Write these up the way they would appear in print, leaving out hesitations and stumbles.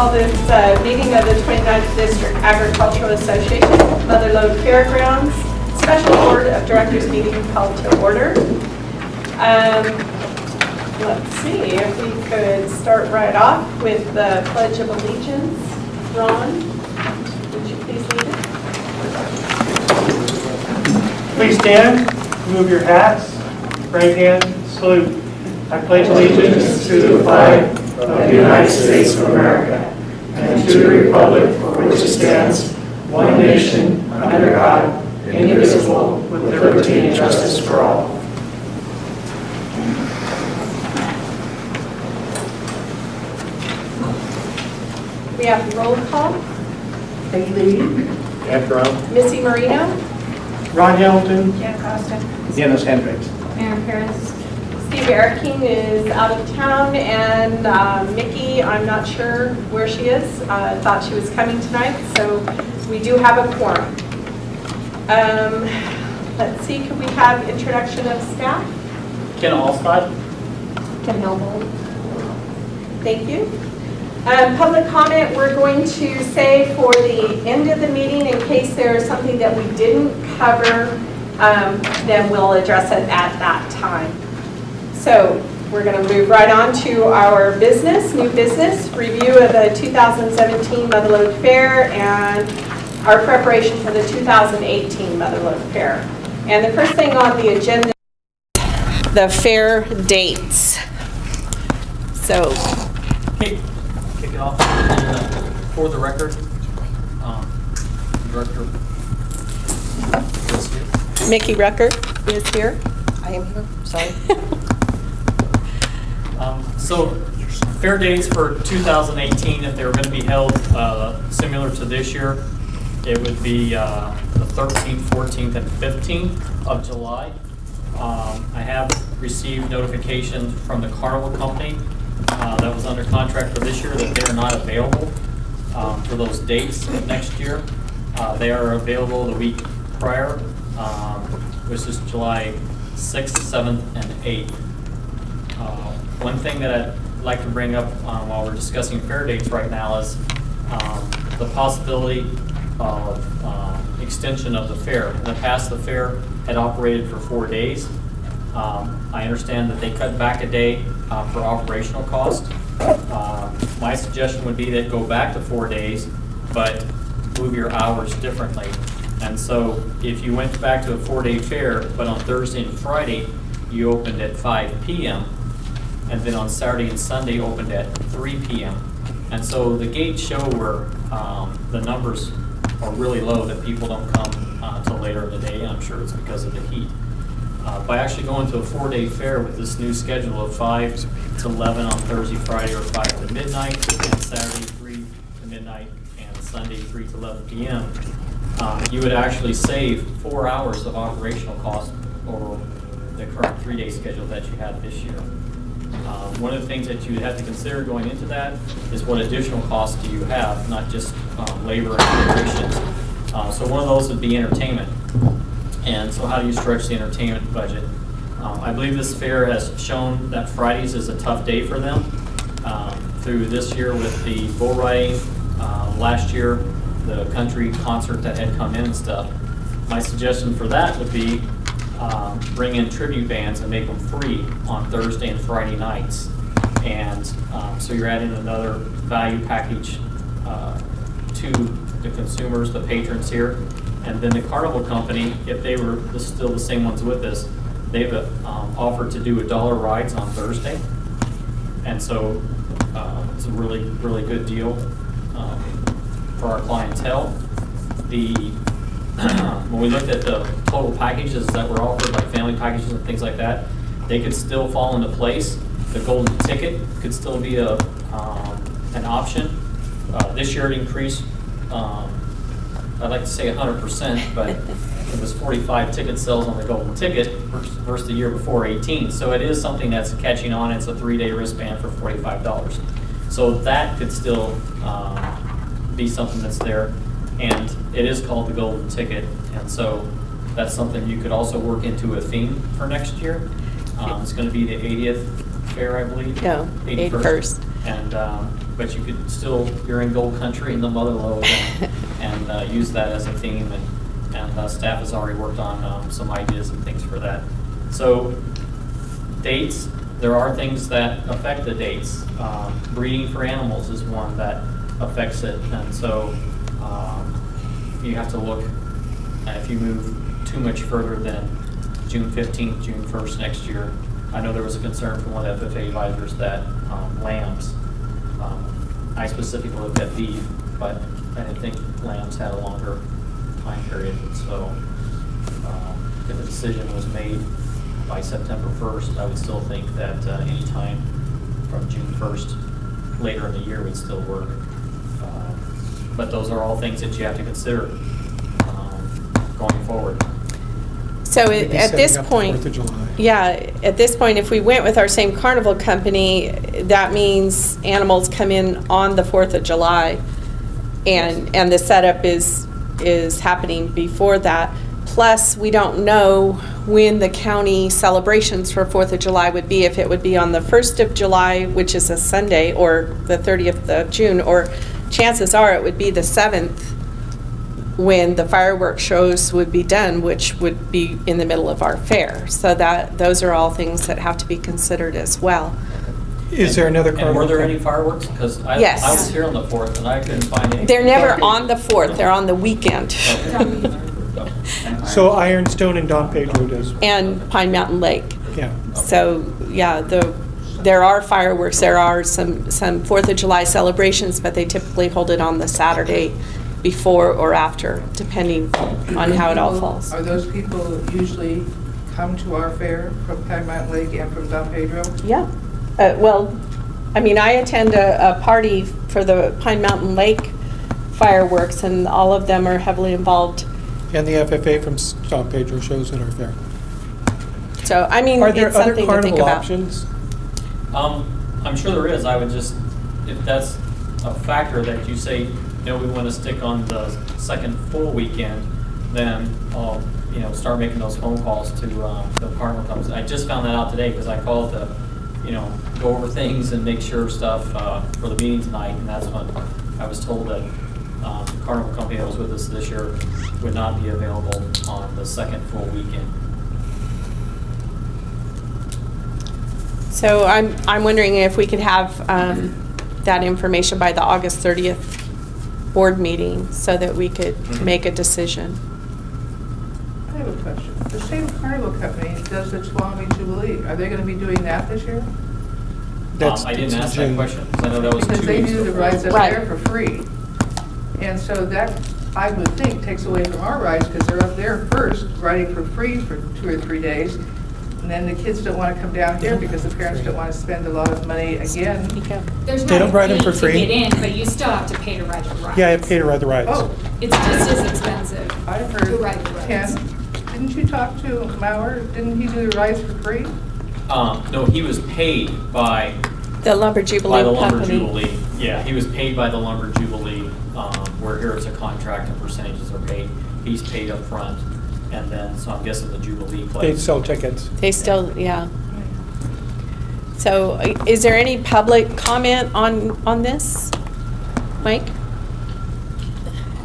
call this meeting of the 29th District Agricultural Association, Mother Lode Fairgrounds, Special Board of Directors meeting called to order. Let's see if we could start right off with the Pledge of Allegiance. Ron, would you please lead it? Please stand, remove your hats, right hand, salute. I pledge allegiance to the flag of the United States of America and to the republic for which it stands, one nation, under God, indivisible, with liberty and justice for all. We have roll call. Peggy Lee. Jeff Brown. Missy Marino. Ron Hamilton. Jan Costa. Dennis Hendricks. Aaron Paris. Steve Eriking is out of town, and Mickey, I'm not sure where she is. Thought she was coming tonight, so we do have a quorum. Let's see, could we have introduction of staff? Ken Allstott. Kim Hillbold. Thank you. Public comment, we're going to say for the end of the meeting, in case there is something that we didn't cover, then we'll address it at that time. So we're going to move right on to our business, new business, review of the 2017 Mother Lode Fair and our preparation for the 2018 Mother Lode Fair. And the first thing on the agenda is the fair dates. So Kick it off for the record. Director is here. Mickey Rucker is here. I am here, sorry. So fair dates for 2018, if they were going to be held similar to this year, it would be the 13th, 14th, and 15th of July. I have received notification from the Carnival Company that was under contract for this year that they are not available for those dates next year. They are available the week prior, which is July 6th, 7th, and 8th. One thing that I'd like to bring up while we're discussing fair dates right now is the possibility of extension of the fair. In the past, the fair had operated for 4 days. I understand that they cut back a day for operational cost. My suggestion would be that go back to 4 days, but move your hours differently. And so if you went back to a 4-day fair, but on Thursday and Friday, you opened at 5 p.m., and then on Saturday and Sunday opened at 3 p.m. And so the gates show where the numbers are really low, that people don't come until later in the day, and I'm sure it's because of the heat. By actually going to a 4-day fair with this new schedule of 5 to 11 on Thursday, Friday, or 5 to midnight, and Saturday 3 to midnight, and Sunday 3 to 11 p.m., you would actually save 4 hours of operational cost over the current 3-day schedule that you had this year. One of the things that you have to consider going into that is what additional costs do you have, not just labor and operations. So one of those would be entertainment. And so how do you stretch the entertainment budget? I believe this fair has shown that Fridays is a tough day for them. Through this year with the bull riding, last year the country concert that had come in and stuff. My suggestion for that would be bring in tribute bands and make them free on Thursday and Friday nights. And so you're adding another value package to the consumers, the patrons here. And then the Carnival Company, if they were still the same ones with us, they've offered to do $1 rides on Thursday. And so it's a really, really good deal for our clientele. When we looked at the total packages that were offered, like family packages and things like that, they could still fall into place. The golden ticket could still be an option. This year it increased, I'd like to say 100%, but it was 45 ticket sales on the golden ticket versus the year before 18. So it is something that's catching on. It's a 3-day wristband for $45. So that could still be something that's there. And it is called the golden ticket. And so that's something you could also work into a theme for next year. It's going to be the 80th fair, I believe. No, 81st. And, but you could still, you're in Gold Country in the Mother Lode and use that as a theme. And staff has already worked on some ideas and things for that. So dates, there are things that affect the dates. Breeding for animals is one that affects it. And so you have to look, if you move too much further than June 15th, June 1st next year. I know there was a concern from one of the FFA advisors that lambs, I specifically looked at beef, but I didn't think lambs had a longer time period. So if a decision was made by September 1st, I would still think that any time from June 1st later in the year would still work. But those are all things that you have to consider going forward. So Maybe at this setting up the point, 4th of July. yeah, at this point, if we went with our same carnival company, that means animals come in on the 4th of July, and the setup is happening before that. Plus, we don't know when the county celebrations for 4th of July would be, if it would be on the 1st of July, which is a Sunday, or the 30th of June, or chances are it would be the 7th when the fireworks shows would be done, which would be in the middle of our fair. So those are all things that have to be considered as well. Is there another And carnival? were there any fireworks? Because Yes. I was here on the 4th and I couldn't find any. They're never on the 4th, they're on the weekend. So Ironstone and Don Pedro does, And Pine Mountain Lake. yeah. So, yeah, there are fireworks, there are some 4th of July celebrations, but they typically hold it on the Saturday before or after, depending on how it all falls. Are those people who usually come to our fair from Pine Mountain Lake and from Don Pedro? Yeah. Well, I mean, I attend a party for the Pine Mountain Lake fireworks, and all of them are heavily involved. And the FFA from Don Pedro shows at our fair. So, I mean, Are there it's other something to think carnival about. options? I'm sure there is. I would just, if that's a factor that you say, no, we want to stick on the second full weekend, then I'll, start making those phone calls to the carnival companies. I just found that out today because I called to, go over things and make sure stuff for the meeting tonight, and that's when I was told that the carnival company that was with us this year would not be available on the second full weekend. So I'm wondering if we could have that information by the August 30th board meeting so that we could make a decision. I have a question. The same carnival company does the Tuolumne Jubilee. Are they going to be doing that this year? I didn't ask that question because I know that was 2 Because they weeks do the before. rides up Right. there for free. And so that, I would think, takes away from our rides because they're up there first, riding for free for 2 or 3 days. And then the kids don't want to come down here because the parents don't want to spend a lot of money again. There's They not don't ride them a for fee free? to get in, but you still have to pay to ride the rides. Yeah, I pay to ride the rides. Oh, It's just as expensive I to heard, ride the rides. Ken, didn't you talk to Mauer? Didn't he do the rides for free? No, he was paid by The Lumber Jubilee the Lumber Company. Jubilee. Yeah, he was paid by the Lumber Jubilee, where here it's a contract and percentages are paid. He's paid up front, and then, so I'm guessing the Jubilee They place. sell tickets. They still, yeah. So is there any public comment on this? Mike?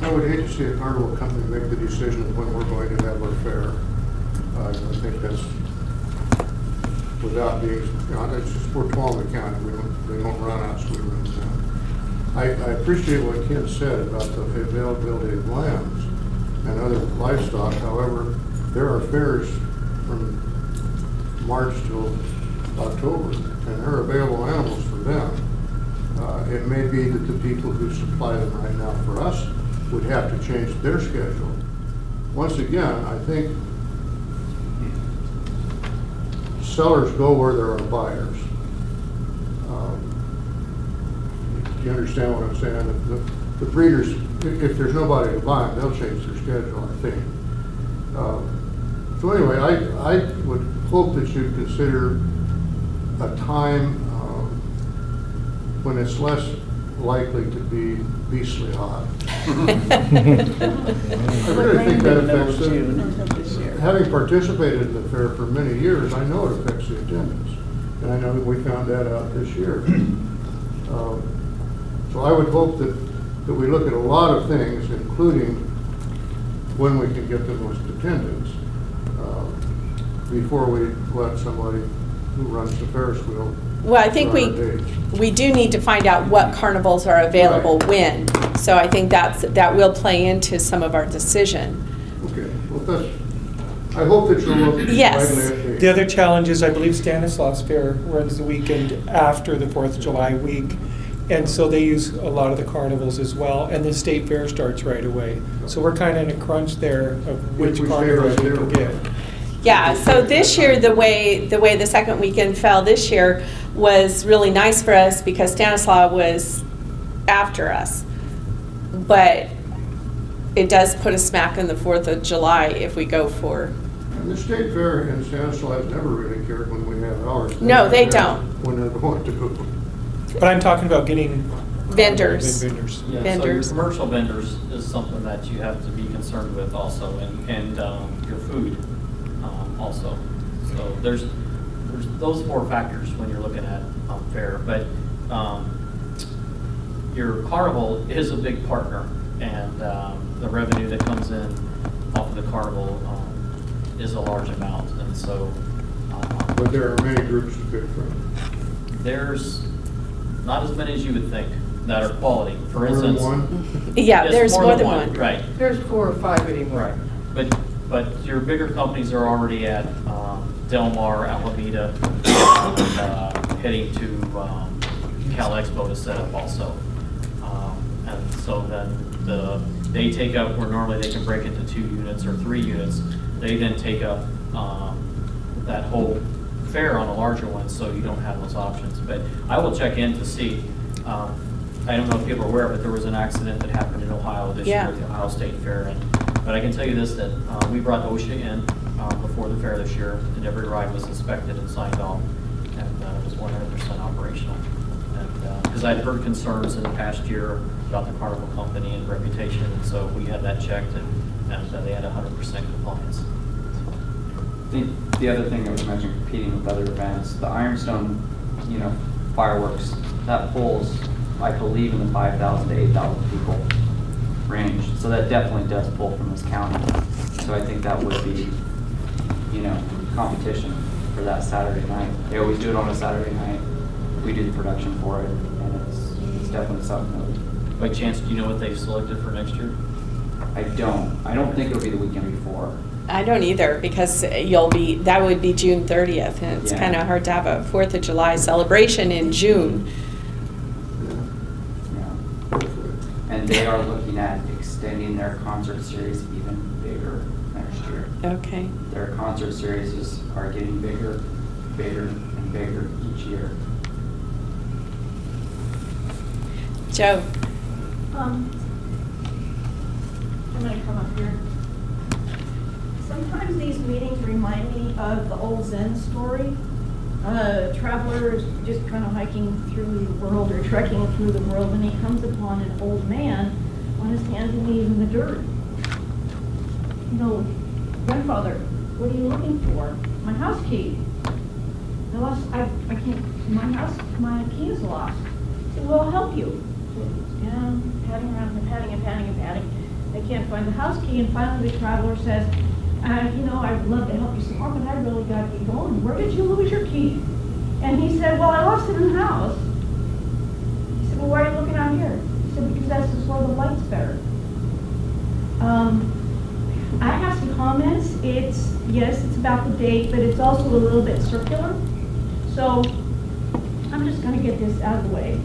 I would hate to see a carnival company make the decision of when we're going to have our fair. I think that's, without being, it's just, we're Tuolumne County, they don't run us, we run them. I appreciate what Ken said about the availability of lambs and other livestock. However, there are fairs from March till October, and there are available animals for them. It may be that the people who supply them right now for us would have to change their schedule. Once again, I think sellers go where there are buyers. Do you understand what I'm saying? The breeders, if there's nobody to buy them, they'll change their schedule, I think. So anyway, I would hope that you'd consider a time when it's less likely to be beastly hot. I really think that affects it. Having participated in the fair for many years, I know it affects the attendance. And I know that we found that out this year. So I would hope that we look at a lot of things, including when we can get the most attendance, before we let somebody who runs the Ferris wheel. Well, I think run our dates. we do need to find out what carnivals are available when. So I think that will play into some of our decision. Okay, well, I hope that you'll look Yes. right at dates. The other challenge is, I believe Stanislaus Fair runs the weekend after the 4th of July week, and so they use a lot of the carnivals as well, and the state fair starts right away. So we're kind of in a crunch there of which If we stay carnivals right we there. can get. Yeah, so this year, the way the second weekend fell this year was really nice for us because Stanislaus was after us. But it does put a smack in the 4th of July if we go for, And the state fair in Stanislaus never really cared when we have ours. No, they care don't. When they're going to. But I'm talking about getting Vendors. vendors. Yeah, so your Vendors. commercial vendors is something that you have to be concerned with also, and your food also. So there's those 4 factors when you're looking at fair, but your carnival is a big partner, and the revenue that comes in off of the carnival is a large amount, and so But there are many groups to pick from. there's not as many as you would think that are quality. For More than instance, one? yeah, Yes, there's more than one. Right, There's 4 or 5 anymore. right. But your bigger companies are already at Del Mar, Alameda, heading to Cal Expo to set up also. And so then they take up, where normally they can break into 2 units or 3 units, they then take up that whole fair on a larger one, so you don't have those options. But I will check in to see. I don't know if people are aware, but there was an accident that happened in Ohio this year Yeah. at the Ohio State Fair. But I can tell you this, that we brought OSHA in before the fair this year, and every ride was inspected and signed off, and it was 100% operational. Because I'd heard concerns in the past year about the carnival company and reputation, and so we had that checked, and they had 100% compliance. The other thing that was mentioned, competing with other events, the Ironstone, fireworks, that pulls, I believe, in the 5,000 to 8,000 people range. So that definitely does pull from this county. So I think that would be, competition for that Saturday night. They always do it on a Saturday night. We do the production for it, and it's definitely something that By chance, do you know what they've selected for next year? I don't think it'll be the weekend before. I don't either, because that would be June 30th, and it's Yeah. kind of hard to have a 4th of July celebration in June. Yeah. Hopefully. And they are looking at extending their concert series even bigger next year. Okay. Their concert series are getting bigger, and bigger each year. Joe? I'm gonna come up here. Sometimes these meetings remind me of the old Zen story. A traveler is just kind of hiking through the world or trekking through the world, and he comes upon an old man on his hands and knees in the dirt. Grandfather, what are you looking for? My house key. I can't, my key is lost. I said, well, I'll help you. So he's down, padding around and padding. They can't find the house key, and finally the traveler says, I'd love to help you some more, but I really got to get going. Where did you lose your key? And he said, well, I lost it in the house. He said, well, why are you looking out here? He said, because that's just where the light's better. I have some comments. Yes, it's about the date, but it's also a little bit circular. So I'm just going to get this out of the way.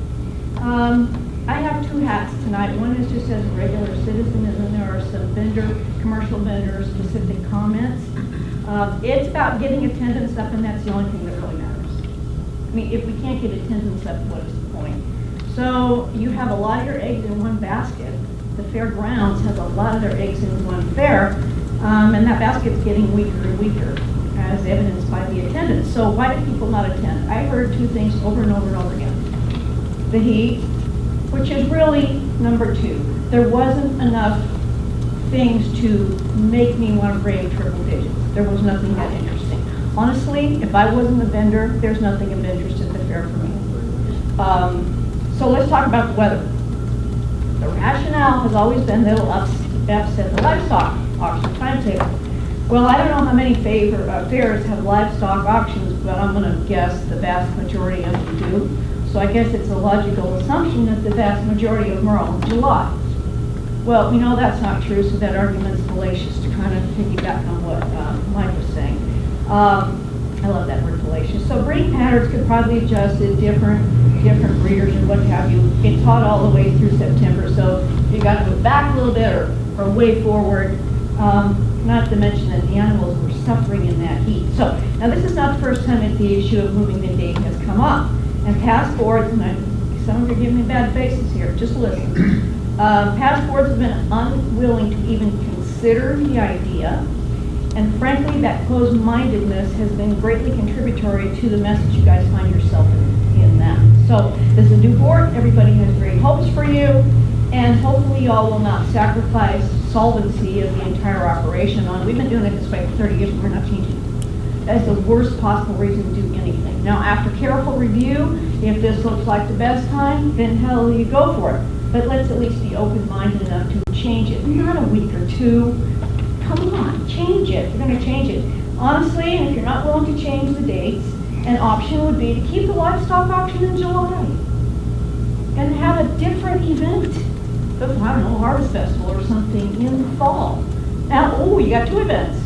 I have 2 hats tonight. One is just as a regular citizen, and then there are some commercial vendor specific comments. It's about getting attendance up, and that's the only thing that really matters. I mean, if we can't get attendance up, what is the point? So you have a lot of your eggs in one basket. The fairgrounds has a lot of their eggs in one fair, and that basket's getting weaker and weaker, as evidenced by the attendance. So why do people not attend? I heard 2 things over and over and over again. The heat, which is really number 2. There wasn't enough things to make me want to brave triple digits. There was nothing that interesting. Honestly, if I wasn't a vendor, there's nothing of interest at the fair for me. So let's talk about the weather. The rationale has always been that it'll upset the livestock auction timetable. Well, I don't know how many fairs have livestock auctions, but I'm going to guess the vast majority of them do. So I guess it's a logical assumption that the vast majority of them are all in July. Well, we know that's not true, so that argument's fallacious, to kind of piggyback on what Mike was saying. I love that word, fallacious. So breeding patterns could probably adjust at different breeders and what have you. It's hot all the way through September, so you got to go back a little bit or way forward. Not to mention that the animals were suffering in that heat. So now this is not the first time that the issue of moving the date has come up. And past boards, and some of you are giving me bad faces here, just listen. Past boards have been unwilling to even consider the idea. And frankly, that closed-mindedness has been greatly contributory to the message you guys find yourself in that. So this is a new board. Everybody has great hopes for you. And hopefully y'all will not sacrifice solvency of the entire operation on. We've been doing it this way for 30 years and we're not changing it. That is the worst possible reason to do anything. Now, after careful review, if this looks like the best time, then hell, you go for it. But let's at least be open-minded enough to change it. Not a week or two. Come on, change it. We're going to change it. Honestly, and if you're not willing to change the dates, an option would be to keep the livestock auction in July and have a different event. I don't know, Harvest Festival or something in the fall. Now, oh, you got two events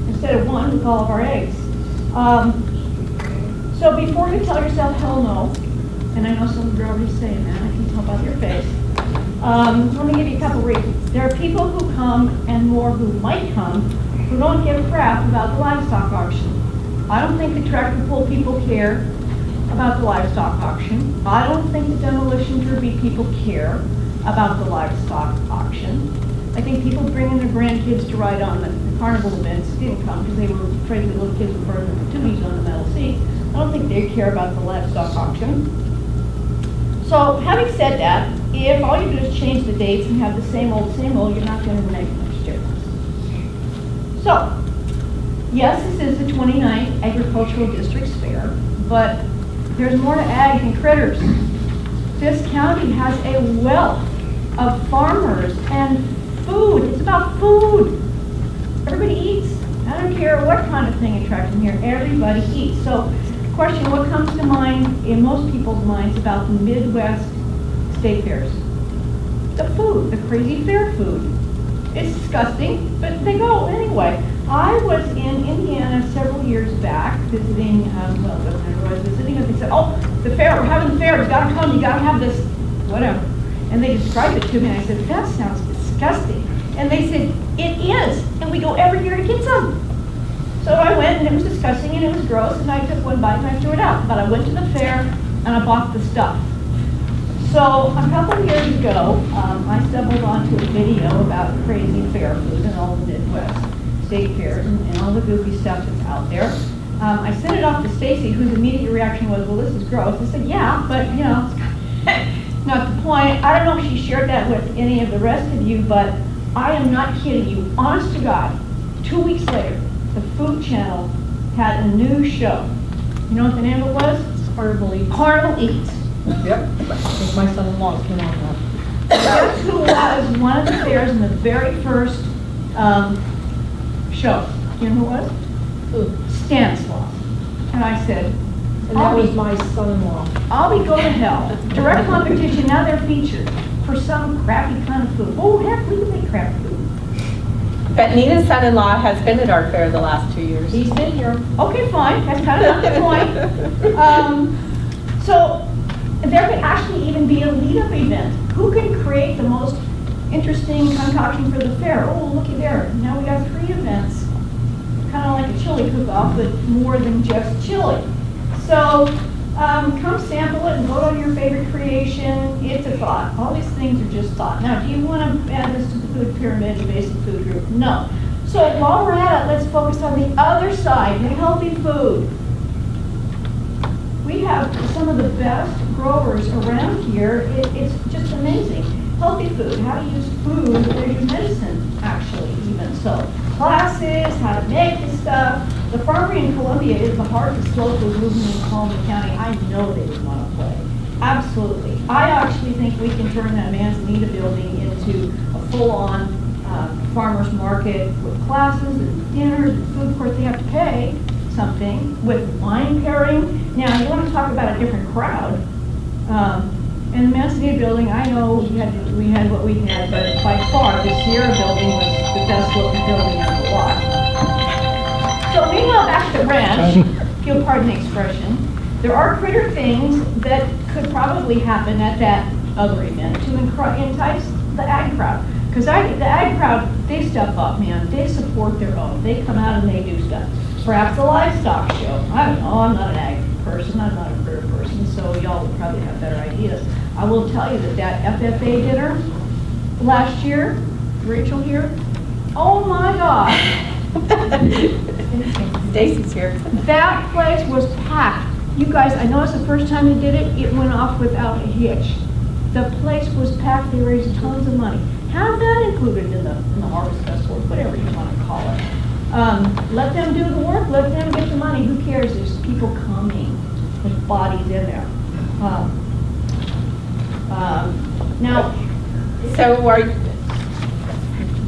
instead of one with all of our eggs. So before you tell yourself hell no, and I know some of you are already saying that, I can tell by your face. Let me give you a couple reasons. There are people who come, and more who might come, who don't give a crap about the livestock auction. I don't think the tractor pull people care about the livestock auction. I don't think the demolition derby people care about the livestock auction. I think people bringing their grandkids to ride on the carnival events didn't come because they were afraid the little kids would burn the tubbies on the metal seats. I don't think they care about the livestock auction. So having said that, if all you do is change the dates and have the same old, you're not going to make much difference. So, yes, this is the 29th Agricultural District's fair, but there's more to ag than critters. This county has a wealth of farmers and food. It's about food. Everybody eats. I don't care what kind of thing attracts them here. Everybody eats. So, question, what comes to mind in most people's minds about the Midwest state fairs? The food, the crazy fair food. It's disgusting, but they go anyway. I was in Indiana several years back visiting, Governor was visiting, and they said, oh, the fair, we're having the fair, you gotta come, you gotta have this, whatever. And they described it to me, and I said, that sounds disgusting. And they said, it is, and we go every year to get some. So I went, and it was disgusting, and it was gross, and I took one bite, and I threw it out. But I went to the fair, and I bought the stuff. So a couple of years ago, I stumbled onto a video about crazy fair food and all the Midwest state fairs and all the goofy stuff that's out there. I sent it off to Stacy, whose immediate reaction was, well, this is gross. I said, yeah, but you know, not the point. I don't know if she shared that with any of the rest of you, but I am not kidding you. Honest to God, 2 weeks later, the Food Channel had a new show. You know what the name of it was? Carnival Eats. Carnival Eats. Yep. I think my son-in-law came on that. Guess who was one of the fairs in the very first show? Do you know who it was? Who? Stanislaus. And I said, And that was my son-in-law. I'll be going to hell. Direct competition, now they're featured for some crappy kind of food. Oh, heck, we can make crappy food. But Nina's son-in-law has been at our fair the last 2 years. He's been here. Okay, fine, that's kind of not the point. So there could actually even be a lead-up event. Who can create the most interesting concoction for the fair? Oh, looky there, now we got 3 events. Kind of like a chili cook-off, but more than just chili. So come sample it and vote on your favorite creation. It's a thought. All these things are just thought. Now, do you want to add this to the food pyramid, the basic food group? No. So while we're at it, let's focus on the other side, the healthy food. We have some of the best growers around here. It's just amazing. healthy food, how to use food as your medicine, actually, even so. Classes, how to make this stuff. The Farmery in Columbia is the hardest local movement in Columbia County. I know they would want to play. Absolutely. I actually think we can turn that Manzanita building into a full-on farmer's market with classes and dinners and food. Of course, they have to pay something with wine pairing. Now, you want to talk about a different crowd. In the Manzanita building, I know we had what we had, but by far, the Sierra building was the best looking building on the lot. So meanwhile, back to the ranch, if you'll pardon the expression, there are critter things that could probably happen at that other event to entice the ag crowd. Because the ag crowd, they step up, man. They support their own. They come out and they do stuff. Perhaps a livestock show. I don't know. I'm not an ag person. I'm not a critter person, so y'all would probably have better ideas. I will tell you that FFA dinner last year, Rachel here, oh my God. Stacy's here. That place was packed. You guys, I know it's the first time they did it, it went off without a hitch. The place was packed, they raised tons of money. Have that included in the Harvest Festival, whatever you want to call it. Let them do the work, let them get the money, who cares? There's people coming, there's bodies in there. Now, So our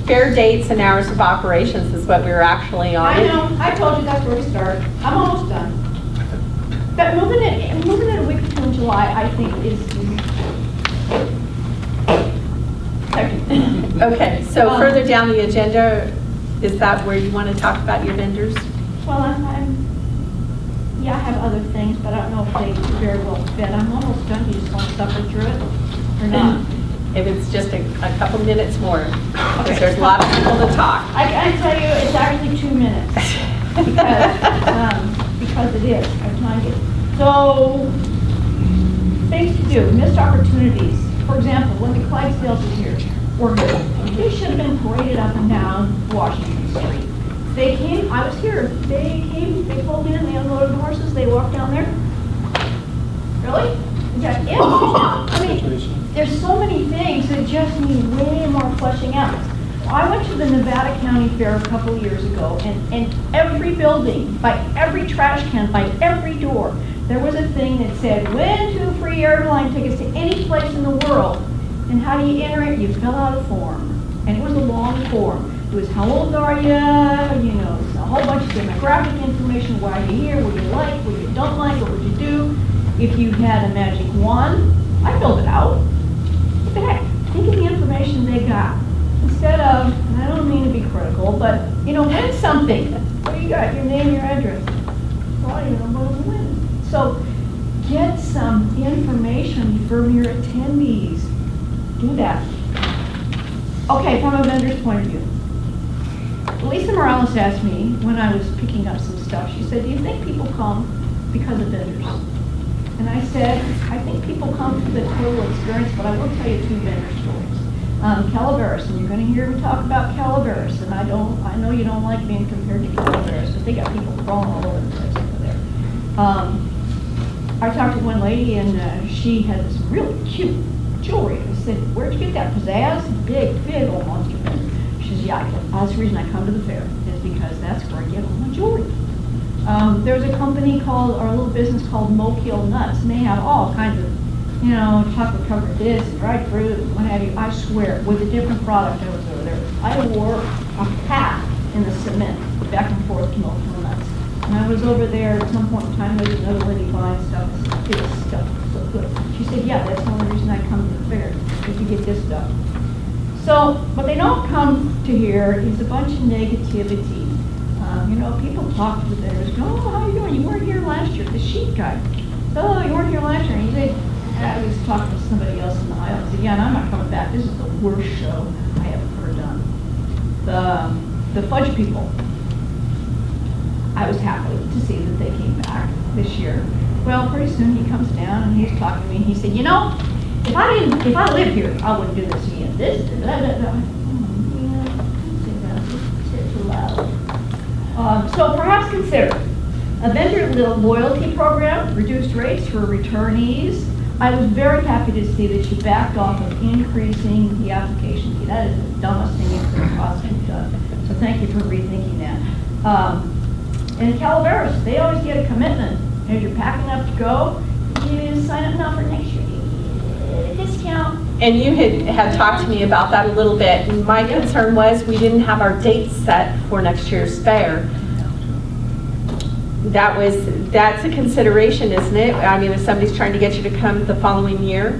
fair dates and hours of operations is what we were actually on. I know, I told you that's where we start. I'm almost done. But moving it a week or two in July, I think is. Okay, so further down the agenda, is that where you want to talk about your vendors? Well, yeah, I have other things, but I don't know if they very well fit. I'm almost done. You just want to suffer through it or not? If it's just a couple minutes more, because Okay. there's a lot of people to talk. I can tell you it's actually 2 minutes because it is. I'm telling you. So, things to do, missed opportunities. For example, when the Clydesdales was here, they should have been paraded up and down Washington Street. They came, I was here, they pulled in, they unloaded the horses, they walked down there. Really? Yeah, I mean, there's so many things that just need way more fleshing out. I went to the Nevada County Fair a couple years ago, and every building, by every trash can, by every door, there was a thing that said, win 2 free airline tickets to any place in the world. And how do you enter it? You fill out a form. And it was a long form. It was how old are you, you know, a whole bunch of demographic information, why are you here, what do you like, what you don't like, what would you do. If you had a magic wand, I filled it out. What the heck? Think of the information they got. Instead of, and I don't mean to be critical, but, you know, win something. What do you got? Your name, your address. Well, I don't know what to win. So get some information from your attendees. Do that. Okay, from a vendor's point of view. Lisa Morales asked me when I was picking up some stuff, she said, do you think people come because of vendors? And I said, I think people come for the total experience, but I will tell you 2 vendor stories. Calaveras, and you're going to hear me talk about Calaveras, and I know you don't like being compared to Calaveras, but they got people crawling all over the place over there. I talked to one lady, and she had this really cute jewelry. I said, where'd you get that? Pizzazz? Big old monster vendor. She says, yeah, that's the reason I come to the fair, is because that's where I get all my jewelry. There's a company called, or a little business called Mokiel Nuts, and they have all kinds of, you know, chocolate covered this, and dried fruit, and what have you. I swear, with a different product I was over there. I wore a path in the cement back and forth to Mokiel Nuts. And I was over there at some point in time, there was another lady buying stuff, this stuff was so good. She said, yeah, that's the only reason I come to the fair, is to get this stuff. So, what they don't come to here is a bunch of negativity. You know, people talk to the vendors, go, oh, how you doing? You weren't here last year, the sheep guy. Oh, you weren't here last year. And you say, I was talking to somebody else in the aisle, and said, yeah, and I'm not coming back. This is the worst show I have ever done. The fudge people. I was happy to see that they came back this year. Well, pretty soon he comes down and he's talking to me and he said, you know, if I lived here, I wouldn't do this again. This, blah, blah, blah. Say it too loud. So perhaps consider a vendor loyalty program, reduced rates for returnees, I was very happy to see that you backed off of increasing the application fee. That is the dumbest thing you could have possibly done. So thank you for rethinking that. And Calaveras, they always get a commitment. As you're packing up to go, you sign up now for next year. You get a discount. And you had talked to me about that a little bit. And my concern was we didn't have our dates set for next year's fair. That's a consideration, isn't it? I mean, if somebody's trying to get you to come the following year,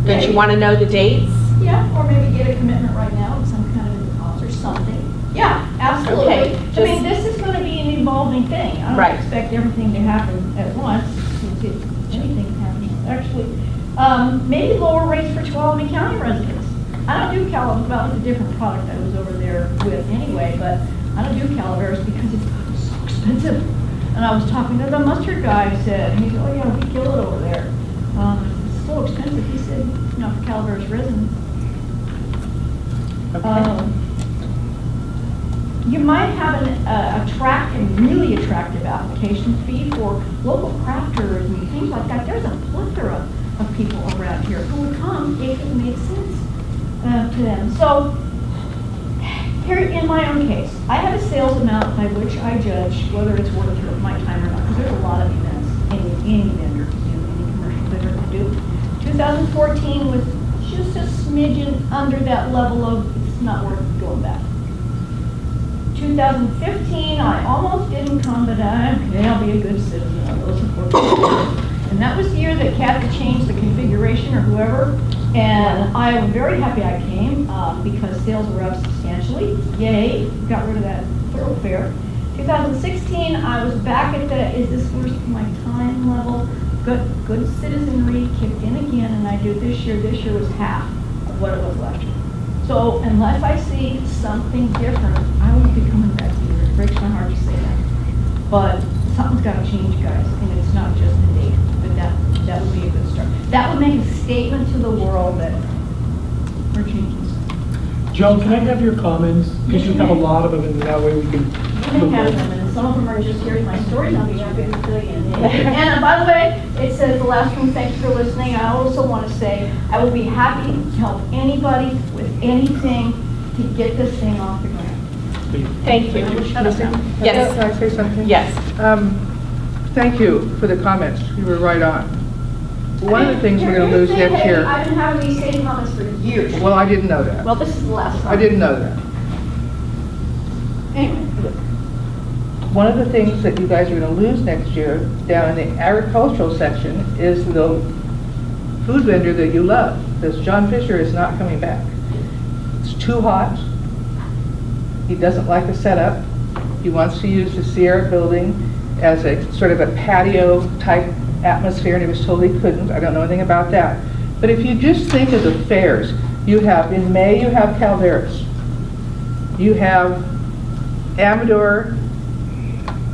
don't you want to know the dates? Yeah, or maybe get a commitment right now, with some kind of a deposit or something. Yeah, absolutely. Okay, I mean, this is going to be an evolving thing. I Right. don't expect everything to happen at once. Anything can happen. Actually, maybe lower rates for Tuolumne County residents. I don't do Calaveras, well, it's a different product I was over there with anyway, but I don't do Calaveras because it's so expensive. And I was talking to the mustard guy, he said, he said, oh yeah, we kill it over there. It's so expensive, he said, not for Calaveras residents. You might have an really attractive application fee for local crafters and things like that. There's a plethora of people around here who would come if it made sense to them. So, here in my own case, I have a sales amount by which I judge whether it's worth my time or not, because there's a lot of events any vendor can do, any commercial vendor can do. 2014 was just a smidgen under that level of it's not worth going back. 2015, I almost didn't come, but I'll be a good citizen. I'll go support the and that was the year that Kathy changed the configuration or whoever, and I'm very happy I came because sales were up substantially. Yay, got rid of that thoroughfare. 2016, I was back at the, is this worth my time level? Good citizenry kicked in again, and I do this year. This year was half of what it was last year. So unless I see something different, I won't be coming back here. It breaks my heart to say that. But something's got to change, guys, and it's not just the date. But that would be a good start. That would make a statement to the world that we're changing something. Joan, can I have your comments? Because you have a lot of them, and that way we can. You can have them, and some of them are just hearing my stories. I'll be happy to fill you in. And by the way, it says the last room, thank you for listening. I also want to say I will be happy to help anybody with anything to get this thing off the ground. Thank you. Yes. Can I say something? Yes. Thank you for the comments. You were right on. One of the things we're going to lose next year. I've been having these same comments for years. Well, I didn't know that. Well, this is the last time. I didn't know that. Anyway. One of the things that you guys are going to lose next year down in the agricultural section is the food vendor that you love. This John Fisher is not coming back. It's too hot. He doesn't like the setup. He wants to use the Sierra building as a sort of a patio type atmosphere, and he was told he couldn't. I don't know anything about that. But if you just think of the fairs, you have, in May, you have Calaveras. You have Amador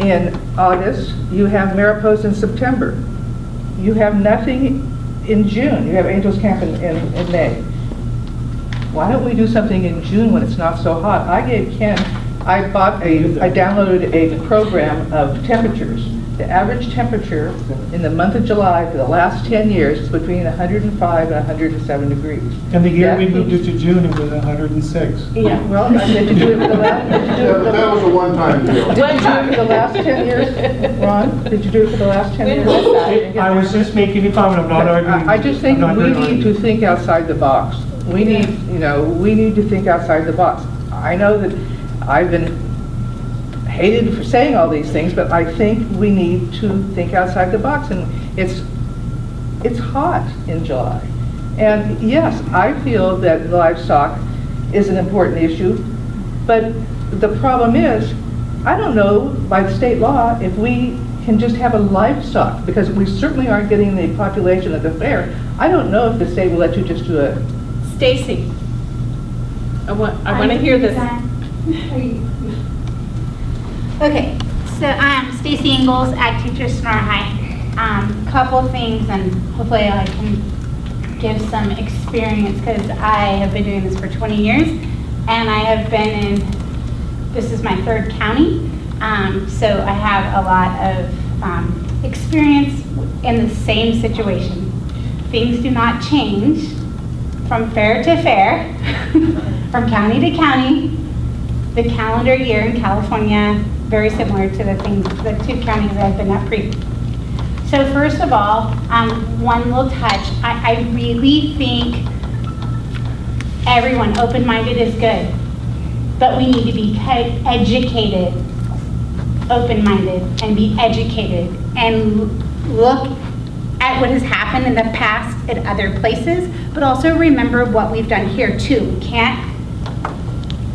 in August. You have Mariposa in September. You have nothing in June. You have Angels Camp in May. Why don't we do something in June when it's not so hot? I downloaded a program of temperatures. The average temperature in the month of July for the last 10 years is between 105 and 107 degrees. And the year we moved it to June, it was 106. Yeah, well, did you do it for the last, That was a one-time deal. did you do it for the last 10 years, Ron? Did you do it for the last 10 years? I was just making a comment, I'm not arguing. I just think I'm not we gonna need to argue. think outside the box. We need, we need to think outside the box. I know that I've been hated for saying all these things, but I think we need to think outside the box, and it's hot in July. And yes, I feel that livestock is an important issue, but the problem is, I don't know by the state law if we can just have a livestock, because we certainly aren't getting the population at the fair. I don't know if the state will let you just do a... Stacy, I want to hear this. Okay, so I'm Stacy Ingalls, ag teacher, Sonora High. Couple things, and hopefully I can give some experience, because I have been doing this for 20 years, and I have been in, this is my third county, so I have a lot of experience in the same situation. things do not change from fair to fair, from county to county. The calendar year in California, very similar to the two counties that I've been at previous. So first of all, one little touch, I really think everyone, open-minded is good, but we need to be educated, open-minded, and be educated, and look at what has happened in the past at other places, but also remember what we've done here too. We can't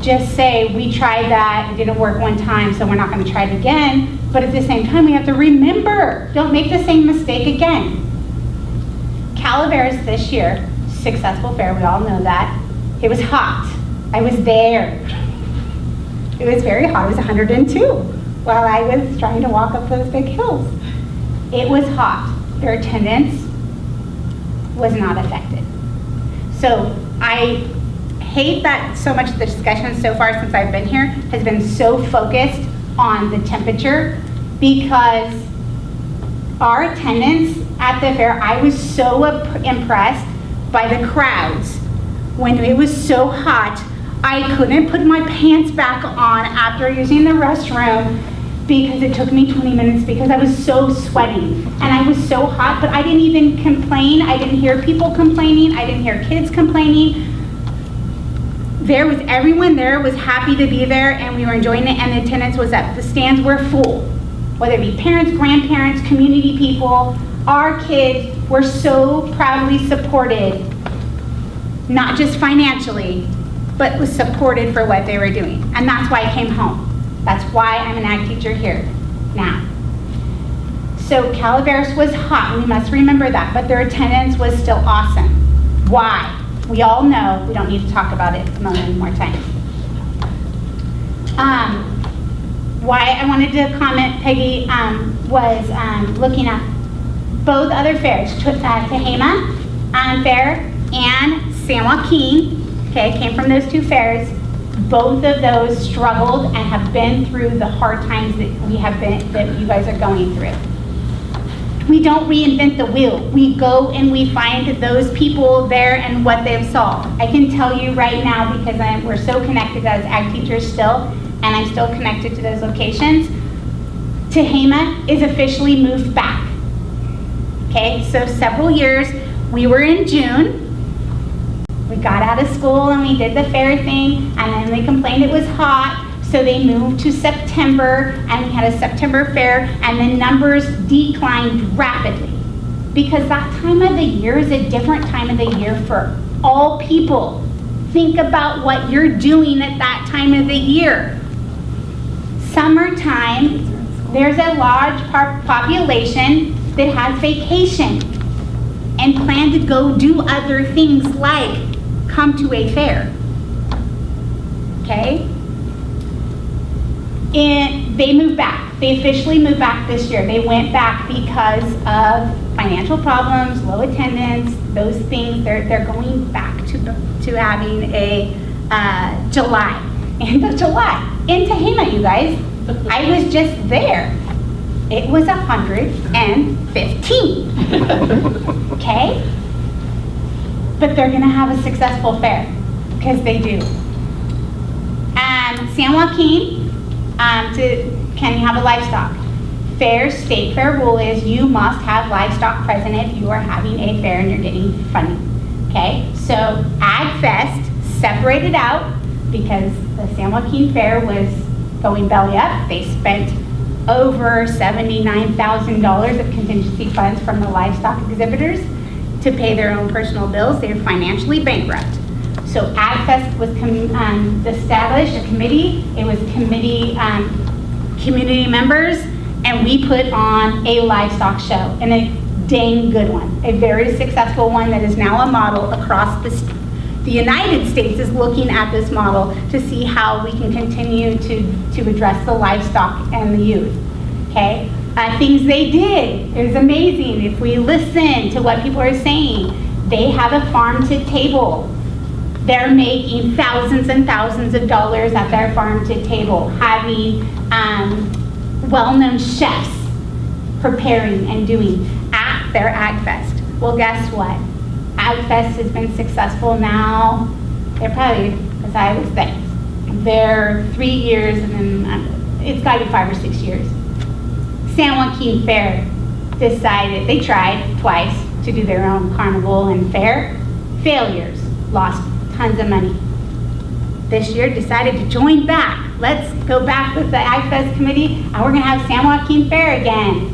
just say, we tried that, it didn't work one time, so we're not gonna try it again. But at the same time, we have to remember, don't make the same mistake again. Calaveras this year, successful fair, we all know that. It was hot, I was there. It was very hot, it was 102 while I was trying to walk up those big hills. It was hot, their attendance was not affected. So I hate that so much of the discussion so far since I've been here has been so focused on the temperature, because our attendance at the fair, I was so impressed by the crowds. When it was so hot, I couldn't put my pants back on after using the restroom because it took me 20 minutes because I was so sweating and I was so hot, but I didn't even complain. I didn't hear people complaining. I didn't hear kids complaining. Everyone there was happy to be there, and we were enjoying it, and the attendance was up. The stands were full, whether it be parents, grandparents, community people. Our kids were so proudly supported, not just financially, but was supported for what they were doing. And that's why I came home. That's why I'm an ag teacher here now. So Calaveras was hot, we must remember that, but their attendance was still awesome. Why? We all know, we don't need to talk about it a million more times. Why I wanted to comment, Peggy, was looking at both other fairs, Tehama Fair and San Joaquin, okay, came from those two fairs. Both of those struggled and have been through the hard times that you guys are going through. We don't reinvent the wheel. We go and we find those people there and what they've solved. I can tell you right now, because we're so connected as ag teachers still, and I'm still connected to those locations, Tehama is officially moved back. Okay, so several years, we were in June, we got out of school and we did the fair thing, and then they complained it was hot, so they moved to September, and we had a September fair, and the numbers declined rapidly. Because that time of the year is a different time of the year for all people. Think about what you're doing at that time of the year. Summertime, there's a large population that has vacation and plan to go do other things like come to a fair. Okay? And they moved back. They officially moved back this year. They went back because of financial problems, low attendance, those things. They're going back to having a July, end of July, in Tehama, you guys. I was just there. It was 115, okay? But they're gonna have a successful fair, because they do. San Joaquin, can you have a livestock? State fair rule is you must have livestock present if you are having a fair and you're getting funding, okay? So Ag Fest separated out because the San Joaquin Fair was going belly up. They spent over $79,000 of contingency funds from the livestock exhibitors to pay their own personal bills. They were financially bankrupt. So Ag Fest was established, a committee. It was community members, and we put on a livestock show, and a dang good one. A very successful one that is now a model across the United States is looking at this model to see how we can continue to address the livestock and the youth, okay? Things they did, it was amazing. If we listen to what people are saying, they have a farm to table. They're making thousands and thousands of dollars at their farm to table, having well-known chefs preparing and doing at their Ag Fest. Well, guess what? Ag Fest has been successful now. They're probably, as I was saying, they're 3 years and then it's gotta be 5 or 6 years. San Joaquin Fair decided, they tried twice to do their own carnival and fair. Failures, lost tons of money. This year decided to join back. Let's go back with the Ag Fest committee and we're gonna have San Joaquin Fair again.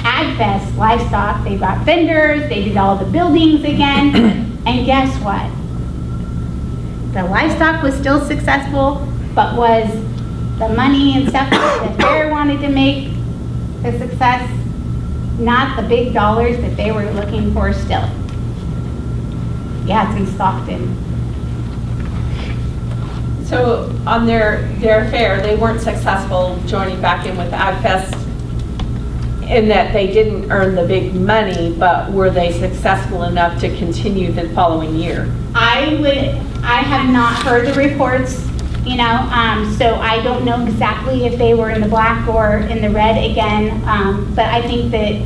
Ag Fest, livestock, they brought vendors, they did all the buildings again, and guess what? The livestock was still successful, but was the money and stuff that the fair wanted to make a success, not the big dollars that they were looking for still. Yeah, it's in Stockton. So on their fair, they weren't successful joining back in with Ag Fest in that they didn't earn the big money, but were they successful enough to continue the following year? I have not heard the reports, you know, so I don't know exactly if they were in the black or in the red again, but I think that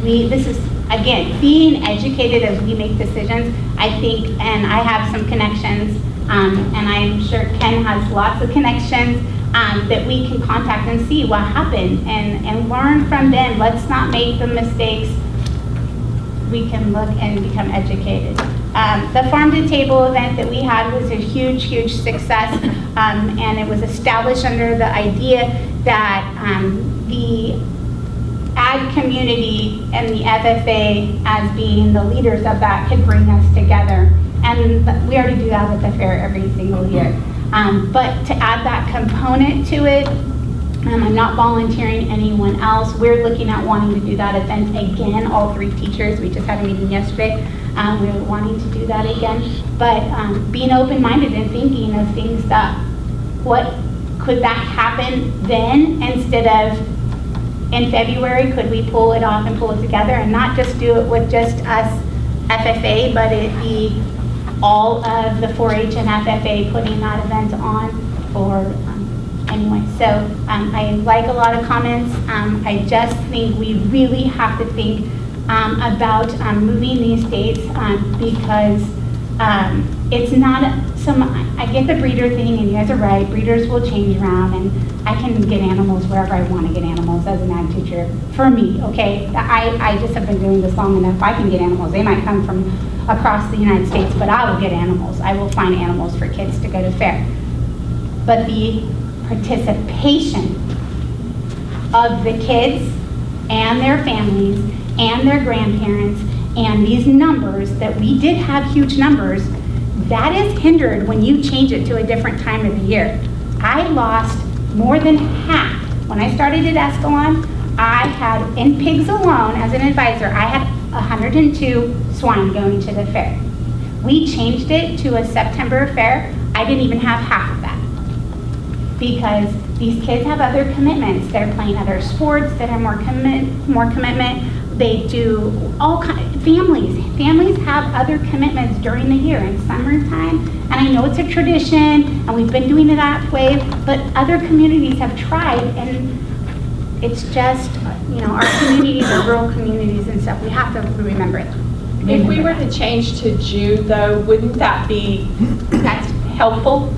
this is, again, being educated as we make decisions, I think, and I have some connections, and I'm sure Ken has lots of connections, that we can contact and see what happened and learn from them. Let's not make the mistakes. We can look and become educated. The Farm to Table event that we had was a huge, huge success, and it was established under the idea that the ag community and the FFA, as being the leaders of that, could bring us together. And we already do that at the fair every single year. But to add that component to it, I'm not volunteering anyone else. We're looking at wanting to do that event again, all 3 teachers. We just had a meeting yesterday. We're wanting to do that again. But being open-minded and thinking of things that, what could that happen then instead of in February? Could we pull it off and pull it together and not just do it with just us FFA, but it be all of the 4-H and FFA putting that event on for, anyway. So I like a lot of comments. I just think we really have to think about moving these dates because it's not I get the breeder thing, and you guys are right, breeders will change around, and I can get animals wherever I want to get animals as an ag teacher, for me, okay? I just have been doing this long enough. I can get animals. They might come from across the United States, but I will get animals. I will find animals for kids to go to fair. But the participation of the kids and their families and their grandparents and these numbers, that we did have huge numbers, that is hindered when you change it to a different time of the year. I lost more than half. When I started at Escalon, I had, in pigs alone, as an advisor, I had 102 swine going to the fair. We changed it to a September fair. I didn't even have half of that because these kids have other commitments. They're playing other sports that are more commitment. They do all kinds, families have other commitments during the year in summertime, and I know it's a tradition, and we've been doing it that way, but other communities have tried, and it's just, you know, our communities are rural communities and stuff. We have to remember it. If we were to change to June, though, wouldn't that be helpful?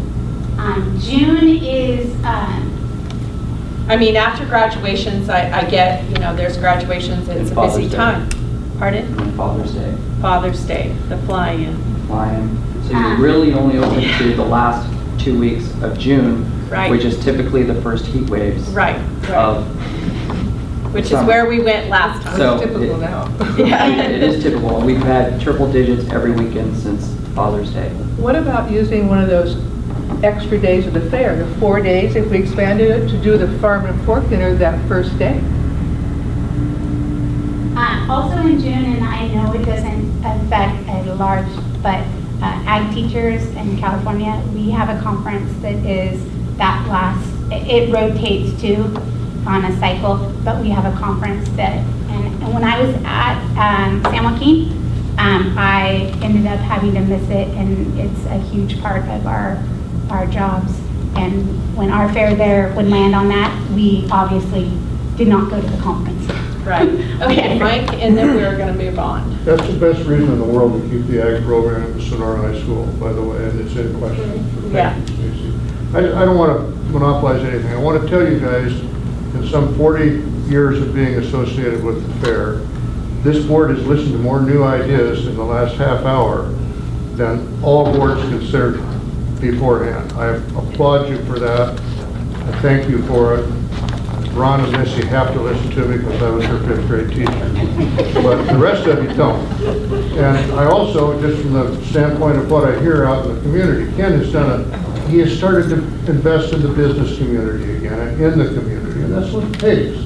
June is, I mean, after graduations, I get, you know, there's graduations, it's a busy time. Pardon? And Father's Day. Father's Day, the fly-in. So you're really only open to the last 2 weeks of June, Right. which is typically the first heat waves. Right. Of Which is summer. where we went last time. So Typical now. It is typical. We've had triple digits every weekend since Father's Day. What about using one of those extra days of the fair, the 4 days, if we expanded it to do the farm and pork dinner that first day? also in June, and I know it doesn't affect a large, but ag teachers in California, we have a conference that is that last, it rotates too on a cycle, but we have a conference that, and when I was at San Joaquin, I ended up having to miss it, and it's a huge part of our jobs. And when our fair there would land on that, we obviously did not go to the conference. Right. Okay. Mike, and then we're going to move on. That's the best reason in the world to keep the ag program at Sonora High School, by the way, and it's in question. So Yeah. thank you, Stacy. I don't want to monopolize anything. I want to tell you guys, in some 40 years of being associated with the fair, this board has listened to more new ideas in the last half hour than all boards considered beforehand. I applaud you for that. I thank you for it. Ron and Missy have to listen to me because I was her 5th grade teacher. But the rest of you don't. And I also, just from the standpoint of what I hear out in the community, Ken has he has started to invest in the business community again, and in the community, and that's what it takes.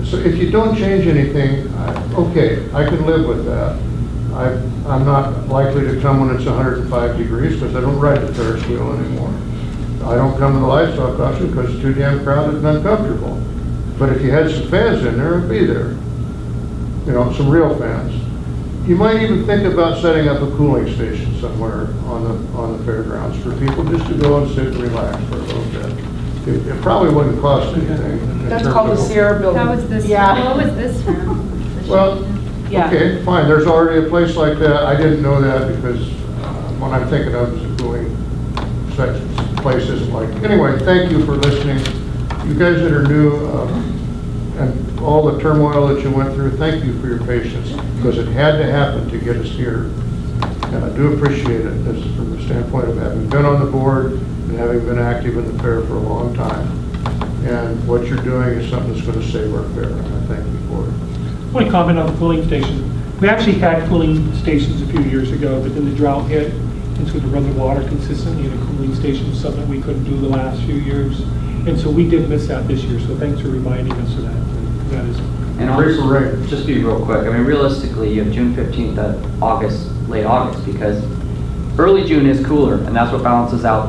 So if you don't change anything, okay, I can live with that. I'm not likely to come when it's 105 degrees because I don't ride the Ferris wheel anymore. I don't come to the livestock auction because it's too damn crowded and uncomfortable. But if you had some fans in there, I'd be there. You know, some real fans. You might even think about setting up a cooling station somewhere on the fairgrounds for people just to go and sit and relax for a little bit. It probably wouldn't cost anything. That's called the Sierra Building. How was this, Yeah. what was this from? Well, Yeah. okay, fine, there's already a place like that. I didn't know that because what I'm thinking of is a cooling section. Place isn't like, anyway, thank you for listening. You guys that are new, and all the turmoil that you went through, thank you for your patience, because it had to happen to get us here. And I do appreciate it, this is from the standpoint of having been on the board and having been active in the fair for a long time. And what you're doing is something that's going to save our fair, and I thank you for it. I want to comment on the cooling station. We actually had cooling stations a few years ago, but then the drought hit, and so to run the water consistently in a cooling station was something we couldn't do the last few years. And so we did miss that this year, so thanks for reminding us of that. That is. And also, just be real quick, I mean, realistically, you have June 15th at August, late August, because early June is cooler, and that's what balances out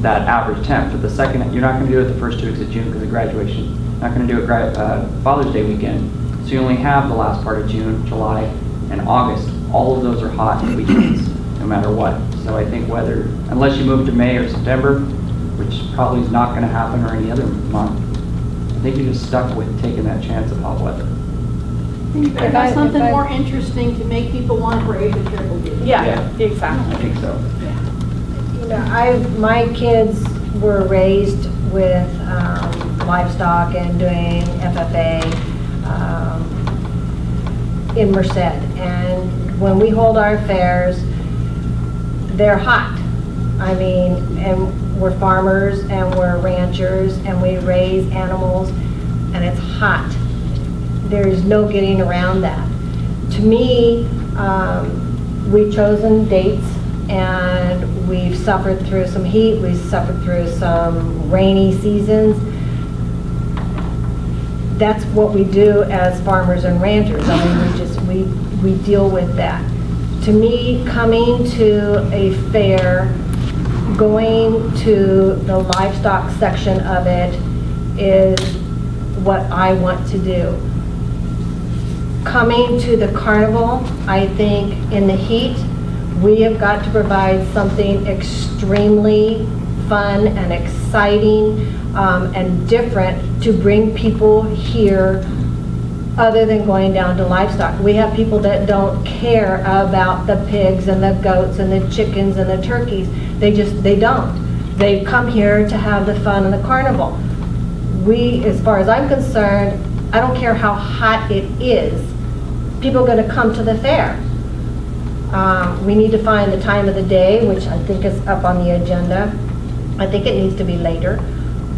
that average temp. For the second, you're not going to do it the first 2 weeks of June because of graduation. You're not going to do it Father's Day weekend. So you only have the last part of June, July, and August. All of those are hot weekends, no matter what. So I think unless you move to May or September, which probably is not going to happen, or any other month, I think you're just stuck with taking that chance of hot weather. You better have something more interesting to make people want to brave the triple D. Yeah, exactly. I think so. You know, my kids were raised with livestock and doing FFA in Merced. And when we hold our fairs, they're hot. I mean, and we're farmers and we're ranchers and we raise animals and it's hot. There's no getting around that. To me, we've chosen dates and we've suffered through some heat, we've suffered through some rainy seasons. That's what we do as farmers and ranchers. I mean, we deal with that. To me, coming to a fair, going to the livestock section of it is what I want to do. Coming to the carnival, I think in the heat, we have got to provide something extremely fun and exciting and different to bring people here other than going down to livestock. We have people that don't care about the pigs and the goats and the chickens and the turkeys. They don't. They come here to have the fun in the carnival. As far as I'm concerned, I don't care how hot it is, people are going to come to the fair. We need to find the time of the day, which I think is up on the agenda. I think it needs to be later.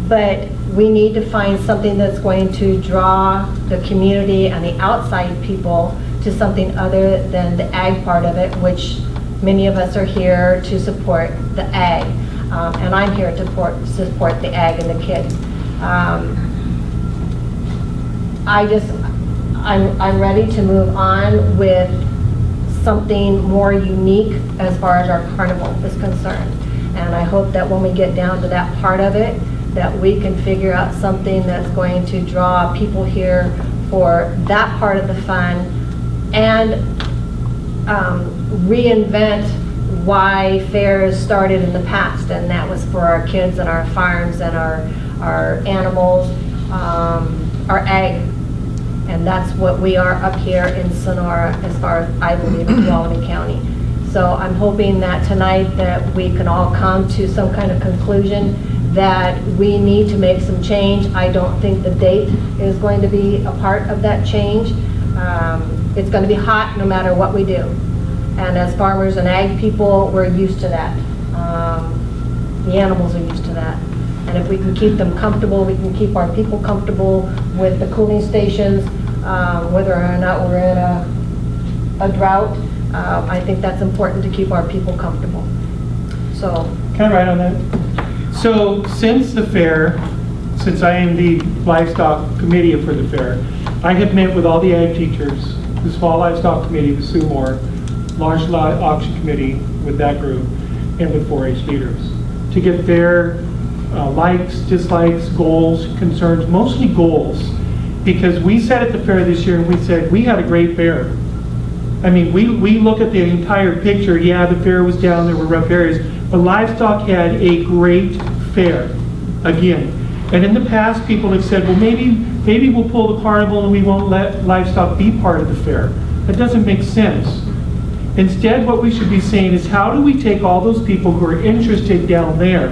But we need to find something that's going to draw the community and the outside people to something other than the ag part of it, which many of us are here to support the ag. And I'm here to support the ag and the kids. I'm ready to move on with something more unique as far as our carnival is concerned. And I hope that when we get down to that part of it, that we can figure out something that's going to draw people here for that part of the fun and reinvent why fairs started in the past, and that was for our kids and our farms and our animals, our ag And that's what we are up here in Sonora, as far as I believe in Tuolumne County. So I'm hoping that tonight that we can all come to some kind of conclusion that we need to make some change. I don't think the date is going to be a part of that change. It's going to be hot no matter what we do. And as farmers and ag people, we're used to that. The animals are used to that. And if we can keep them comfortable, we can keep our people comfortable with the cooling stations, whether or not we're in a drought. I think that's important to keep our people comfortable. So. Can I write on that? So since the fair, since I am the livestock committee for the fair, I have met with all the ag teachers, the small livestock committee, the Sue Moore, large auction committee with that group, and with 4-H leaders to get their likes, dislikes, goals, concerns, mostly goals, because we sat at the fair this year and we said, we had a great fair. I mean, we look at the entire picture. Yeah, the fair was down, there were rough areas, but livestock had a great fair, again. And in the past, people have said, well, maybe we'll pull the carnival and we won't let livestock be part of the fair. That doesn't make sense. Instead, what we should be saying is, how do we take all those people who are interested down there,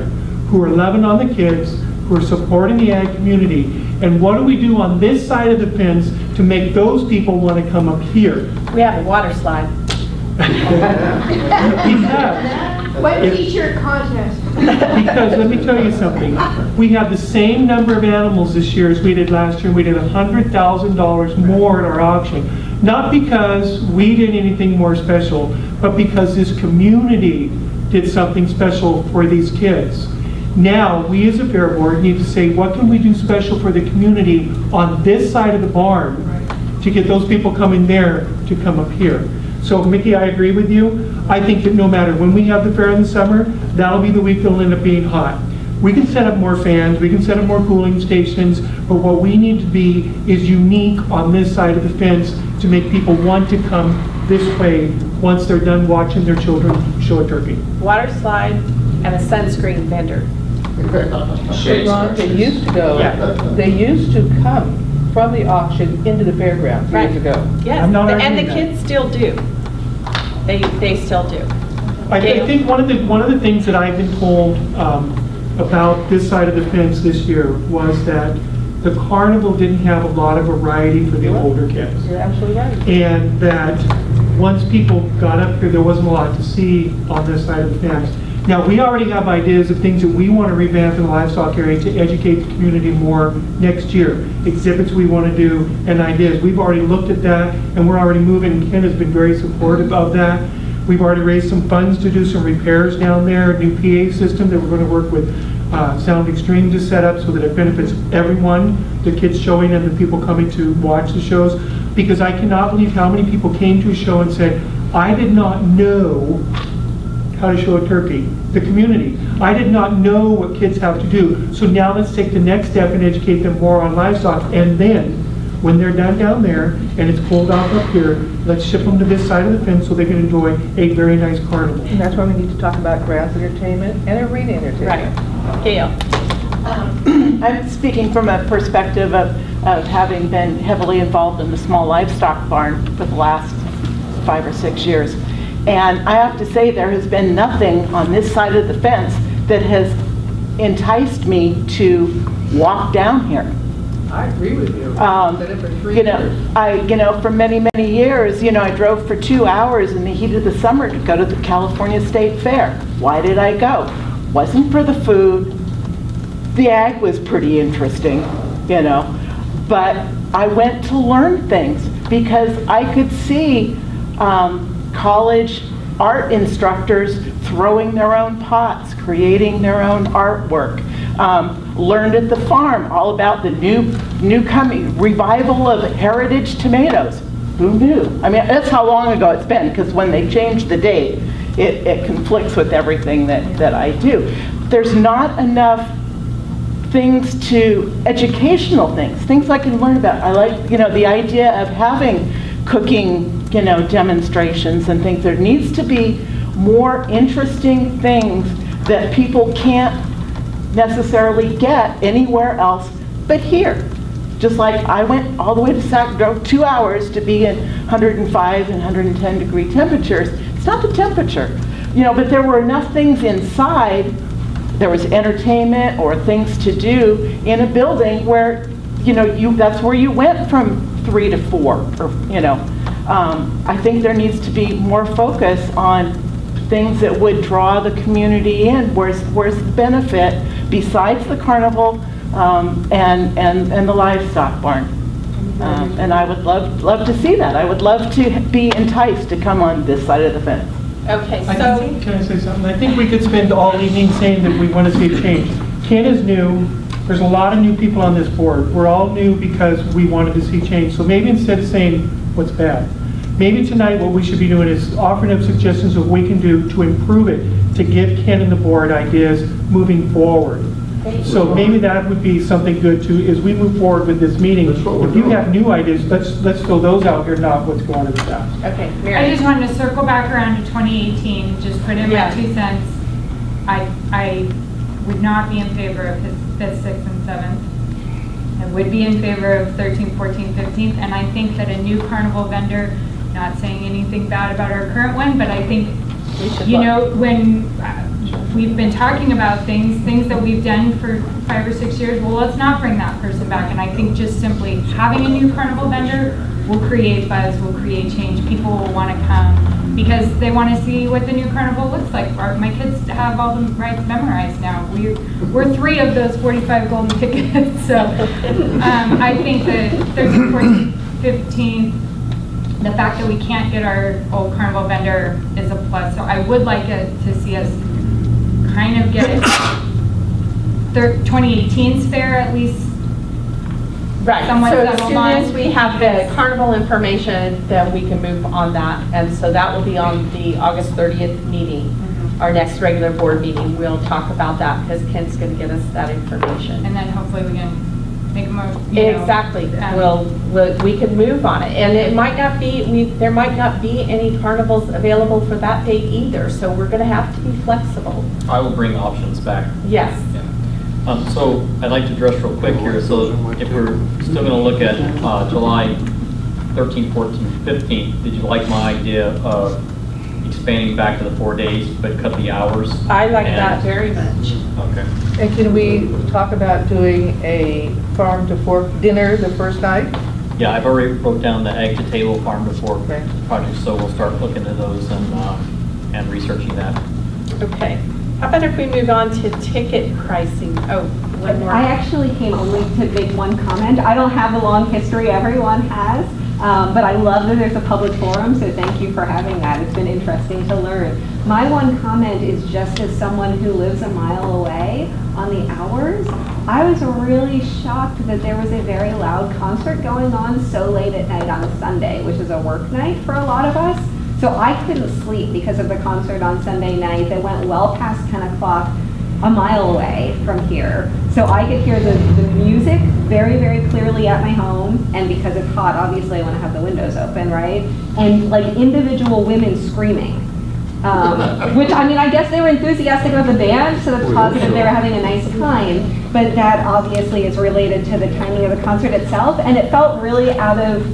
who are loving on the kids, who are supporting the ag community, and what do we do on this side of the fence to make those people want to come up here? We have a water slide. Wet t-shirt contest. Because let me tell you something, we have the same number of animals this year as we did last year. We did $100,000 more at our auction. Not because we did anything more special, but because this community did something special for these kids. Now, we as a fair board need to say, what can we do special for the community on this side of the barn to get those people coming there to come up here? So, Mickey, I agree with you. I think that no matter when we have the fair in the summer, that'll be the week that'll end up being hot. We can set up more fans, we can set up more cooling stations, but what we need to be is unique on this side of the fence to make people want to come this way once they're done watching their children show a turkey. Water slide and a sunscreen vendor. Ron, they used to go, they used to come from the auction into the fairgrounds years ago. Yes, I'm not and the arguing that. kids still do. They still do. I think one of the things that I've been told about this side of the fence this year was that the carnival didn't have a lot of variety for the older kids. You're absolutely right. And that once people got up here, there wasn't a lot to see on this side of the fence. Now, we already have ideas of things that we want to revamp in the livestock area to educate the community more next year. Exhibits we want to do and ideas. We've already looked at that and we're already moving. Ken has been very supportive of that. We've already raised some funds to do some repairs down there, a new PA system that we're going to work with Sound Extreme to set up so that it benefits everyone, the kids showing and the people coming to watch the shows. Because I cannot believe how many people came to a show and said, I did not know how to show a turkey. The community. I did not know what kids have to do. So now let's take the next step and educate them more on livestock. And then, when they're done down there and it's cooled off up here, let's ship them to this side of the fence so they can enjoy a very nice carnival. And that's why we need to talk about grass entertainment and arena entertainment. Right. Gail. I'm speaking from a perspective of having been heavily involved in the small livestock barn for the last 5 or 6 years. And I have to say there has been nothing on this side of the fence that has enticed me to walk down here. I agree with you. I've been for 3 years. For many, many years, I drove for 2 hours in the heat of the summer to go to the California State Fair. Why did I go? Wasn't for the food. The ag was pretty interesting, but I went to learn things because I could see college art instructors throwing their own pots, creating their own artwork. Learned at the farm all about the new coming revival of heritage tomatoes. Who knew? I mean, that's how long ago it's been, because when they changed the date, it conflicts with everything that I do. There's not enough things educational things I can learn about. I like, the idea of having cooking, demonstrations and things. There needs to be more interesting things that people can't necessarily get anywhere else but here. Just like I went all the way to drove 2 hours to be in 105 and 110 degree temperatures. It's not the temperature, but there were enough things inside. There was entertainment or things to do in a building where, that's where you went from 3 to 4, or, I think there needs to be more focus on things that would draw the community in. Where's the benefit besides the carnival and the livestock barn? And I would love to see that. I would love to be enticed to come on this side of the fence. Okay, Can so, I say something? I think we could spend all evening saying that we want to see a change. Ken is new. There's a lot of new people on this board. We're all new because we wanted to see change. So maybe instead of saying what's bad, maybe tonight what we should be doing is offering up suggestions of what we can do to improve it, to give Ken and the board ideas moving forward. So maybe that would be something good too, as we move forward with this meeting. If you have new ideas, let's throw those out here, not what's going on in the past. okay, I Mary. just wanted to circle back around to 2018, just put in my 2 cents. I would not be in favor of his 5th, 6th, and 7th. I would be in favor of 13th, 14th, 15th, and I think that a new carnival vendor, not saying anything bad about our current one, but I think, when we've been talking about things that we've done for 5 or 6 years, well, let's not bring that person back. And I think just simply having a new carnival vendor will create buzz, will create change. People will want to come because they want to see what the new carnival looks like. My kids have all the rides memorized now. We're 3 of those 45 golden tickets. So I think that 13th, 14th, 15th, the fact that we can't get our old carnival vendor is a plus. So I would like to see us kind of get 2018's fair at least. Right, somewhat so as settled soon on. as we have the carnival information, then we can move on that. And so that will be on the August 30th meeting, our next regular board meeting. We'll talk about that because Ken's going to get us that information. And then hopefully we can make a motion. Exactly. We can move on it. And it might not be, there might not be any carnivals available for that date either. So we're going to have to be flexible. I will bring options back. Yes. So I'd like to address real quick here. So if we're still going to look at July 13th, 14th, 15th, did you like my idea of expanding back to the 4 days but cut the hours? I like that very much. Okay. And can we talk about doing a farm to fork dinner the first night? Yeah, I've already wrote down the egg to table, farm to fork Okay. projects, so we'll start looking at those and researching that. Okay. How about if we move on to ticket pricing? Oh, one more. I actually came only to make one comment. I don't have a long history, everyone has, but I love that there's a public forum, so thank you for having that. It's been interesting to learn. My one comment is just as someone who lives a mile away on the hours, I was really shocked that there was a very loud concert going on so late at night on a Sunday, which is a work night for a lot of us. So I couldn't sleep because of the concert on Sunday night that went well past 10 o'clock a mile away from here. So I could hear the music very, very clearly at my home. And because it's hot, obviously I want to have the windows open, right? And like individual women screaming. Which, I mean, I guess they were enthusiastic about the band, so that's positive they were having a nice time. But that obviously is related to the timing of the concert itself. And it felt really out of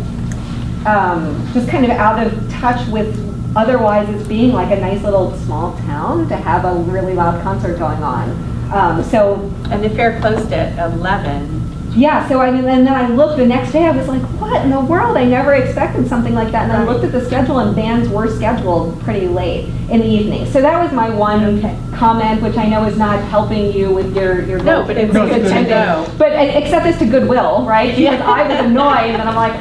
just kind of out of touch with otherwise it's being like a nice little small town to have a really loud concert going on. And the fair closed at 11. Yeah, so I mean, and then I looked the next day, I was like, what in the world? I never expected something like that. And I looked at the schedule and bands were scheduled pretty late in the evening. So that was my one comment, which I know is not helping you with your No, but it's good to know. But except as to goodwill, right? Because I was annoyed and I'm like,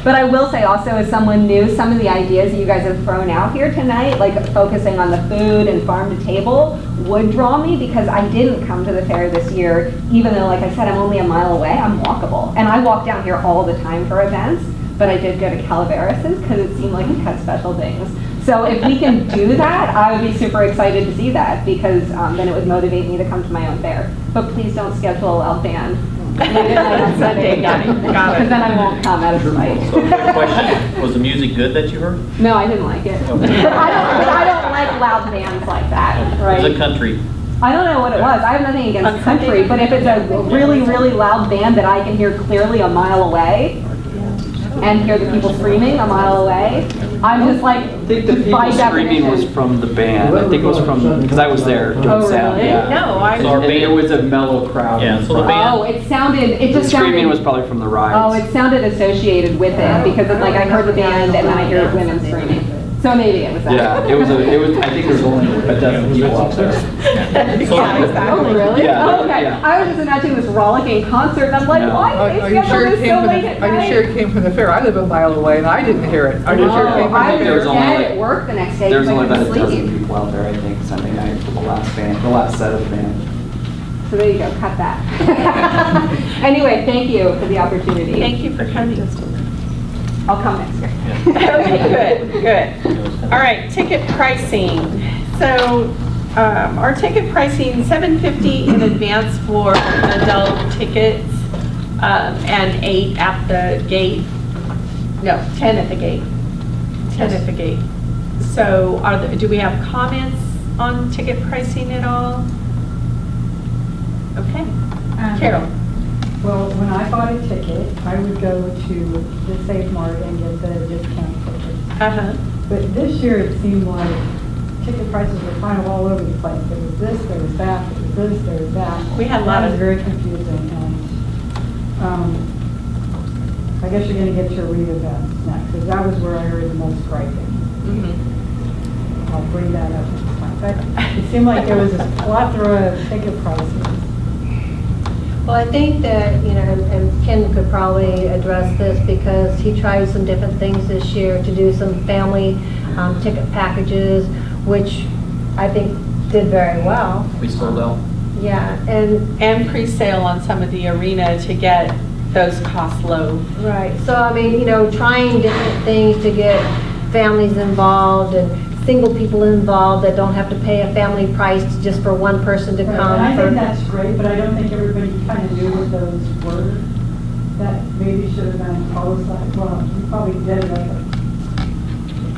But I will say also as someone new, some of the ideas that you guys have thrown out here tonight, like focusing on the food and farm to table, would draw me because I didn't come to the fair this year, even though, like I said, I'm only a mile away, I'm walkable. And I walk down here all the time for events, but I did go to Calaveras because it seemed like it had special things. So if we can do that, I would be super excited to see that because then it would motivate me to come to my own fair. But please don't schedule a loud band on Sunday night, because then I won't come out of spite. So quick question, was the music good that you heard? No, I didn't like it. Okay. But I don't like loud bands like that, right? It was a country I don't know what it was. I have nothing against country, but if it's a really, really loud band that I can hear clearly a mile away and hear the people screaming a mile away, I'm just like, I think the people screaming was from the band. I think it was from, because I was there doing sound. really? Yeah. No, I, And it was a mellow crowd. Yeah, in so the front. band- Oh, it The just screaming sounded, was probably from the rides. oh, it sounded associated with it because it's like I heard the band and then I heard women screaming. So maybe it was that. Yeah, it was, I think there was only a dozen people out there. Oh, really? Yeah, Oh, okay. yeah. I was just imagining this rollicking concert, and I'm like, No. why did Are they you schedule sure it this came so from late at the, are you night? sure it came from the fair? I live a mile away and I didn't hear it. Are you sure it came from I the There was was fair? only dead like- at work the next day There was because I only about a couldn't dozen sleep. people out there, I think, Sunday night for the last band, the last set of the band. So there you go, cut that. Anyway, thank you for the opportunity. thank you for coming. I'll come next year. Okay, good, good. All right, ticket pricing. So, our ticket pricing, $7.50 in advance for adult tickets, and 8 at the gate. No, 10 at the gate. 10 at the gate. So, do we have comments on ticket pricing at all? Okay, Carol. Well, when I bought a ticket, I would go to the Safe Mart and get the discount ticket. Uh-huh. But this year, it seemed like ticket prices were kind of all over the place. There was this, there was that, there was this, there was that. We had a lot That was of- very confusing, and I guess you're going to get your re-events next, because that was where I heard the most griping. Mhm. I'll bring that up next time. But it seemed like there was a plethora of ticket prices. Well, I think that, you know, and Ken could probably address this because he tried some different things this year to do some family ticket packages, which I think did very well. We sold out. Yeah, and pre-sale on some of the arena to get those costs low. right. So, I mean, you know, trying different things to get families involved and single people involved that don't have to pay a family price just for one person to Right, come. and I for- think that's great, but I don't think everybody kind of knew what those were. That maybe should have been publicized. Well, you probably did it.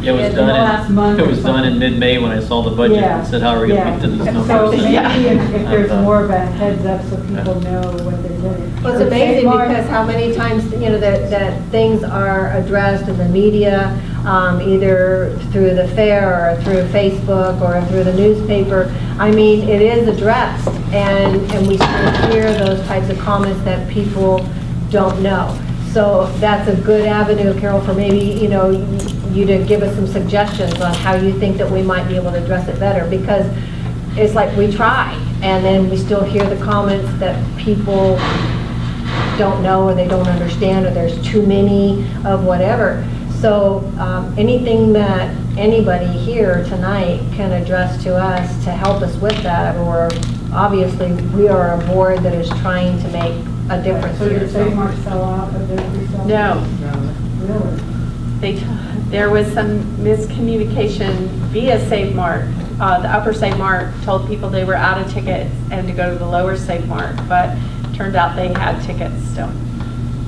It was In the last done month in, it or was done in something. mid-May when I saw the budget Yeah, and said, how are we going to yeah. get to this number? So maybe Yeah. if there's more of a heads up so people know what they're getting. Well, it's amazing because how many times, you know, that things are addressed in the media, either through the fair or through Facebook or through the newspaper. I mean, it is addressed, and we still hear those types of comments that people don't know. So that's a good avenue, Carol, for maybe, you know, you to give us some suggestions on how you think that we might be able to address it better, because it's like we try, and then we still hear the comments that people don't know or they don't understand, or there's too many of whatever. So anything that anybody here tonight can address to us to help us with that, or obviously we are a board that is trying to make a difference So here. did Safe Mart sell out of their resale? No. Really? There was some miscommunication via Save Mart. The upper Save Mart told people they were out of tickets and to go to the lower Save Mart, but turned out they had tickets still.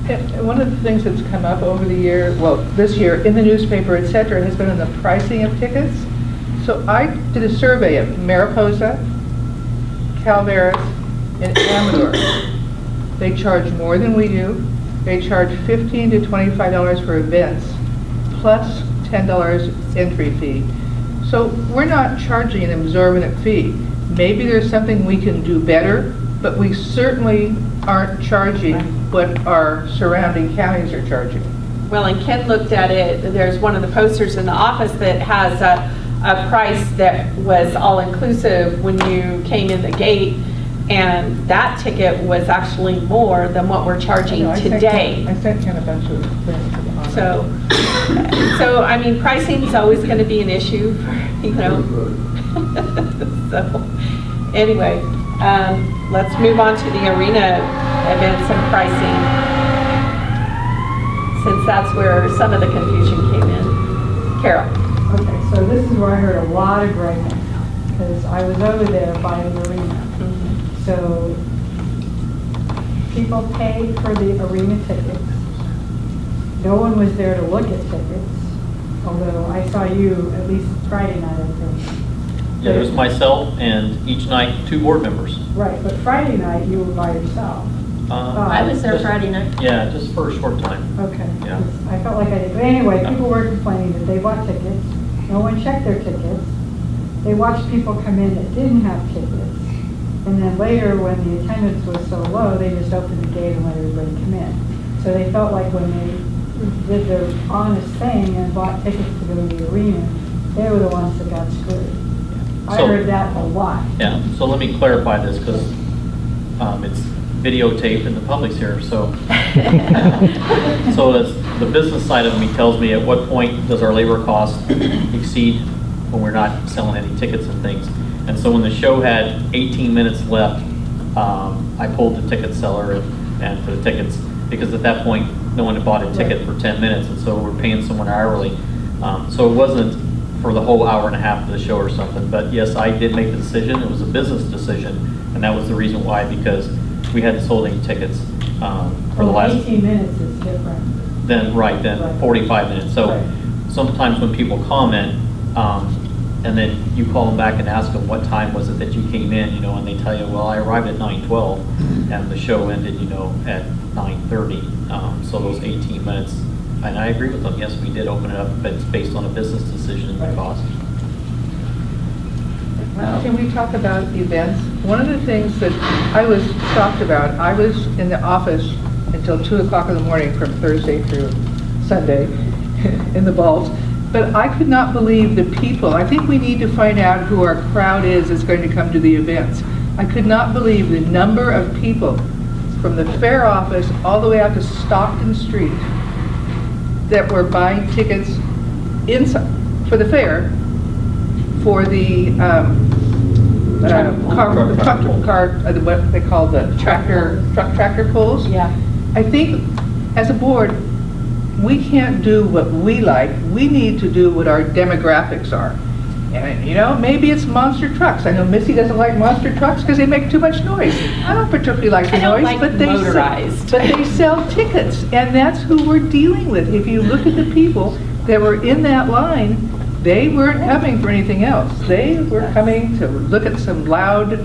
And one of the things that's come up over the year, well, this year, in the newspaper, et cetera, has been in the pricing of tickets. So I did a survey of Mariposa, Calaveras, and Amador. They charge more than we do. They charge $15 to $25 for events, plus $10 entry fee. So we're not charging an exorbitant fee. Maybe there's something we can do better, but we certainly aren't charging what our surrounding counties are charging. Well, and Ken looked at it, there's one of the posters in the office that has a price that was all-inclusive when you came in the gate, and that ticket was actually more than what we're charging today. I sent Ken a bunch of things to the office. So, I mean, pricing is always going to be an issue, you know. So, anyway, let's move on to the arena events and pricing, since that's where some of the confusion came in. Carol. Okay, so this is where I heard a lot of griping, because I was over there by the arena. So people paid for the arena tickets. No one was there to look at tickets, although I saw you at least Friday night, I think. Yeah, there's myself and each night 2 board members. Right, but Friday night, you were by yourself. I was there Friday night. Yeah, just for a short time. Okay. Yeah. I felt like I did. But anyway, people were complaining that they bought tickets. No one checked their tickets. They watched people come in that didn't have tickets. And then later, when the attendance was so low, they just opened the gate and let everybody come in. So they felt like when they did their honest thing and bought tickets to go to the arena, they were the ones that got screwed. I So- heard that a lot. Yeah, so let me clarify this because it's videotaped and the public's here, so. So as the business side of me tells me at what point does our labor cost exceed when we're not selling any tickets and things. And so when the show had 18 minutes left, I pulled the ticket seller and for the tickets, because at that point, no one had bought a ticket for 10 minutes, and so we're paying someone hourly. So it wasn't for the whole hour and a half of the show or something, but yes, I did make the decision. It was a business decision, and that was the reason why, because we hadn't sold any tickets for the last. 18 minutes is different. Then 45 minutes. So Right. sometimes when people comment, and then you call them back and ask them what time was it that you came in, and they tell you, well, I arrived at 9:12, and the show ended, at 9:30. So those 18 minutes, and I agree with them. Yes, we did open it up, but it's based on a business decision and the cost. Can we talk about events? One of the things that I was shocked about, I was in the office until 2 o'clock in the morning from Thursday through Sunday in the vault, but I could not believe the people. I think we need to find out who our crowd is that's going to come to the events. I could not believe the number of people from the fair office all the way out to Stockton Street that were buying tickets inside for the fair, for the what they call the tractor pulls. Yeah. I think as a board, we can't do what we like. We need to do what our demographics are. And maybe it's monster trucks. I know Missy doesn't like monster trucks because they make too much noise. I don't particularly like the noise, but they sell tickets, and that's who we're dealing with. If you look at the people that were in that line, they weren't coming for anything else. They were coming to look at some loud,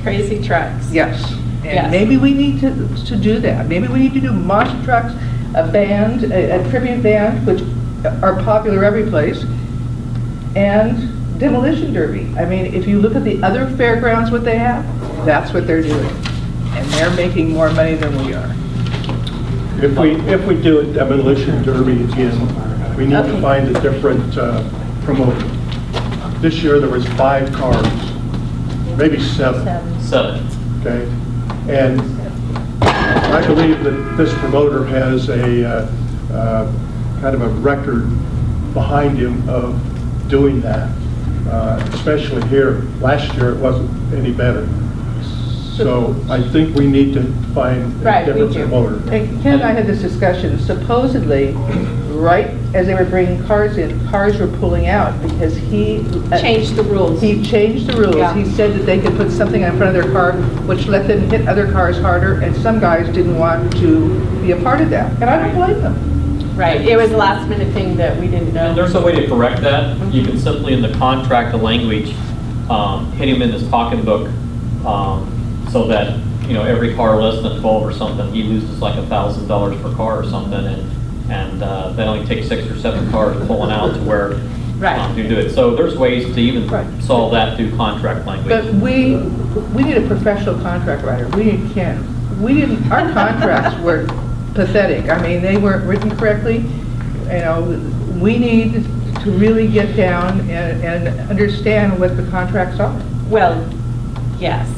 Crazy trucks. yes. And Yes. maybe we need to do that. Maybe we need to do monster trucks, a band, a tribute band, which are popular every place, and demolition derby. I mean, if you look at the other fairgrounds, what they have, that's what they're doing. And they're making more money than we are. If we do a demolition derby again, we need to find a different promoter. This year there was 5 cars, maybe 7. 7. Okay, and I believe that this promoter has a kind of a record behind him of doing that, especially here. Last year it wasn't any better. So I think we need to find a different promoter. Ken and I had this discussion. Supposedly, right as they were bringing cars in, cars were pulling out because he Changed the rules. He changed the rules. Yeah. He said that they could put something in front of their car which let them hit other cars harder, and some guys didn't want to be a part of that. And I don't blame them. Right, it was a last minute thing that we didn't know. And there's a way to correct that. You can simply, in the contract, the language, hit him in his pocketbook, so that, every car less than 12 or something, he loses like $1,000 per car or something, and that only takes 6 or 7 cars pulling out to where you do it. So there's ways to even solve that through contract language. But we need a professional contract writer. We need Ken. Our contracts were pathetic. I mean, they weren't written correctly. We need to really get down and understand what the contracts are. Well, yes,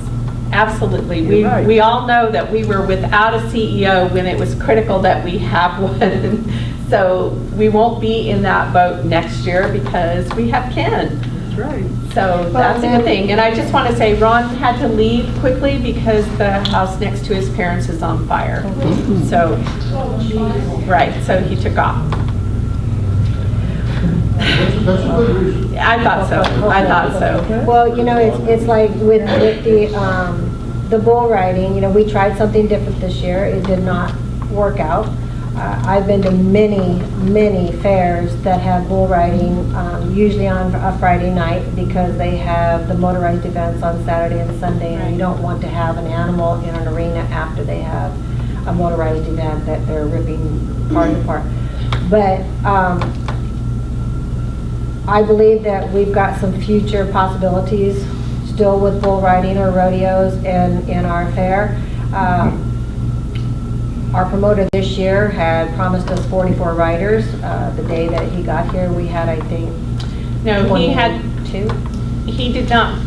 absolutely. You're right. We all know that we were without a CEO when it was critical that we have one. So we won't be in that boat next year because we have Ken. That's right. So that's a good thing. And I just want to say Ron had to leave quickly because the house next to his parents is on fire. So, right, so he took off. That's a good reason. I thought so. Well, it's like with the bull riding, we tried something different this year. It did not work out. I've been to many, many fairs that have bull riding, usually on a Friday night, because they have the motorized events on Saturday and Sunday, and you don't want to have an animal in an arena after they have a motorized event that they're ripping cars apart. But I believe that we've got some future possibilities still with bull riding or rodeos in our fair. Our promoter this year had promised us 44 riders. The day that he got here, we had, I think, No, he had 22. He did not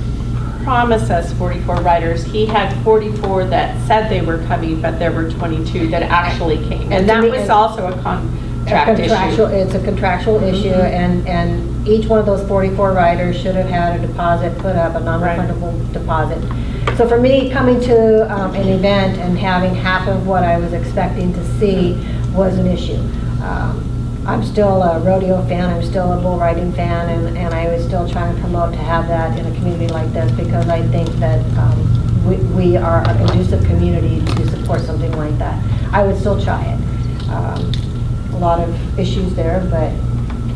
promise us 44 riders. He had 44 that said they were coming, but there were 22 that actually came. And that was also a contract issue. It's a contractual issue, and each one of those 44 riders should have had a deposit put up, a non-refundable deposit. So for me, coming to an event and having half of what I was expecting to see was an issue. I'm still a rodeo fan, I'm still a bull riding fan, and I would still try and promote to have that in a community like this, because I think that we are a conducive community to support something like that. I would still try it. A lot of issues there, but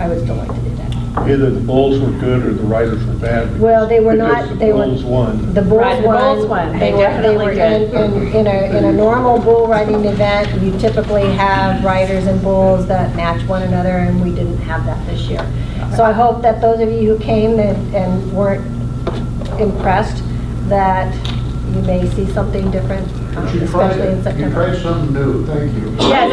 I would still like to do that. Either the bulls were good or the riders were bad. Well, they were not. Because They the were. bulls won. The bulls Right, the bulls won. They definitely were did. in a normal bull riding event, you typically have riders and bulls that match one another, and we didn't have that this year. So I hope that those of you who came and weren't impressed, that you may see something different, especially in You September. tried something new, thank you. Yes,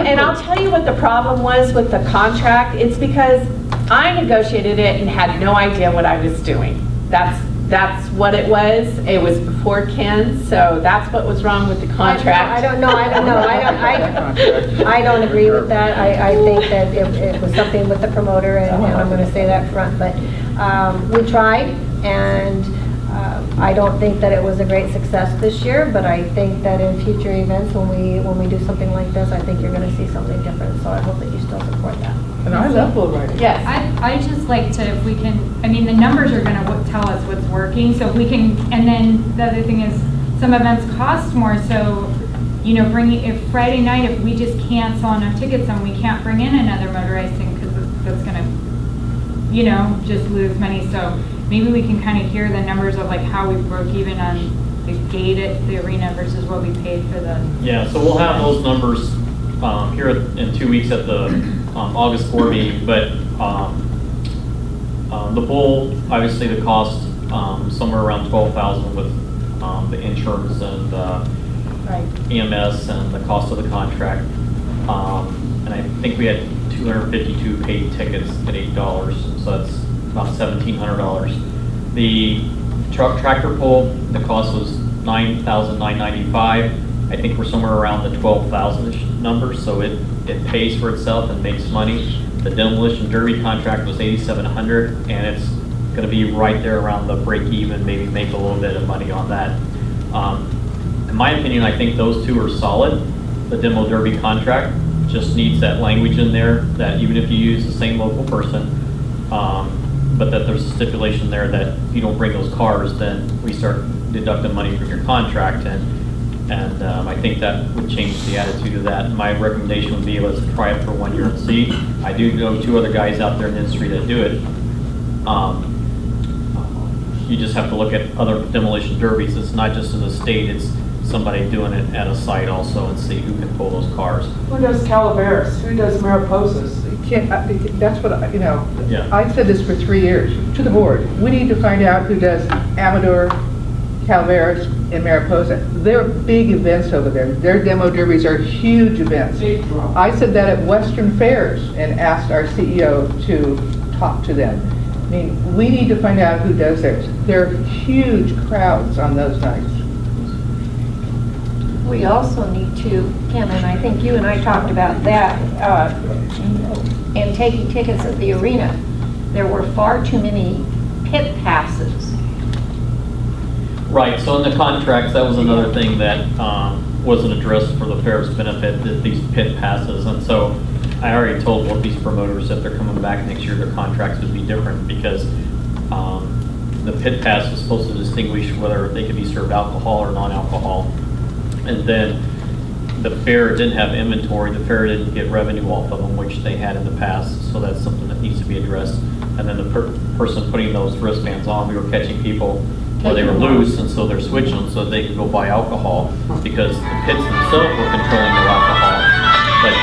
and I'll tell you what the problem was with the contract. It's because I negotiated it and had no idea what I was doing. That's what it was. It was before Ken, so that's what was wrong with the contract. I don't know. I don't agree with that. I think that it was something with the promoter, and I'm going to say that front, but we tried, and I don't think that it was a great success this year, but I think that in future events, when we do something like this, I think you're going to see something different, so I hope that you still support that. And I love bull riding. Yes. I just like to, if we can, I mean, the numbers are gonna tell us what's working, so if we can, and then the other thing is, some events cost more, so, you know, if Friday night, if we just can't sell enough tickets and we can't bring in another motorized thing, because that's gonna, you know, just lose money, so maybe we can kind of hear the numbers of like how we broke even on the gate at the arena versus what we paid for the. Yeah, so we'll have those numbers here in 2 weeks at the August 4 meeting, but the bull, obviously the cost somewhere around $12,000 with the insurance and EMS and the cost of the contract. And I think we had 252 paid tickets at $8, so that's about $1,700. The tractor pull, the cost was $9,995. I think we're somewhere around the 12,000-ish number, so it pays for itself and makes money. The demolition derby contract was $8,700, and it's going to be right there around the break even, maybe make a little bit of money on that. In my opinion, I think those two are solid. The demo derby contract just needs that language in there that even if you use the same local person, but that there's a stipulation there that if you don't bring those cars, then we start deducting money from your contract, and I think that would change the attitude of that. And my recommendation would be, let's try it for 1 year and see. I do know 2 other guys out there in the industry that do it. You just have to look at other demolition derbies. It's not just in the state, it's somebody doing it at a site also, and see who can pull those cars. Who does Calaveras? Who does Mariposas? That's what, Yeah. I've said this for 3 years to the board. We need to find out who does Amador, Calaveras, and Mariposa. They're big events over there. Their demo derbies are huge events. I said that at Western Fairs and asked our CEO to talk to them. I mean, we need to find out who does theirs. There are huge crowds on those nights. We also need to, Ken, and I think you and I talked about that, and taking tickets at the arena. There were far too many pit passes. Right, so in the contracts, that was another thing that wasn't addressed for the fair's benefit, that these pit passes. And so I already told both these promoters that they're coming back next year, their contracts would be different, because the pit pass was supposed to distinguish whether they could be served alcohol or non-alcohol. And then the fair didn't have inventory, the fair didn't get revenue off of them, which they had in the past, so that's something that needs to be addressed. And then the person putting those wristbands on, we were catching people where they were loose, and so they're switching them so they could go buy alcohol, because the pits themselves were controlling their alcohol, but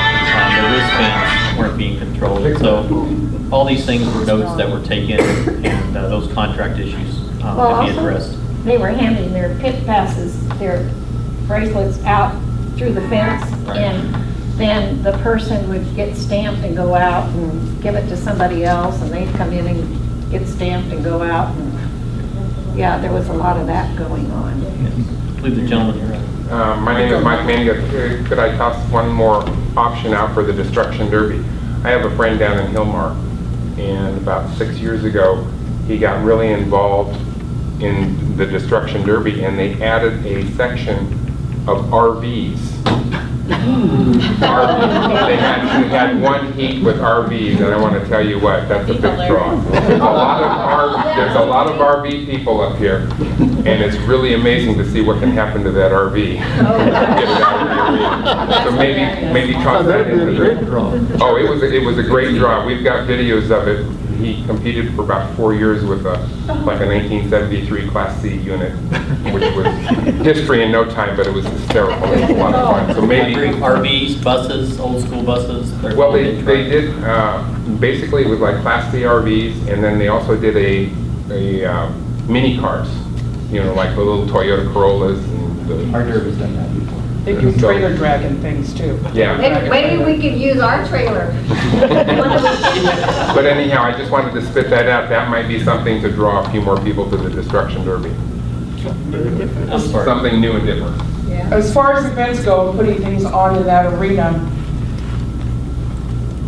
the wristbands weren't being controlled. So all these things were notes that were taken, and those contract issues can be addressed. They were handing their pit passes, their bracelets out through the fence, Right. and then the person would get stamped and go out and give it to somebody else, and they'd come in and get stamped and go out. And yeah, there was a lot of that going on. I believe the gentleman here. My name is Mike Manning. Could I toss one more option out for the Destruction Derby? I have a friend down in Hillmar, and about 6 years ago, he got really involved in the Destruction Derby, and they added a section of RVs. They had one heat with RVs, and I want to tell you what, that's a big draw. There's a lot of RV people up here, and it's really amazing to see what can happen to that RV. Get it out of the arena. So maybe toss that in. Oh, it was a great draw. We've got videos of it. He competed for about 4 years with a 1973 Class C unit, which was history in no time, but it was hysterical. It was a lot of fun. So maybe RVs, buses, old school buses. Well, they did basically it was like Class C RVs, and then they also did a mini cars, you know, like the little Toyota Corollas. And our derby's done that before. They do trailer dragging things too. Yeah. Maybe we could use our trailer. But anyhow, I just wanted to spit that out. That might be something to draw a few more people to the Destruction Derby. Something new and different. As far as events go, putting things on in that arena,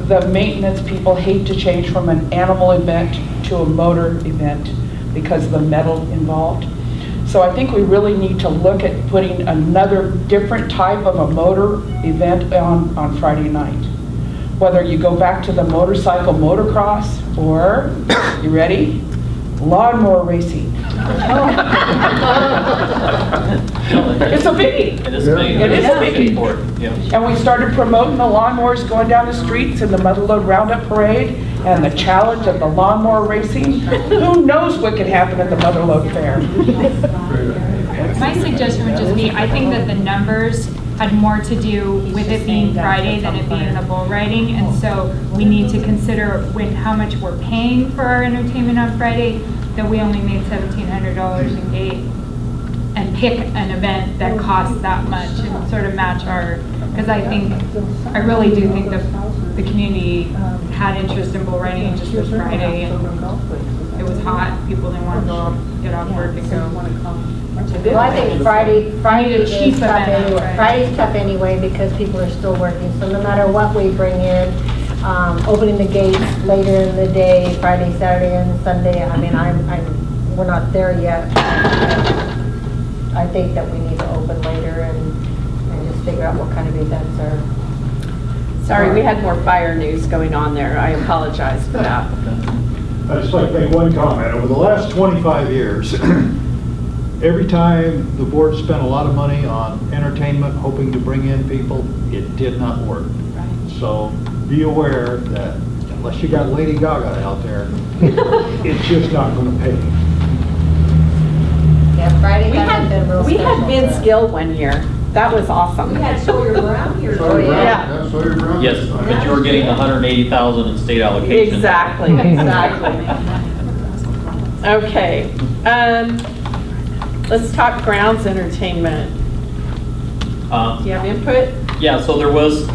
the maintenance people hate to change from an animal event to a motor event because of the metal involved. So I think we really need to look at putting another different type of a motor event on Friday night. Whether you go back to the motorcycle motocross or, you ready? Lawnmower racing. It's a biggie. It is a biggie. It is a biggie. Yeah. And we started promoting the lawnmowers going down the streets in the Motherlode Roundup Parade and the challenge of the lawnmower racing. Who knows what could happen at the Motherlode Fair? My suggestion would just be, I think that the numbers had more to do with it being Friday than it being the bull riding, and so we need to consider how much we're paying for our entertainment on Friday, that we only made $1,700 in gate, and pick an event that costs that much and sort of match our, because I really do think that the community had interest in bull riding. It just was Friday and it was hot, people didn't want to go get off work and go. Well, I think Friday is cheap tough event on anyway. Friday. Friday's tough anyway because people are still working. So no matter what we bring in, opening the gates later in the day, Friday, Saturday, and Sunday. I mean, we're not there yet. I think that we need to open later and just figure out what kind of events are. Sorry, we had more fire news going on there. I apologize for that. I'd just like to make one comment. Over the last 25 years, every time the board spent a lot of money on entertainment, hoping to bring in people, it did not work. So be aware that unless you got Lady Gaga out there, it's just not going to pay. Yeah, Friday hasn't been real We special had Vince Gill one year. That was awesome. We had Sawyer Brown here. Yeah. Sawyer Brown. Yes, but you were getting $180,000 in state allocation. Exactly, exactly. Okay, let's talk grounds entertainment. Do you have input? Yeah, so there was,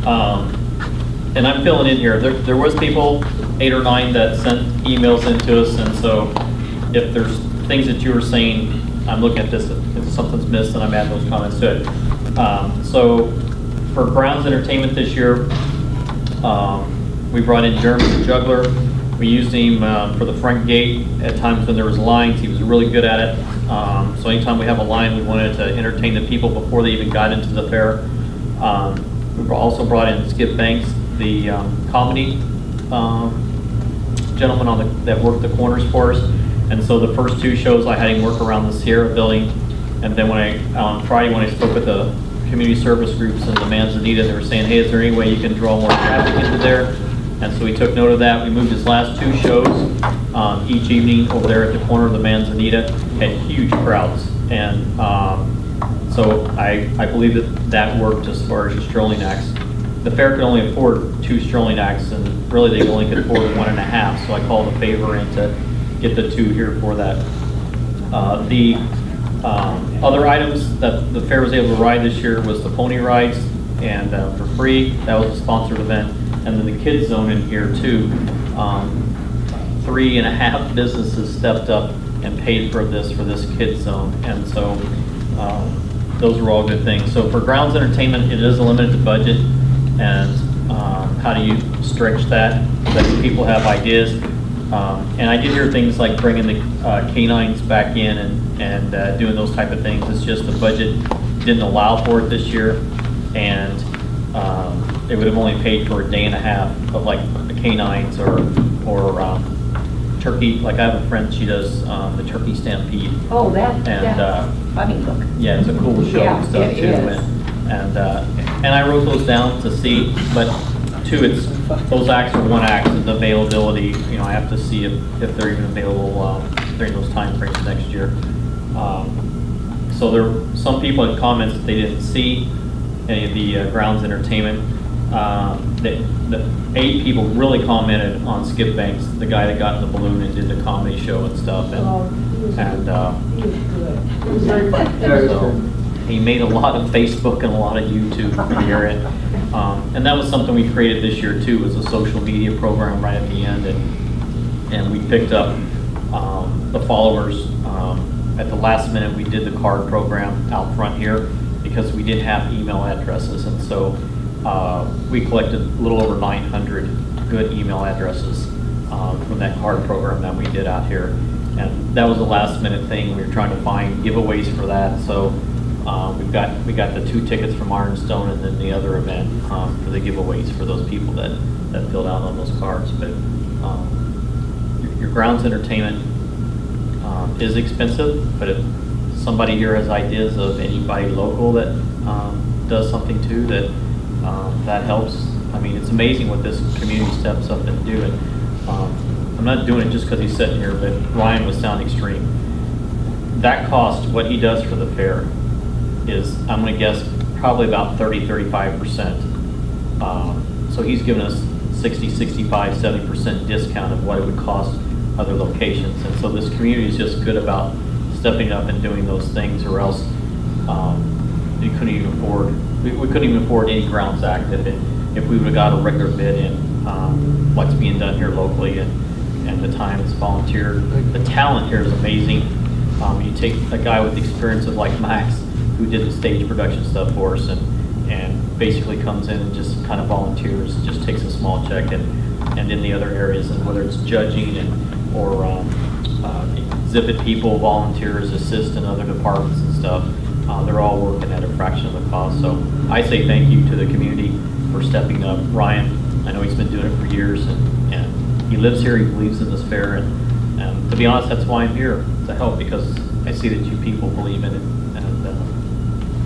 and I'm filling in here, there was people, 8 or 9, that sent emails into us, and so if there's things that you were saying, I'm looking at this, if something's missed, and I'm adding those comments to it. So for grounds entertainment this year, we brought in Jeremy the Juggler. We used him for the front gate at times when there was lines. He was really good at it. So anytime we have a line, we wanted to entertain the people before they even got into the fair. We also brought in Skip Banks, the comedy gentleman that worked the corners for us. And so the first 2 shows I had him work around the Sierra building. And then on Friday when I spoke with the community service groups in the Manzanita. They were saying, hey, is there any way you can draw more traffic into there? And so we took note of that. We moved his last 2 shows each evening over there at the corner of the Manzanita. Had huge crowds. And so I believe that worked as far as the strolling acts. The fair could only afford 2 strolling acts, and really they only could afford 1.5. So I called a favor in to get the 2 here for that. The other items that the fair was able to ride this year was the pony rides, and for free. That was a sponsored event. And then the kids zone in here too. 3.5 businesses stepped up and paid for this kids zone. And so those were all good things. So for grounds entertainment, it is a limited budget. And how do you stretch that? That people have ideas. And I did hear things like bringing the canines back in and doing those type of things. It's just the budget didn't allow for it this year. And they would have only paid for a day and a half of like the canines or turkey. Like I have a friend, she does the turkey stampede. Oh, that's funny look. Yeah, it's a cool show Yeah, and stuff it too. is. And I wrote those down to see, but two, it's those acts are 1 act. The availability, you know, I have to see if they're even available during those time frames next year. So there, some people had comments that they didn't see any of the grounds entertainment. The 8 people really commented on Skip Banks, the guy that got in the balloon and did the comedy show and stuff. So he made a lot of Facebook and a lot of YouTube from the area. And that was something we created this year too, was a social media program right at the end. And we picked up the followers. At the last minute, we did the card program out front here because we didn't have email addresses. And so we collected a little over 900 good email addresses from that card program that we did out here. And that was a last minute thing. We were trying to find giveaways for that. So we got the 2 tickets from Ironstone and then the other event for the giveaways for those people that filled out on those cards. But your grounds entertainment is expensive, but if somebody here has ideas of anybody local that does something too, that helps. I mean, it's amazing what this community steps up and do. And I'm not doing it just because he's sitting here, but Ryan was sounding extreme. That cost, what he does for the fair, is, I'm going to guess, probably about 30-35%. So he's given us 60-65-70% discount of what it would cost other locations. And so this community is just good about stepping up and doing those things, or else we couldn't even afford. We couldn't even afford any grounds act if we would have got a regular bid in what's being done here locally and the time it's volunteered. The talent here is amazing. You take a guy with the experience of like Max, who did the stage production stuff for us, and basically comes in and just kind of volunteers, just takes a small check, and in the other areas, and whether it's judging or exhibit people, volunteers, assist in other departments and stuff, they're all working at a fraction of the cost. So I say thank you to the community for stepping up. Ryan, I know he's been doing it for years, and he lives here, he believes in this fair, and to be honest, that's why I'm here, to help, because I see that you people believe in it, and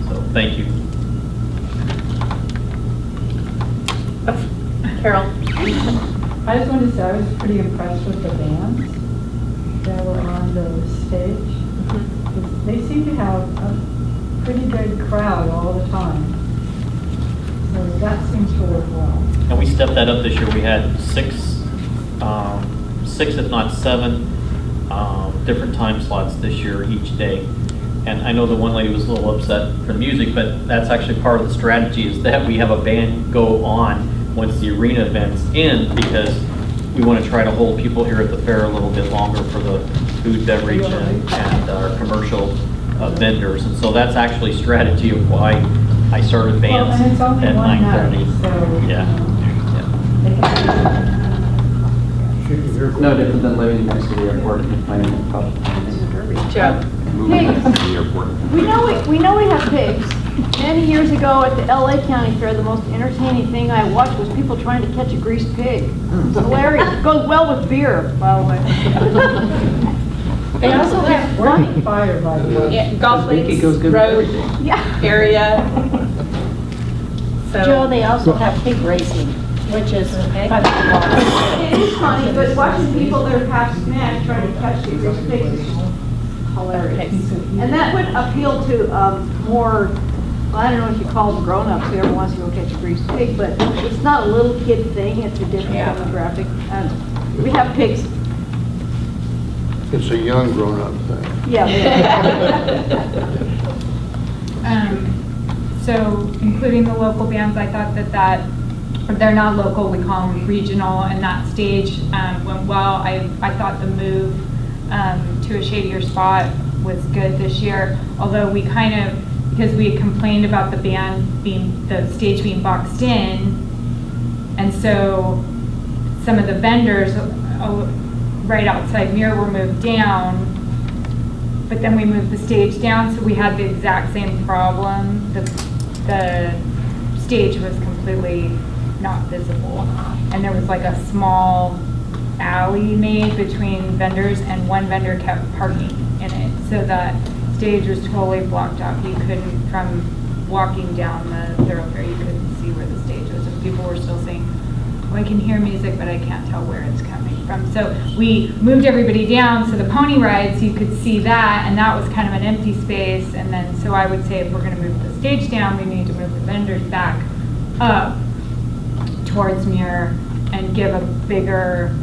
so thank you. Carol? I just wanted to say I was pretty impressed with the bands that were on the stage. They seem to have a pretty good crowd all the time. So that seems to work well. And we stepped that up this year. We had six if not 7 different time slots this year each day. And I know the one lady was a little upset for music, but that's actually part of the strategy, is that we have a band go on once the arena event's in, because we want to try to hold people here at the fair a little bit longer for the food, beverage, and our commercial vendors. And so that's actually strategy of why I started bands Well, and it's only at one 9:30. night, so, Yeah. No different than living next to the airport and complaining about Joe? Moving to the airport. We know we have pigs. Many years ago at the LA County Fair, the most entertaining thing I watched was people trying to catch a greased pig. It's hilarious. It goes well with beer, by the way. They also have Working fire, by the way. Golf Links Road Yeah. area. So Joe, they also have pig racing, which is fun to watch. It is funny, but watching people that are half smashed trying to catch the greased pig is hilarious. And that would appeal to more, well, I don't know if you call them grown-ups, whoever wants to go catch a greased pig, but it's not a little kid thing, it's a different demographic. We have pigs. It's a young grown-up thing. Yeah. So including the local bands, I thought that they're not local, we call them regional, and that stage went well. I thought the move to a shadier spot was good this year, although we kind of, because we had complained about the stage being boxed in, and so some of the vendors right outside Mirror were moved down, but then we moved the stage down, so we had the exact same problem. The stage was completely not visible, and there was like a small alley made between vendors, and one vendor kept parking in it, so that stage was totally blocked off. You couldn't, from walking down the thoroughfare, you couldn't see where the stage was, and people were still saying, well, I can hear music, but I can't tell where it's coming from. So we moved everybody down, so the pony rides, you could see that, and that was kind of an empty space. And then, so I would say if we're gonna move the stage down, we need to move the vendors back up towards Mirror and give a bigger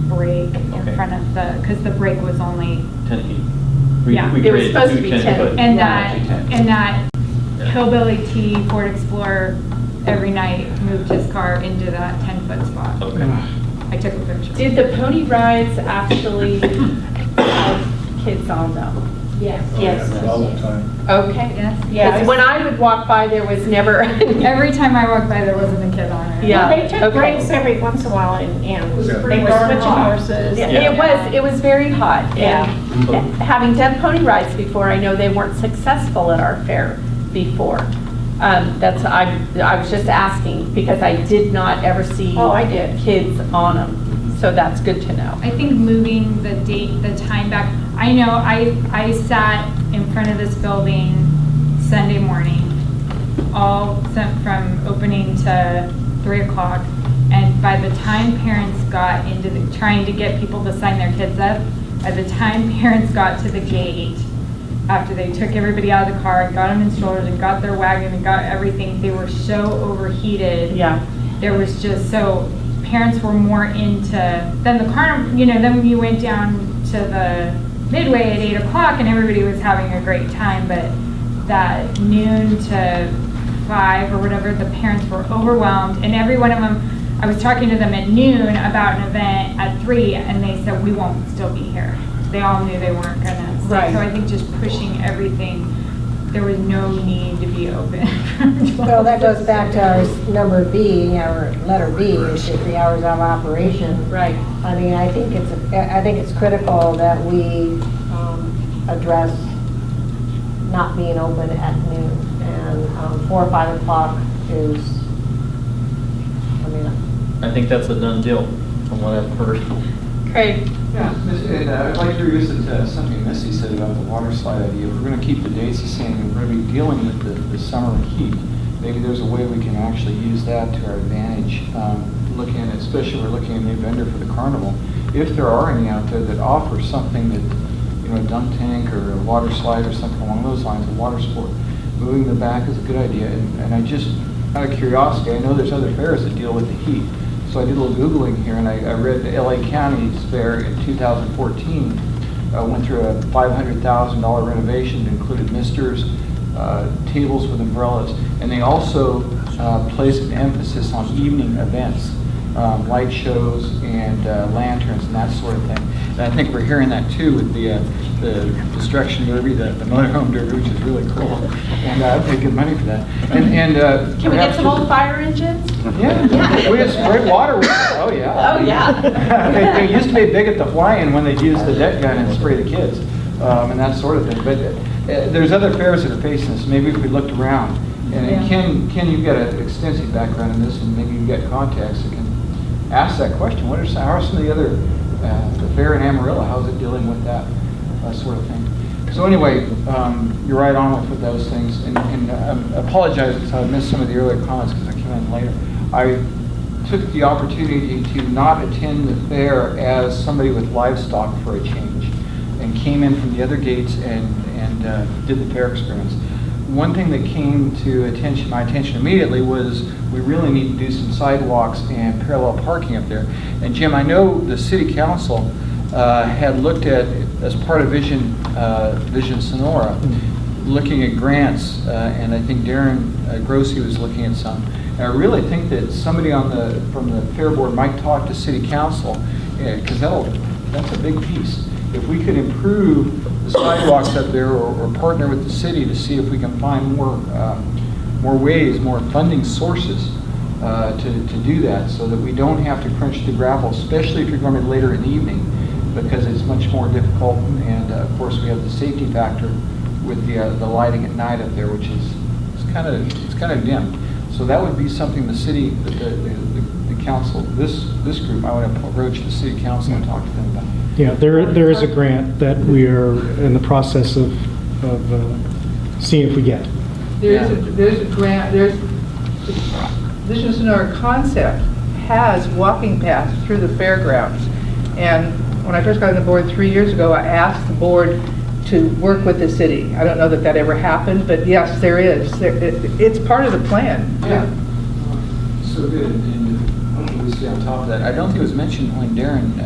break in front of because the break was only 10 feet. Yeah, we it was created supposed to two be 10, 10-foot. and Yeah. that Hillbilly T Ford Explorer every night moved his car into that 10-foot spot. Okay. I took a picture. Did the pony rides actually have kids on them? Yes. Yes. All the time. Okay. Yes. Because when I would walk by, there was never. Every time I walked by, there wasn't a kid on it. Yeah. They took breaks every once in a while, and they were switching horses. It was very hot. Yeah. And having done pony rides before, I know they weren't successful at our fair before. I was just asking because I did not ever see kids on them. So that's good to know. I think moving the time back, I know I sat in front of this building Sunday morning, all from opening to 3 o'clock, and by the time parents got into trying to get people to sign their kids up, by the time parents got to the gate, after they took everybody out of the car and got them in strollers and got their wagon and got everything, they were so overheated. Yeah. There was just parents were more into, then the carnival, then you went down to the Midway at 8 o'clock and everybody was having a great time, but that noon to 5 or whatever, the parents were overwhelmed, and every one of them, I was talking to them at noon about an event at 3, and they said, we won't still be here. They all knew they weren't gonna stay. Right. So I think just pushing everything, there was no need to be open. Well, that goes back to our number B, our letter B, is 3 hours of operation. Right. I mean, I think it's critical that we address not being open at noon, and 4 or 5 o'clock is, I think that's a done deal from what I've heard. Craig? Yeah, and I'd like to revisit something Missy said about the water slide idea. If we're going to keep the dates the same and we're going to be dealing with the summer heat, maybe there's a way we can actually use that to our advantage. Especially we're looking at a new vendor for the carnival. If there are any out there that offer something that, a dunk tank or a water slide or something along those lines, a water sport, moving the back is a good idea. And I just, out of curiosity, I know there's other fairs that deal with the heat. So I did a little Googling here, and I read the LA County's fair in 2014 went through a $500,000 renovation that included misters, tables with umbrellas, and they also placed an emphasis on evening events, light shows and lanterns and that sort of thing. And I think we're hearing that too with the destruction derby, the motorhome derby, which is really cool, and I paid good money for that. And Can we get some old fire engines? Yeah, we had spray water with it. Oh yeah. Oh yeah. They used to be big at the fly-in when they'd use the deck gun and spray the kids, and that sort of thing. But there's other fairs that are facing this. Maybe if we looked around, and Ken, you've got an extensive background in this, and maybe you've got contacts that can ask that question. How are some of the other, the fair in Amarillo, how's it dealing with that sort of thing? So anyway, you're right on with those things, and I apologize if I missed some of the earlier comments because I came come in later. I took the opportunity to not attend the fair as somebody with livestock for a change, and came in from the other gates and did the fair experience. One thing that came to my attention immediately was we really need to do some sidewalks and parallel parking up there. And Jim, I know the city council had looked at, as part of Vision Sonora, looking at grants, and I think Darren Grossi was looking at some. And I really think that somebody from the Fair Board might talk to city council, because that's a big piece. If we could improve the sidewalks up there, or partner with the city to see if we can find more ways, more funding sources to do that, so that we don't have to crunch the gravel, especially if you're going later in the evening, because it's much more difficult. And of course, we have the safety factor with the lighting at night up there, which is kind of dim. So that would be something the city, the council, this group, I would approach the city council and talk to them about. Yeah, there is a grant that we are in the process of seeing if we get. There's a grant, Vision Sonora concept has walking paths through the fairgrounds. And when I first got on the board 3 years ago, I asked the board to work with the city. I don't know that ever happened, but yes, there is. It's part of the plan. Yeah. So good. And hopefully we stay on top of that. I don't think it was mentioned when Darren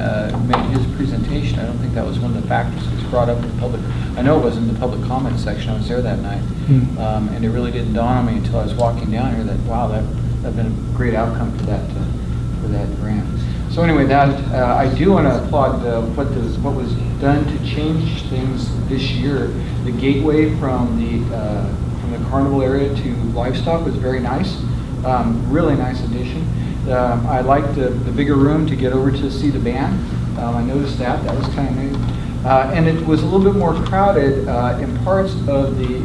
made his presentation. I don't think that was one of the factors that was brought up in the public. I know it was in the public comment section. I was there that night. And it really didn't dawn on me until I was walking down here that, wow, that'd been a great outcome for that grant. So anyway, I do want to applaud what was done to change things this year. The gateway from the carnival area to livestock was very nice, really nice addition. I liked the bigger room to get over to see the band. I noticed that was kind of neat, and it was a little bit more crowded in parts of the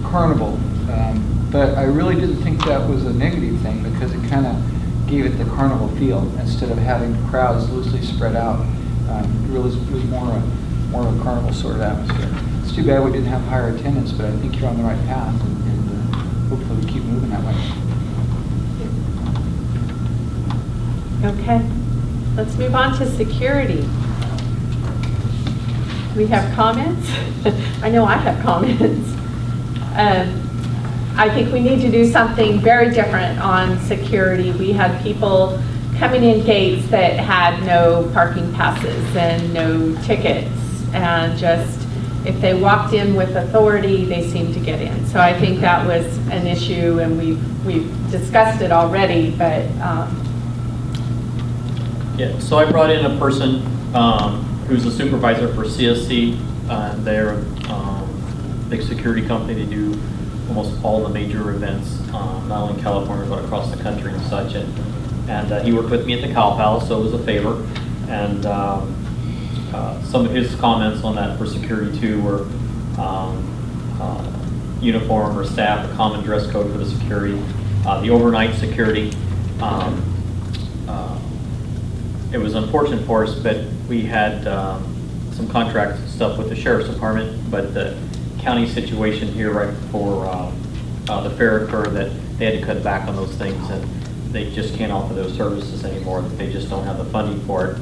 carnival, but I really didn't think that was a negative thing, because it kind of gave it the carnival feel instead of having crowds loosely spread out. It was more of a carnival sort of atmosphere. It's too bad we didn't have higher attendance, but I think you're on the right path, and hopefully we keep moving that way. Okay, let's move on to security. We have comments? I know I have comments. I think we need to do something very different on security. We had people coming in gates that had no parking passes and no tickets, and just, if they walked in with authority, they seemed to get in. So I think that was an issue, and we've discussed it already, but yeah, so I brought in a person who's a supervisor for CSC. They're a big security company. They do almost all the major events, not only in California, but across the country and such. And he worked with me at the Cow Palace, so it was a favor. And some of his comments on that for security too were uniform or staff, a common dress code for the security, the overnight security. It was unfortunate for us, but we had some contract stuff with the Sheriff's Department, but the county situation here right before the fair occurred, that they had to cut back on those things, and they just can't offer those services anymore. They just don't have the funding for it.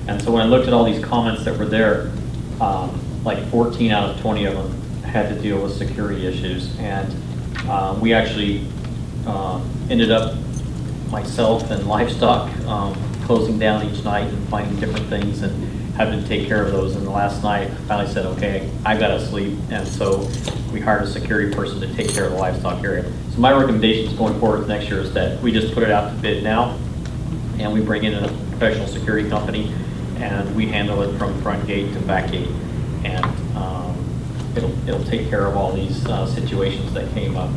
And so when I looked at all these comments that were there, like 14 out of 20 of them had to deal with security issues. And we actually ended up, myself and livestock, closing down each night and finding different things and having to take care of those. And the last night, I finally said, okay, I gotta sleep. And so we hired a security person to take care of the livestock area. So my recommendations going forward next year is that we just put it out to bid now, and we bring in a professional security company, and we handle it from front gate to back gate. And it'll take care of all these situations that came up.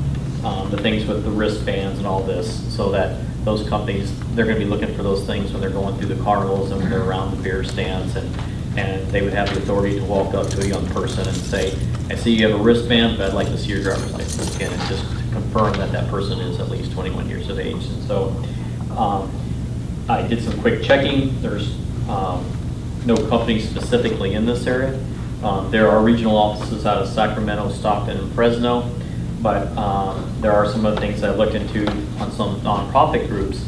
The things with the wristbands and all this, so that those companies, they're going to be looking for those things when they're going through the carnivals and when they're around the beer stands, and they would have the authority to walk up to a young person and say, I see you have a wristband, but I'd like to see your driver's license again, and just to confirm that that person is at least 21 years of age. And so I did some quick checking. There's no company specifically in this area. There are regional offices out of Sacramento, Stockton, and Fresno, but there are some other things I looked into on some nonprofit groups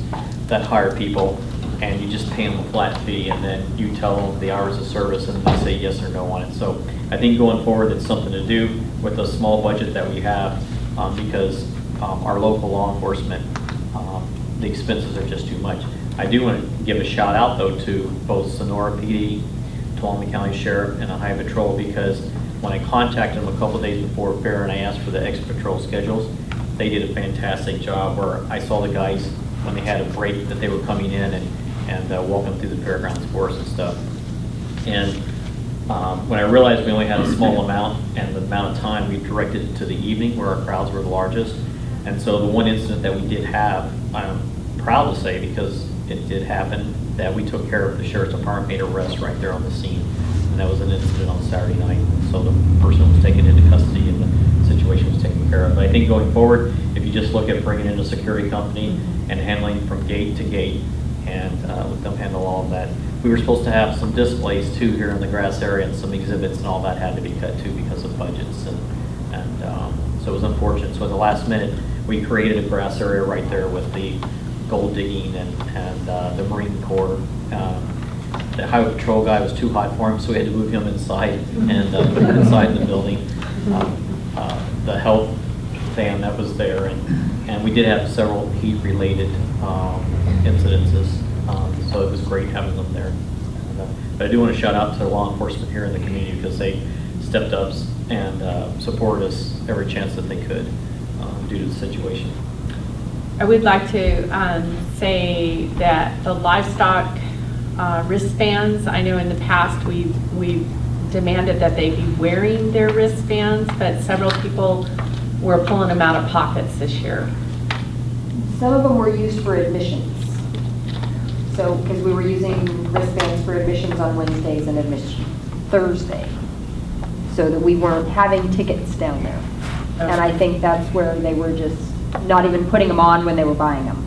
that hire people, and you just pay them a flat fee, and then you tell them the hours of service, and they say yes or no on it. So I think going forward, it's something to do with the small budget that we have, because our local law enforcement, the expenses are just too much. I do want to give a shout out though to both Sonora PD, Tuolumne County Sheriff, and the Highway Patrol, because when I contacted them a couple days before fair and I asked for the ex-patrol schedules, they did a fantastic job where I saw the guys when they had a break that they were coming in and walking through the fairgrounds for us and stuff. And when I realized we only had a small amount and the amount of time, we directed it to the evening where our crowds were the largest. And so the one incident that we did have, I'm proud to say, because it did happen, that we took care of. The sheriff's department made arrest right there on the scene. And that was an incident on Saturday night. So the person was taken into custody and the situation was taken care of. But I think going forward, if you just look at bringing in a security company and handling from gate to gate and let them handle all of that. We were supposed to have some displays too here in the grass area and some exhibits, and all that had to be cut too because of budgets. And so it was unfortunate. So at the last minute, we created a grass area right there with the gold digging and the Marine Corps. The Highway Patrol guy was too hot for him, so we had to move him inside and put him inside the building. The health van that was there, and we did have several heat-related incidences, so it was great having them there. But I do want to shout out to law enforcement here in the community because they stepped up and supported us every chance that they could due to the situation. I would like to say that the livestock wristbands, I know in the past we demanded that they be wearing their wristbands, but several people were pulling them out of pockets this year. Some of them were used for admissions. So, because we were using wristbands for admissions on Wednesdays and admission Thursday, so that we weren't having tickets down there. And I think that's where they were just not even putting them on when they were buying them.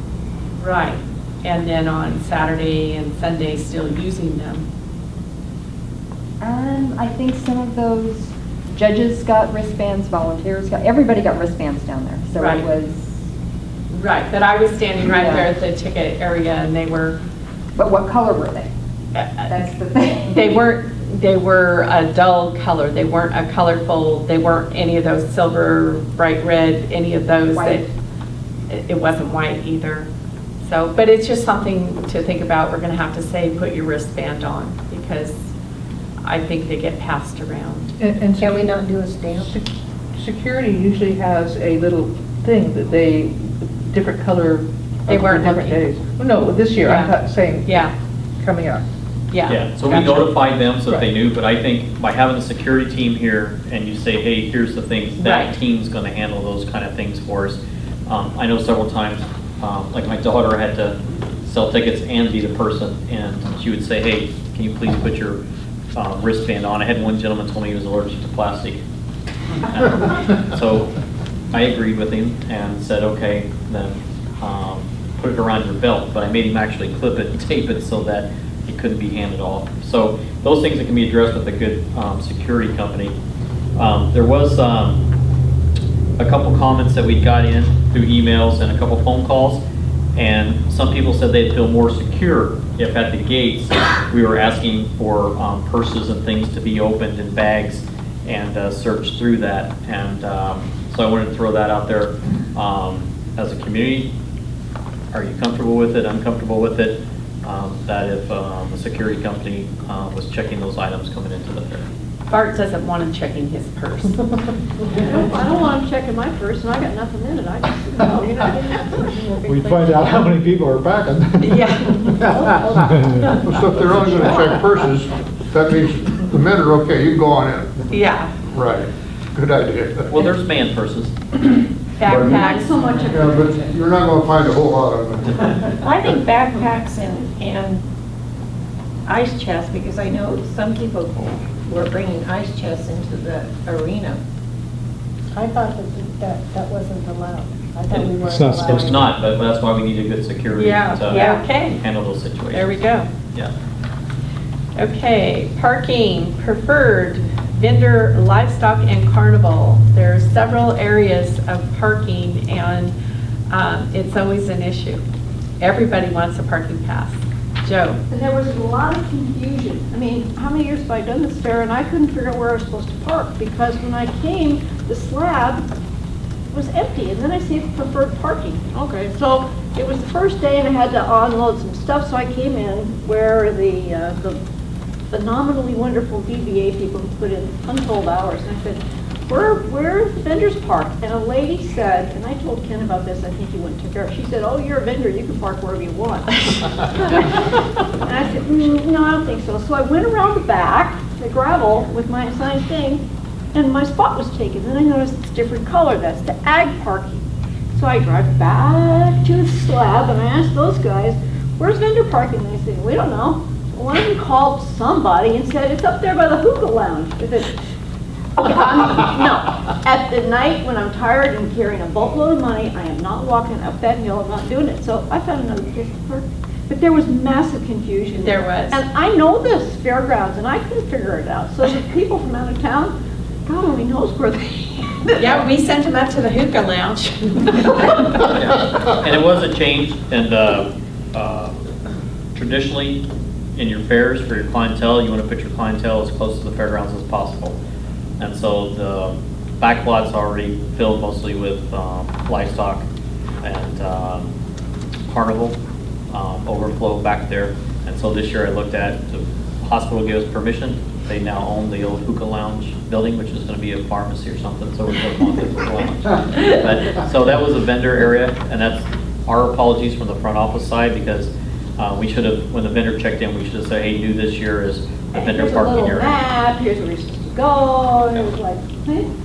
Right. And then on Saturday and Sunday, still using them. I think some of those judges got wristbands, volunteers got, everybody got wristbands down there. So Right. it was. Right, but I was standing right there at the ticket area and they were. But what color were they? That's the thing. They were a dull color. They weren't a colorful, they weren't any of those silver, bright red, any of those. White. It wasn't white either. So, but it's just something to think about. We're going to have to say, put your wristband on, because I think they get passed around. And Can we not do a stamp? Security usually has a little thing that they, different color. They weren't different looking. days. Well, no, this year, I'm Yeah. not saying. Yeah. Coming up. Yeah, so we Gotcha. notified them so that they Right. knew, but I think by having a security team here and you say, hey, here's the things, that Right. team's gonna handle those kind of things for us. I know several times, like my daughter had to sell tickets and be the person, and she would say, hey, can you please put your wristband on? I had one gentleman told me he was allergic to plastic. So I agreed with him and said, okay, then put it around your belt, but I made him actually clip it and tape it so that it couldn't be handed off. So those things that can be addressed with a good security company. There was a couple comments that we got in through emails and a couple phone calls, and some people said they'd feel more secure if at the gates we were asking for purses and things to be opened in bags and searched through that. And so I wanted to throw that out there as a community. Are you comfortable with it? Uncomfortable with it? That if a security company was checking those items coming into the fair. Bart doesn't want him checking his purse. I don't want them checking my purse, and I got nothing in it. I just, you know, you're not getting that purse. We find out how many people are packing. Yeah. Well, so if they're only gonna check purses, that means the men are okay, you can go on in. Yeah. Right, good idea. Well, there's man purses. Backpacks. So much of Yeah, but you're not gonna find a whole lot of them. I think backpacks and ice chests, because I know some people were bringing ice chests into the arena. I thought that wasn't allowed. I thought we weren't allowed. It's not, but that's why we need a good security Yeah, to yeah, okay. handle those situations. There we go. Yeah. Okay, parking preferred vendor, livestock, and carnival, there are several areas of parking, and it's always an issue. Everybody wants a parking pass. Joe? And there was a lot of confusion. I mean, how many years have I done this fair, and I couldn't figure out where I was supposed to park, because when I came, the slab was empty, and then I see preferred parking. Okay, so it was the first day, and I had to unload some stuff, so I came in where the phenomenally wonderful DBA people who put in untold hours, and I said, where are the vendors parked? And a lady said, and I told Ken about this, I think he went and took her, she said, oh, you're a vendor, you can park wherever you want. And I said, no, I don't think so. So I went around the back, the gravel, with my assigned thing, and my spot was taken. Then I noticed it's a different color, that's the ag parking. So I drive back to the slab, and I asked those guys, where's vendor parking? And they said, we don't know. One of them called somebody and said, it's up there by the hookah lounge. I said, okay, no. At the night when I'm tired and carrying a boatload of money, I am not walking up that hill. I'm not doing it. So I found another place to park. But there was massive confusion. There was. And I know this fairgrounds, and I couldn't figure it out. So the people from out of town, God only knows where they. Yeah, we sent them up to the hookah lounge. Yeah. And it was a change, and traditionally, in your fairs, for your clientele, you want to put your clientele as close to the fairgrounds as possible. And so the back lot's already filled mostly with livestock and carnival overflow back there. And so this year I looked at, the hospital gave us permission. They now own the old hookah lounge building, which is going to be a pharmacy or something, so we're going on the hookah lounge. But, so that was a vendor area, and that's our apologies from the front office side, because we should have, when the vendor checked in, we should have said, hey, new this year is the vendor parking area. Here's a little map, here's where you're supposed to go, and it was like,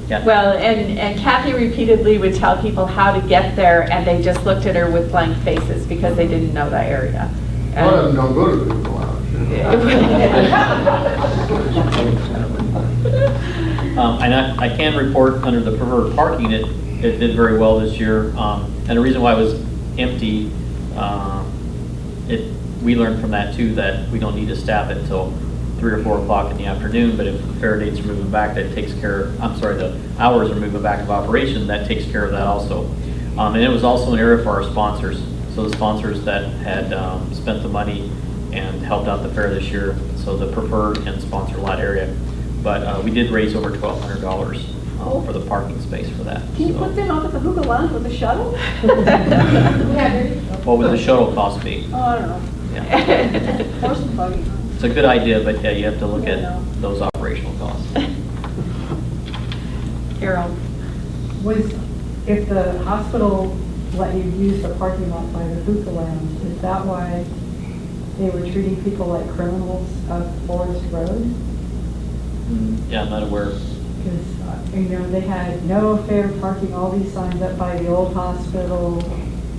Yeah. Well, and Kathy repeatedly would tell people how to get there, and they just looked at her with blank faces because they didn't know that area. A lot of them don't go to the hookah lounge. And I can report under the preferred parking, it did very well this year. And the reason why it was empty, we learned from that too, that we don't need to staff it until 3 or 4 o'clock in the afternoon, but if the fair dates are moving back, that takes care of, the hours are moving back of operation, that takes care of that also. And it was also an area for our sponsors. So the sponsors that had spent the money and helped out the fair this year, so the preferred and sponsor lot area. But we did raise over $1,200 for the parking space for that. can you put them up at the hookah lounge with a shuttle? What would the shuttle cost be? Oh, I don't know. Yeah. Horse and buggy. It's a good idea, but yeah, you have to look at those operational costs. Carol? If the hospital let you use the parking lot by the hookah lounge, is that why they were treating people like criminals up Forest Road? Yeah, I'm not aware. Because, they had no fair parking, all these signs up by the old hospital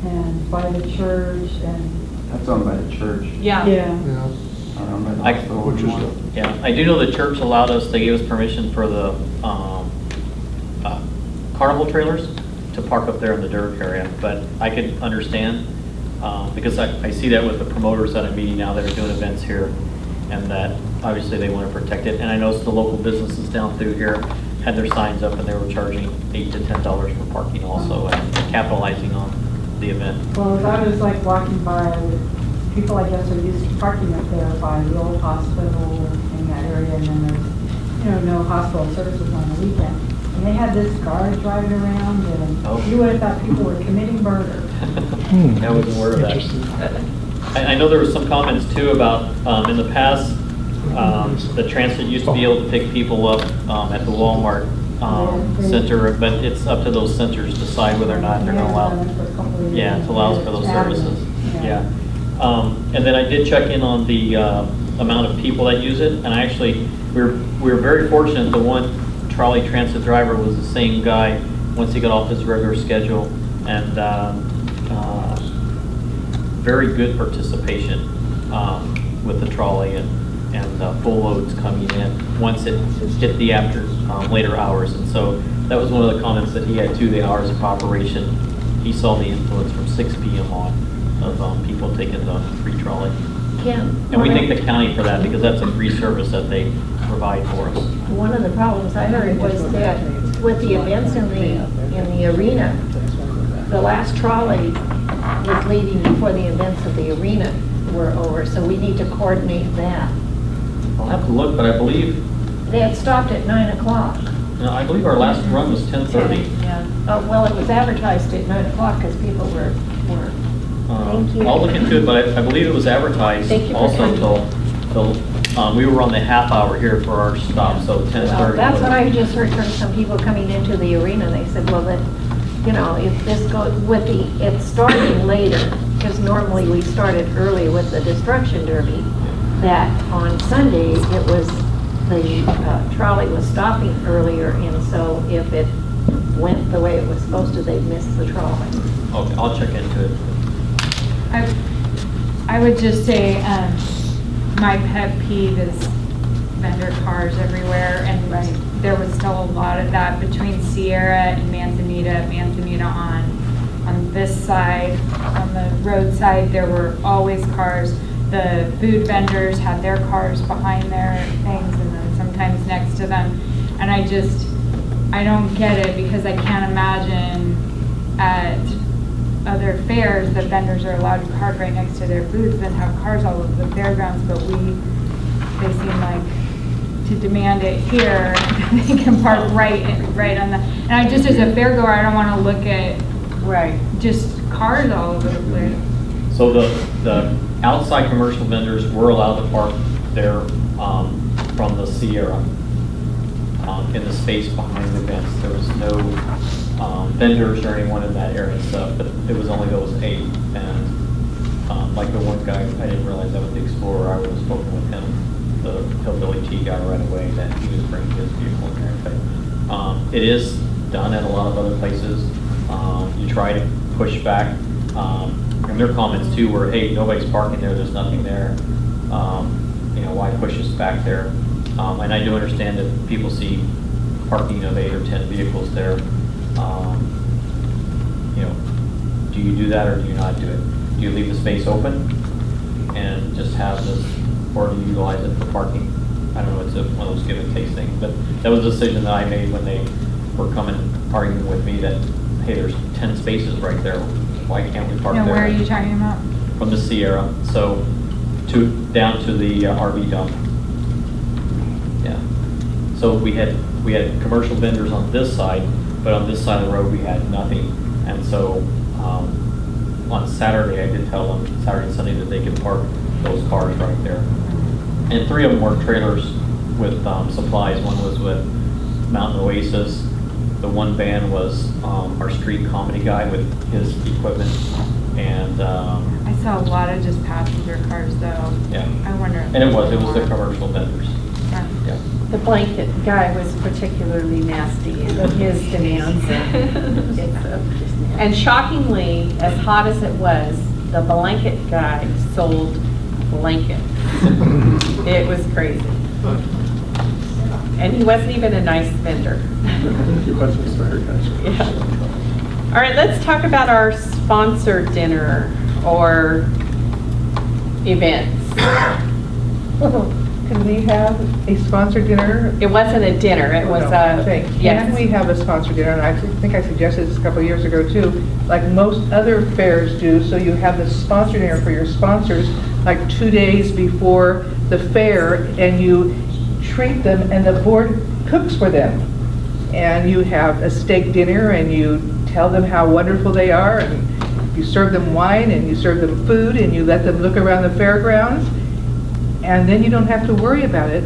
and by the church and. That's owned by the church. Yeah. Yeah. Yeah, I do know the church allowed us, they gave us permission for the carnival trailers to park up there in the dirt area, but I could understand, because I see that with the promoters at a meeting now that are doing events here, and that obviously they want to protect it. And I noticed the local businesses down through here had their signs up and they were charging $8 to $10 for parking also, and capitalizing on the event. Well, as I was like walking by, people I guess are used to parking up there by the old hospital in that area, and then there's, no hospital services on the weekend. And they had this guard driving around, and you would have thought people were committing murder. I wasn't aware of that. I know there was some comments too about, in the past, the transit used to be able to pick people up at the Walmart center, but it's up to those centers to decide whether or not they're going to allow. Yeah, it allows for those services. Yeah. And then I did check in on the amount of people that use it, and actually, we were very fortunate. The one trolley transit driver was the same guy once he got off his regular schedule, and very good participation with the trolley and full loads coming in once it hit the later hours. And so that was one of the comments that he had too, the hours of operation. He saw the influence from 6 p.m. on of people taking the free trolley. Kim? And we thank the county for that, because that's a free service that they provide for us. One of the problems I heard was that with the events in the arena, the last trolley was leaving before the events of the arena were over, so we need to coordinate that. I'll have to look, but I believe, They had stopped at 9 o'clock. I believe our last run was 10:30. Yeah. Well, it was advertised at 9 o'clock because people were. Thank you. I'll look into it, but I believe it was advertised Thank you for also coming. till, we were on the half hour here for our stop, so 10:30. Well, that's what I just heard from some people coming into the arena. They said, well, that, you know, if this goes with it's starting later, because normally we started early with the Destruction Derby, that on Sunday, it was, the trolley was stopping earlier, and so if it went the way it was supposed to, they'd miss the trolley. Okay, I'll check into it. I would just say, my pet peeve is vendor cars everywhere, and there was still a lot of that between Sierra and Manzanita. Manzanita on this side, on the roadside, there were always cars. The food vendors had their cars behind their things, and then sometimes next to them. And I don't get it, because I can't imagine at other fairs that vendors are allowed to park right next to their booths and have cars all over the fairgrounds, but they seem like to demand it here. They can park right on the, and I just, as a fairgoer, I don't want to look at just cars all over the place. So the outside commercial vendors were allowed to park there from the Sierra in the space behind the events. There was no vendors or anyone in that area, but it was only those 8. And like the one guy, I didn't realize that was the Explorer. I was spoken with him, the Hillbilly T guy, right away, that he was bringing his vehicle in there. But it is done at a lot of other places. You try to push back. And their comments too were, hey, nobody's parking there, there's nothing there. Why push us back there? And I do understand that people see parking of 8 or 10 vehicles there. Do you do that or do you not do it? Do you leave the space open and just have this, or do you utilize it for parking? I don't know, it's one of those give and take things, but that was a decision that I made when they were coming arguing with me that, hey, there's 10 spaces right there. Why can't we park there? Where are you talking about? From the Sierra, so down to the RV dump. Yeah. So we had commercial vendors on this side, but on this side of the road we had nothing. And so on Saturday, I did tell them Saturday and Sunday that they could park those cars right there. And 3 of them were trailers with supplies. One was with Mountain Oasis. The one van was our street comedy guy with his equipment, and I saw a lot of just passenger cars though. Yeah. I wonder. And it was the commercial vendors. Yeah. The blanket guy was particularly nasty in his demands. And shockingly, as hot as it was, the blanket guy sold blankets. It was crazy. And he wasn't even a nice vendor. He wasn't very nice. Yeah. All right, let's talk about our sponsor dinner or events. Can we have a sponsor dinner? It wasn't a dinner, it was a, Can we have a sponsor dinner? And I think I suggested this a couple of years ago too, like most other fairs do, so you have the sponsor dinner for your sponsors like 2 days before the fair, and you treat them and the board cooks for them. And you have a steak dinner and you tell them how wonderful they are, and you serve them wine and you serve them food and you let them look around the fairgrounds, and then you don't have to worry about it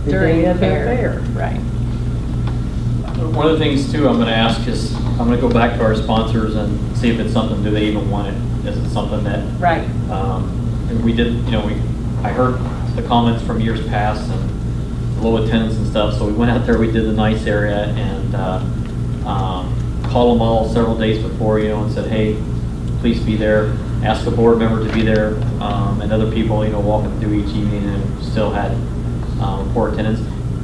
during the fair. Right. One of the things too I'm going to ask is, I'm going to go back to our sponsors and see if it's something, do they even want it? Is it something that... Right. And we did, I heard the comments from years past and low attendance and stuff, so we went out there, we did the nice area, and called them all several days before, and said, hey, please be there. Ask a board member to be there, and other people, walking through each evening, and still had poor attendance.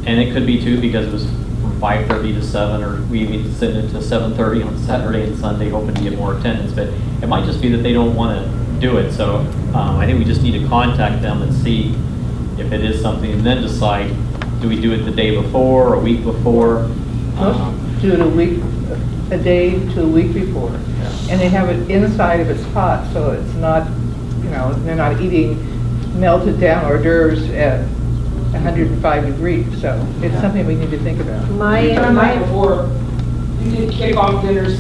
And it could be too because it was from 5:30 to 7, or we even sent it to 7:30 on Saturday and Sunday, hoping to get more attendance. But it might just be that they don't want to do it. So I think we just need to contact them and see if it is something, and then decide Do we do it the day before, a week before? Do it a day to a week before. And they have it inside of its pot, so it's not, they're not eating melted down hors d'oeuvres at 105 degrees. So it's something we need to think about. Before, you did kickoff dinners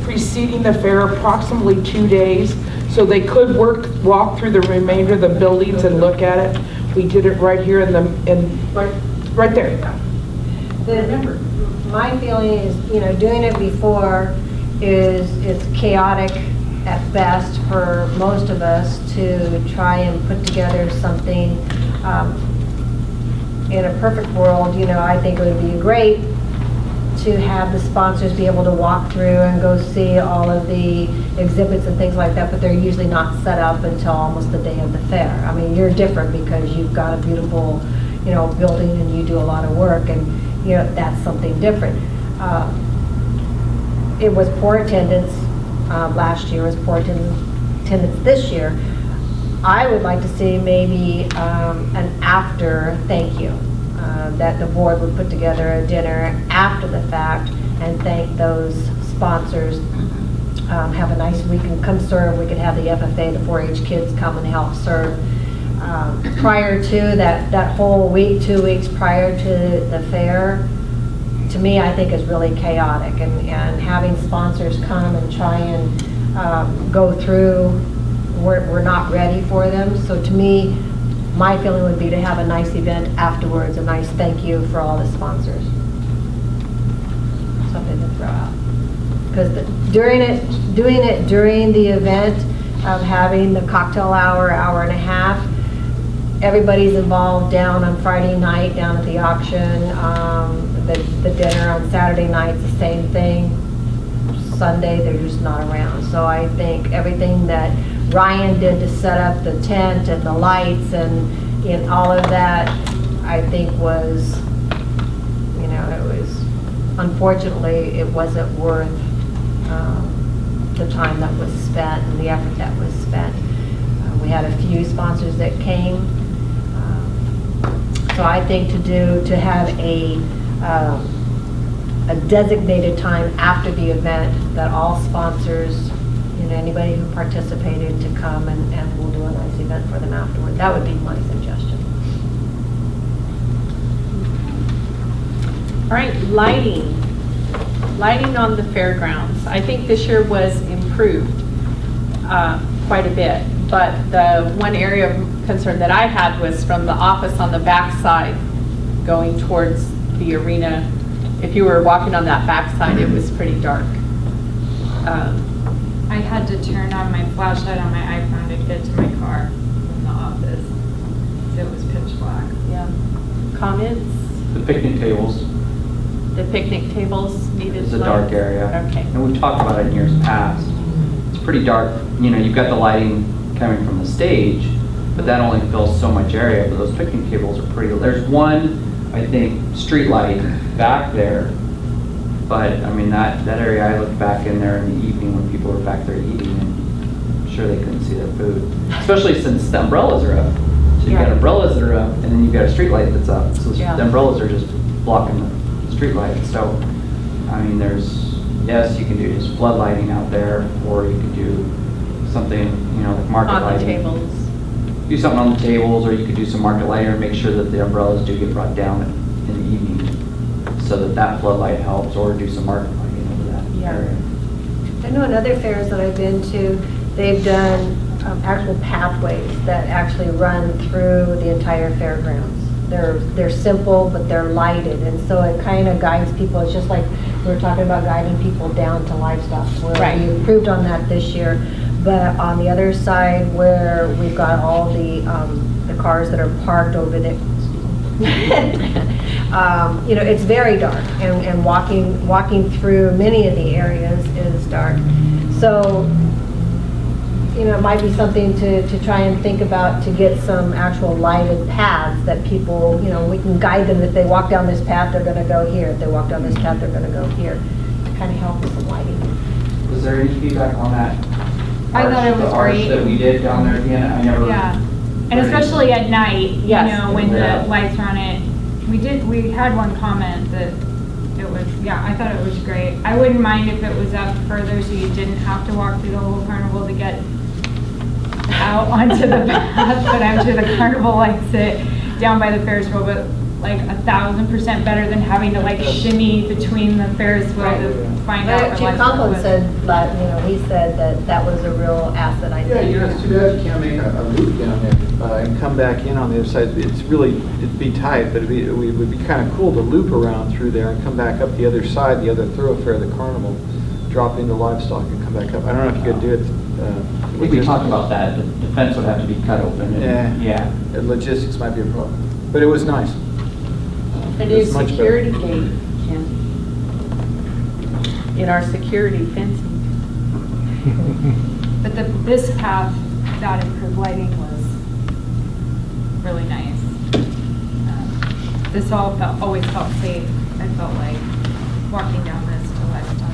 preceding the fair approximately 2 days, so they could walk through the remainder of the buildings and look at it. We did it right here right there. My feeling is, doing it before it's chaotic at best for most of us to try and put together something. In a perfect world, I think it would be great to have the sponsors be able to walk through and go see all of the exhibits and things like that, but they're usually not set up until almost the day of the fair. I mean, you're different because you've got a beautiful, building and you do a lot of work, and that's something different. It was poor attendance last year, it was poor attendance this year. I would like to see maybe an after thank you, that the board would put together a dinner after the fact and thank those sponsors. Have a nice week and come serve. We could have the FFA, the 4-H kids come and help serve. Prior to that whole week, 2 weeks prior to the fair, to me, I think is really chaotic. And having sponsors come and try and go through, we're not ready for them. So to me, my feeling would be to have a nice event afterwards, a nice thank you for all the sponsors. Something to throw out. Because doing it during the event, having the cocktail hour and a half, everybody's involved down on Friday night, down at the auction, the dinner on Saturday night, the same thing. Sunday, they're just not around. So I think everything that Ryan did to set up the tent and the lights and all of that, I think was, it was, unfortunately, it wasn't worth the time that was spent and the effort that was spent. We had a few sponsors that came. So I think to have a designated time after the event that all sponsors, anybody who participated to come and we'll do a nice event for them afterward. That would be my suggestion. All right, lighting on the fairgrounds. I think this year was improved quite a bit, but the one area of concern that I had was from the office on the backside going towards the arena. If you were walking on that backside, it was pretty dark. I had to turn on my flashlight on my iPhone to get to my car in the office. It was pitch black. Yeah. Comments? The picnic tables. The picnic tables needed It's a dark area. Okay. And we've talked about it in years past. It's pretty dark. You've got the lighting coming from the stage, but that only fills so much area. But those picnic tables are pretty. There's one, I think, street light back there. But I mean, that area, I looked back in there in the evening when people were back there eating, and I'm sure they couldn't see their food. Especially since the umbrellas are up. So you've got umbrellas that are up, and then you've got a street light that's up. So the umbrellas are just blocking the street light. So, I mean, yes, you can do just flood lighting out there, or you could do something, like market lighting. On the tables. Do something on the tables, or you could do some market lighting, or make sure that the umbrellas do get brought down in the evening, so that floodlight helps, or do some market lighting over that area. I know in other fairs that I've been to, they've done actual pathways that actually run through the entire fairgrounds. They're simple, but they're lighted, and so it kind of guides people. It's just like we were talking about guiding people down to livestock. Right. We improved on that this year, but on the other side where we've got all the cars that are parked over there, it's very dark, and walking through many of the areas is dark. So, it might be something to try and think about, to get some actual lighted paths that people, we can guide them. If they walk down this path, they're going to go here. If they walk down this path, they're going to go here. Kind of help with some lighting. Was there any feedback on that? I thought it was great. That we did down there at the end? Yeah. And especially at night, when the lights are on it, we had one comment that it was, yeah, I thought it was great. I wouldn't mind if it was up further so you didn't have to walk through the whole carnival to get out onto the path, but I'm sure the carnival likes it down by the Ferris wheel, but like 1,000% better than having to like shimmy between the Ferris wheel to find out. But Chief Conklin said, like, he said that was a real asset, I think. Yeah, it's too bad you can't make a loop down there and come back in on the other side. It'd be tight, but it would be kind of cool to loop around through there and come back up the other side, the other thoroughfare of the carnival, drop into livestock and come back up. I don't know if you could do it. I think we talked about that. The fence would have to be cut open. Yeah. The logistics might be a problem, but it was nice. A new security gate, Ken, in our security fencing. But this path, that improved lighting was really nice. This always felt safe. I felt like walking down this to livestock.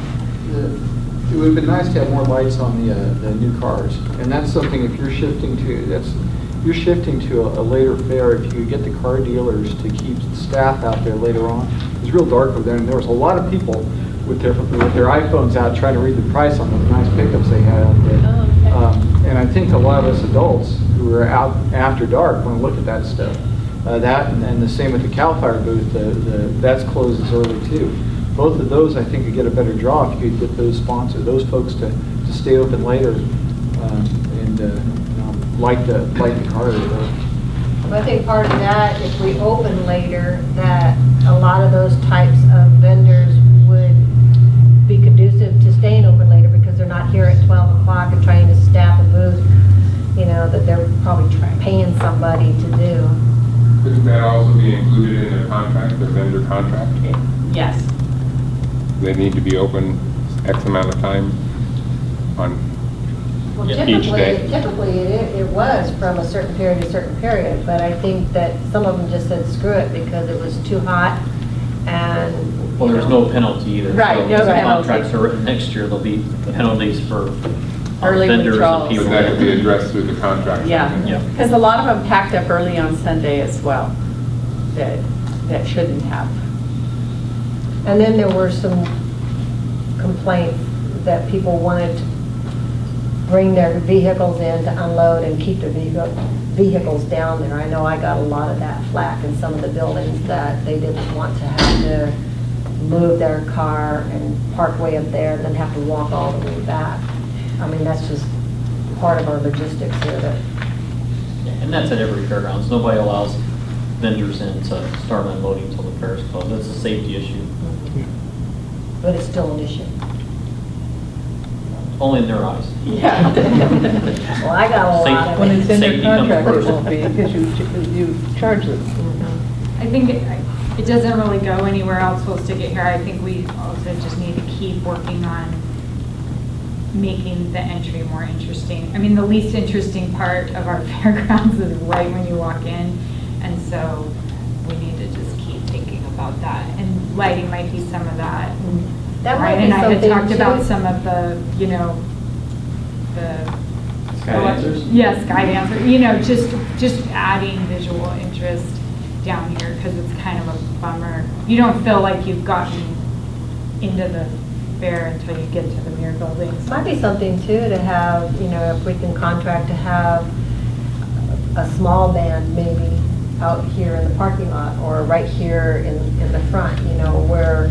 It would have been nice to have more lights on the new cars, and that's something if you're shifting to a later fair. If you could get the car dealers to keep staff out there later on, it was real dark over there, and there was a lot of people with their iPhones out trying to read the price on those nice pickups they had out there. Oh, okay. And I think a lot of us adults who are out after dark want to look at that stuff. That and the same with the CAL FIRE booth. That's closes early too. Both of those, I think, would get a better draw if you could get those folks to stay open later and light the car. I think part of that, if we open later, that a lot of those types of vendors would be conducive to staying open later because they're not here at 12 o'clock and trying to staff a booth, that they're probably paying somebody to do. Couldn't that also be included in their contract, their vendor contract? Yes. They need to be open X amount of time on Well, each day? typically it was from a certain period to a certain period, but I think that some of them just said screw it because it was too hot and. Well, there's no penalty either. Right, So no if the penalty. contracts are written next year, there'll be penalties for Early vendors withdrawals. and people. So that could be addressed through the contract? Yeah, Yeah. because a lot of them packed up early on Sunday as well, that shouldn't have. And then there were some complaints that people wanted to bring their vehicles in to unload and keep their vehicles down there. I know I got a lot of that flack in some of the buildings that they didn't want to have to move their car and park way up there and then have to walk all the way back. I mean, that's just part of our logistics here. And that's at every fairgrounds. Nobody allows vendors in to start unloading until the fair is closed. That's a safety issue. But it's still an issue. Only in their eyes. Yeah. Well, I got a lot of it. When it's in their Safety comes contract, it first. won't be, because you charge them. I think it doesn't really go anywhere else. We'll stick it here. I think we also just need to keep working on making the entry more interesting. I mean, the least interesting part of our fairgrounds is right when you walk in, and so we need to just keep thinking about that. And lighting might be some of that. That might Ryan be and I had something, talked about too. some of the, the Sky dancers? Yes, sky dancer. Just adding visual interest down here because it's kind of a bummer. You don't feel like you've gotten into the fair until you get to the mirror buildings. Might be something too to have, if we can contract to have a small band maybe out here in the parking lot or right here in the front, where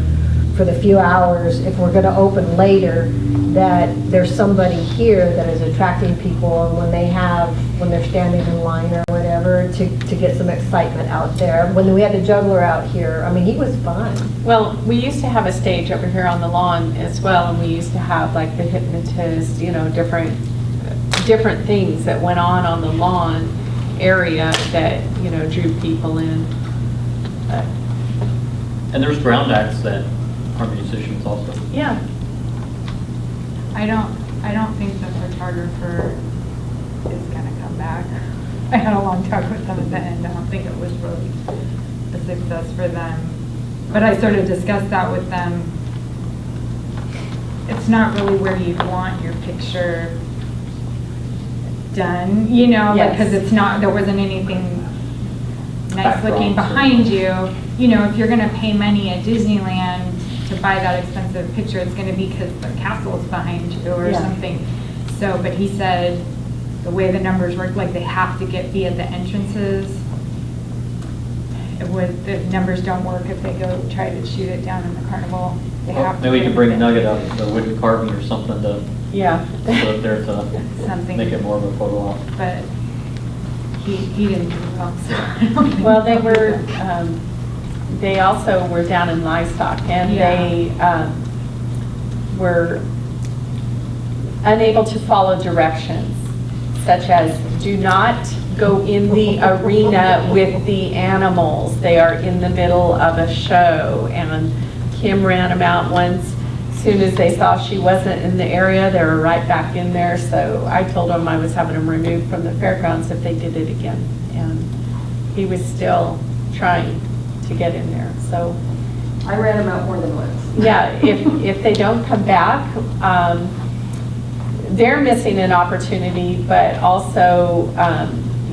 for the few hours, if we're going to open later, that there's somebody here that is attracting people and when they're standing in line or whatever, to get some excitement out there. When we had the juggler out here, I mean, he was fun. Well, we used to have a stage over here on the lawn as well, and we used to have like the hypnotist, different things that went on the lawn area that, drew people in. But, And there's ground acts that are musicians also. yeah. I don't think the photographer is gonna come back. I had a long talk with them at the end. I don't think it was really a success for them. But I sort of discussed that with them. It's not really where you'd want your picture done, Yes. because there wasn't anything nice looking Backdrops or- behind you. you know, if you're gonna pay money at Disneyland to buy that expensive picture, it's gonna be because the castle is behind you or Yeah. something. So, but he said, the way the numbers work, like they have to be at the entrances. The numbers don't work if they go try to shoot it down in the carnival. They have to Maybe we put can it bring at Nugget up, the wooden carving or something to Yeah. put up there to Something. make it more of a photo op. But he didn't do well, so I don't think Well, they he'll do were, that. they also were down in livestock, and Yeah. they were unable to follow directions, such as do not go in the arena with the animals. They are in the middle of a show, and Kim ran them out once. As soon as they saw she wasn't in the area, they were right back in there. So I told them I was having them removed from the fairgrounds if they did it again. And he was still trying to get in there, so. I ran them out more than once. Yeah, if they don't come back, they're missing an opportunity, but also,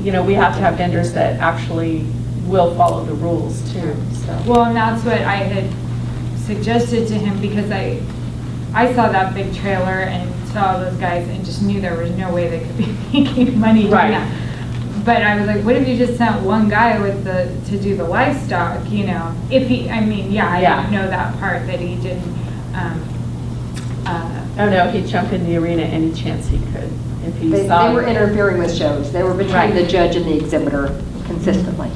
you know, we have to have vendors that actually will follow the rules too, so. Well, and that's what I had suggested to him, because I saw that big trailer and saw those guys and just knew there was no way they could be making money doing Right. that. But I was like, what if you just sent one guy to do the livestock, you know? If he, I mean, yeah, I Yeah. didn't know that part, that he didn't, Oh no, he'd jump in the arena any chance he could, if he They saw. were interfering with shows. They were between Right. the judge and the exhibitor consistently.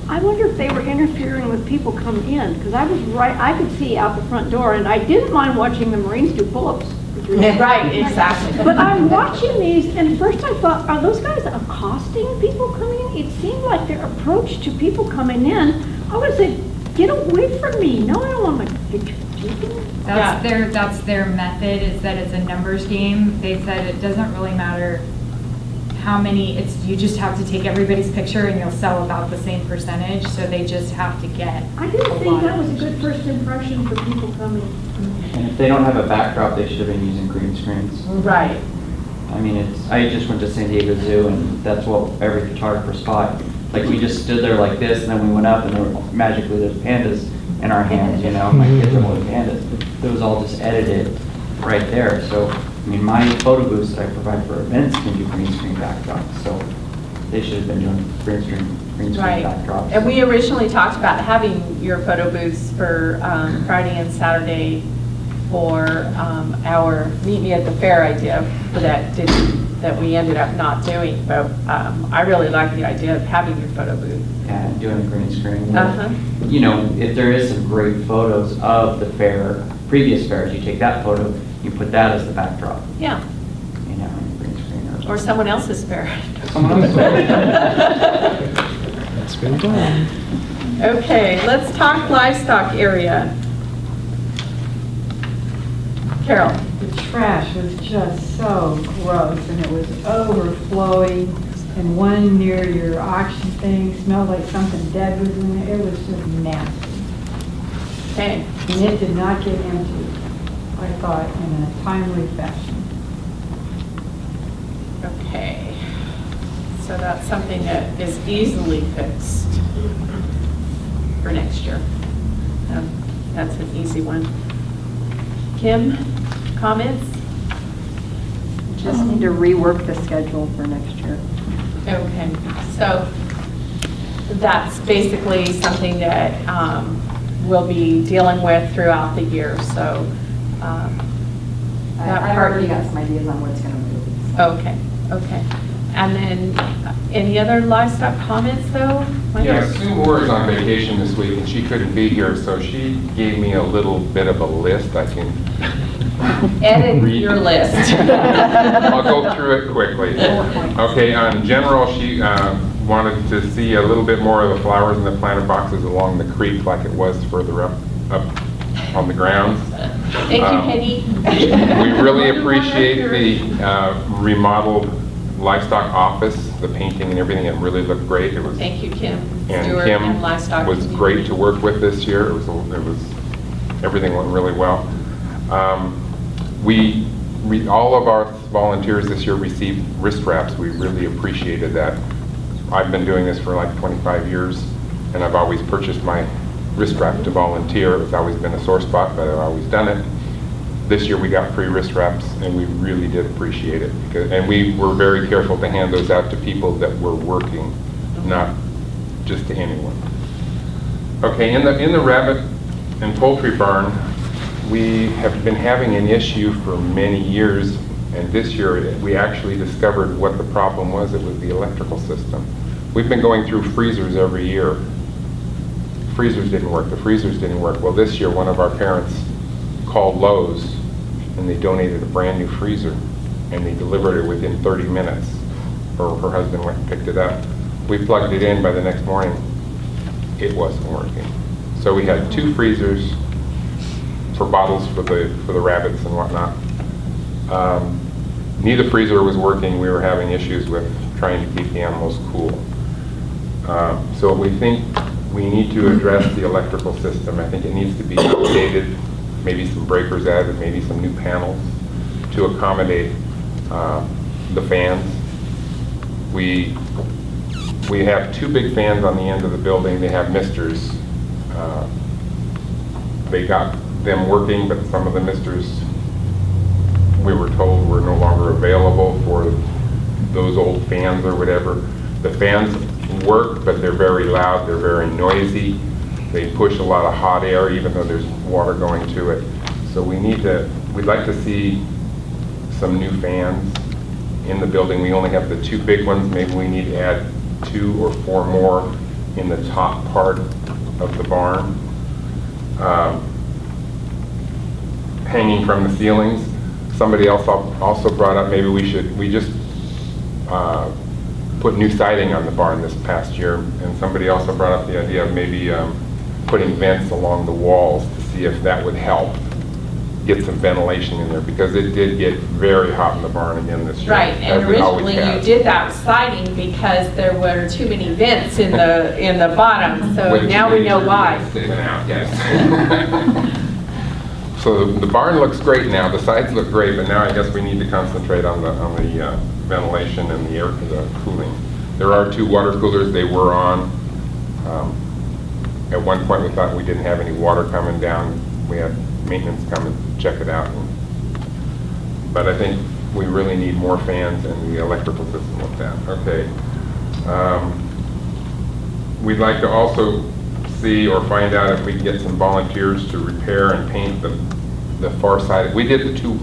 I wonder if they were interfering with people coming in, because I was right, I could see out the front door, and I didn't mind watching the Marines do pull-ups. Right, exactly. But I'm watching these, and first I thought, are those guys accosting people coming in? It seemed like their approach to people coming in, I would say, get away from me. No, I don't want my picture taken. that's their method, is that it's a numbers game. They said it doesn't really matter how many, you just have to take everybody's picture and you'll sell about the same percentage, so they just have to get I didn't think that was a good first impression for people coming. And if they don't have a backdrop, they should have been using green screens. Right. I mean, I just went to San Diego Zoo, and that's what every photographer spot. Like, we just stood there like this, and then we went up, and there were magically there's pandas in our hands, you know, my kids are holding pandas. It was all just edited right there. So, I mean, my photo booths that I provide for events can do green screen backdrops, so they should have been doing green screen Right. backdrops. And we originally talked about having your photo booths for Friday and Saturday for our Meet Me at the Fair idea that we ended up not doing. But I really like the idea of having your photo booth. And doing a green screen. Uh-huh. You know, if there is some great photos of the fair, previous fairs, you take that photo, you put that as the backdrop, Yeah. you know, in the green screen. Or someone else's fair. Someone else's fair. That's been done. Okay, let's talk livestock area. Carol. The trash was just so gross, and it was overflowing, and one near your auction thing smelled like something dead was in there. It was just nasty. Okay. And it did not get emptied, I thought, in a timely fashion. Okay. So that's something that is easily fixed for next year. That's an easy one. Kim, comments? Just need to rework the schedule for next year. Okay, so that's basically something that we'll be dealing with throughout the year, so. that I part- already got some ideas on what it's going to move. Okay, okay. And then, any other livestock comments, though? Yeah, Sue Moore is on vacation this week, and she couldn't be here, so she gave me a little bit of a list. I can Edit read. your list. I'll go through it quickly. Okay, on general, she wanted to see a little bit more of the flowers in the planted boxes along the creek like it was further up on the grounds. Thank you, Penny. We really appreciate the remodeled livestock office, the painting and everything. It really looked great. It was. Thank you, Kim. And Stewart Kim and Livestock was Community. great to work with this year. Everything went really well. All of our volunteers this year received wrist wraps. We really appreciated that. I've been doing this for like 25 years, and I've always purchased my wrist wrap to volunteer. It's always been a sore spot, but I've always done it. This year we got free wrist wraps, and we really did appreciate it. And we were very careful to hand those out to people that were working, not just to anyone. Okay, in the rabbit and poultry barn, we have been having an issue for many years, and this year we actually discovered what the problem was. It was the electrical system. We've been going through freezers every year. Freezers didn't work, the freezers didn't work. Well, this year one of our parents called Lowe's, and they donated a brand new freezer, and they delivered it within 30 minutes. Her husband went and picked it up. We plugged it in. By the next morning, it wasn't working. So we had 2 freezers for bottles for the rabbits and whatnot. Neither freezer was working. We were having issues with trying to keep the animals cool. So we think we need to address the electrical system. I think it needs to be updated, maybe some breakers added, maybe some new panels to accommodate the fans. We have 2 big fans on the end of the building. They have misters. They got them working, but some of the misters, we were told, were no longer available for those old fans or whatever. The fans work, but they're very loud, they're very noisy. They push a lot of hot air, even though there's water going to it. So we'd like to see some new fans in the building. We only have the 2 big ones. Maybe we need to add 2 or 4 more in the top part of the barn. Hanging from the ceilings. Somebody else also brought up maybe we just put new siding on the barn this past year, and somebody also brought up the idea of maybe putting vents along the walls to see if that would help get some ventilation in there, because it did get very hot in the barn again this year. Right, and originally you did that siding because there were too many vents in the bottom, so now we know why. Sticking out, yes. So the barn looks great now, the sides look great, but now I guess we need to concentrate on the ventilation and the cooling. There are 2 water coolers. They were on. At one point we thought we didn't have any water coming down. We had maintenance come and check it out. But I think we really need more fans and the electrical system with that. Okay. We'd like to also see or find out if we can get some volunteers to repair and paint the far side. We did the two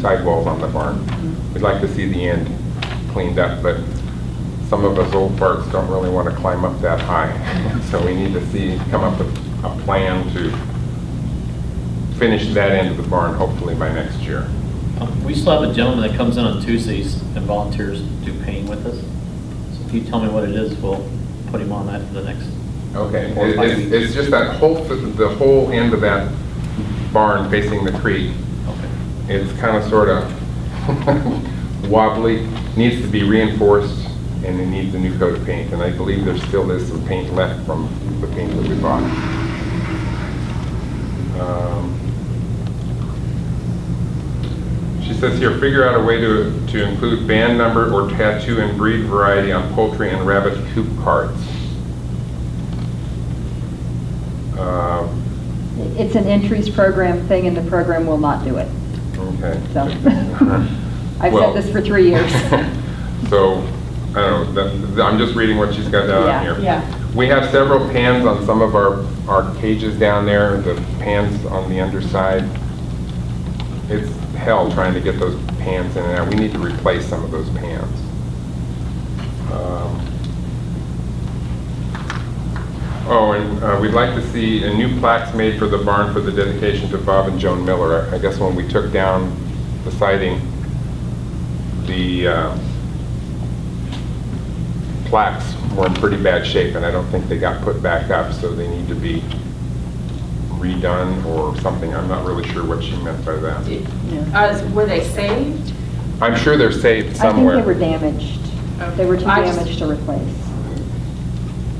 sidewalls on the barn. We'd like to see the end cleaned up, but some of us old farts don't really want to climb up that high. So we need to come up with a plan to finish that end of the barn hopefully by next year. We still have a gentleman that comes in on Tuesdays and volunteers to do painting with us. So if you tell me what it is, we'll put him on that for the next. Okay, it's just that the whole end of that barn facing the creek. Okay. It's kind of sort of wobbly, needs to be reinforced, and it needs a new coat of paint. And I believe there still is some paint left from the paint that we bought. She says here, figure out a way to include band number or tattoo and breed variety on poultry and rabbit coop cards. It's an entries program thing, and the program will not do it. Okay. So, I've said this for 3 years. So, I don't know, I'm just reading what she's got down on here. Yeah. We have several pans on some of our cages down there, the pans on the underside. It's hell trying to get those pans in and out. We need to replace some of those pans. We'd like to see a new plaques made for the barn for the dedication to Bob and Joan Miller. I guess when we took down the siding, the plaques were in pretty bad shape, and I don't think they got put back up, so they need to be redone or something. I'm not really sure what she meant by that. Were they saved? I'm sure they're saved somewhere. I think they were damaged. They were too damaged to replace.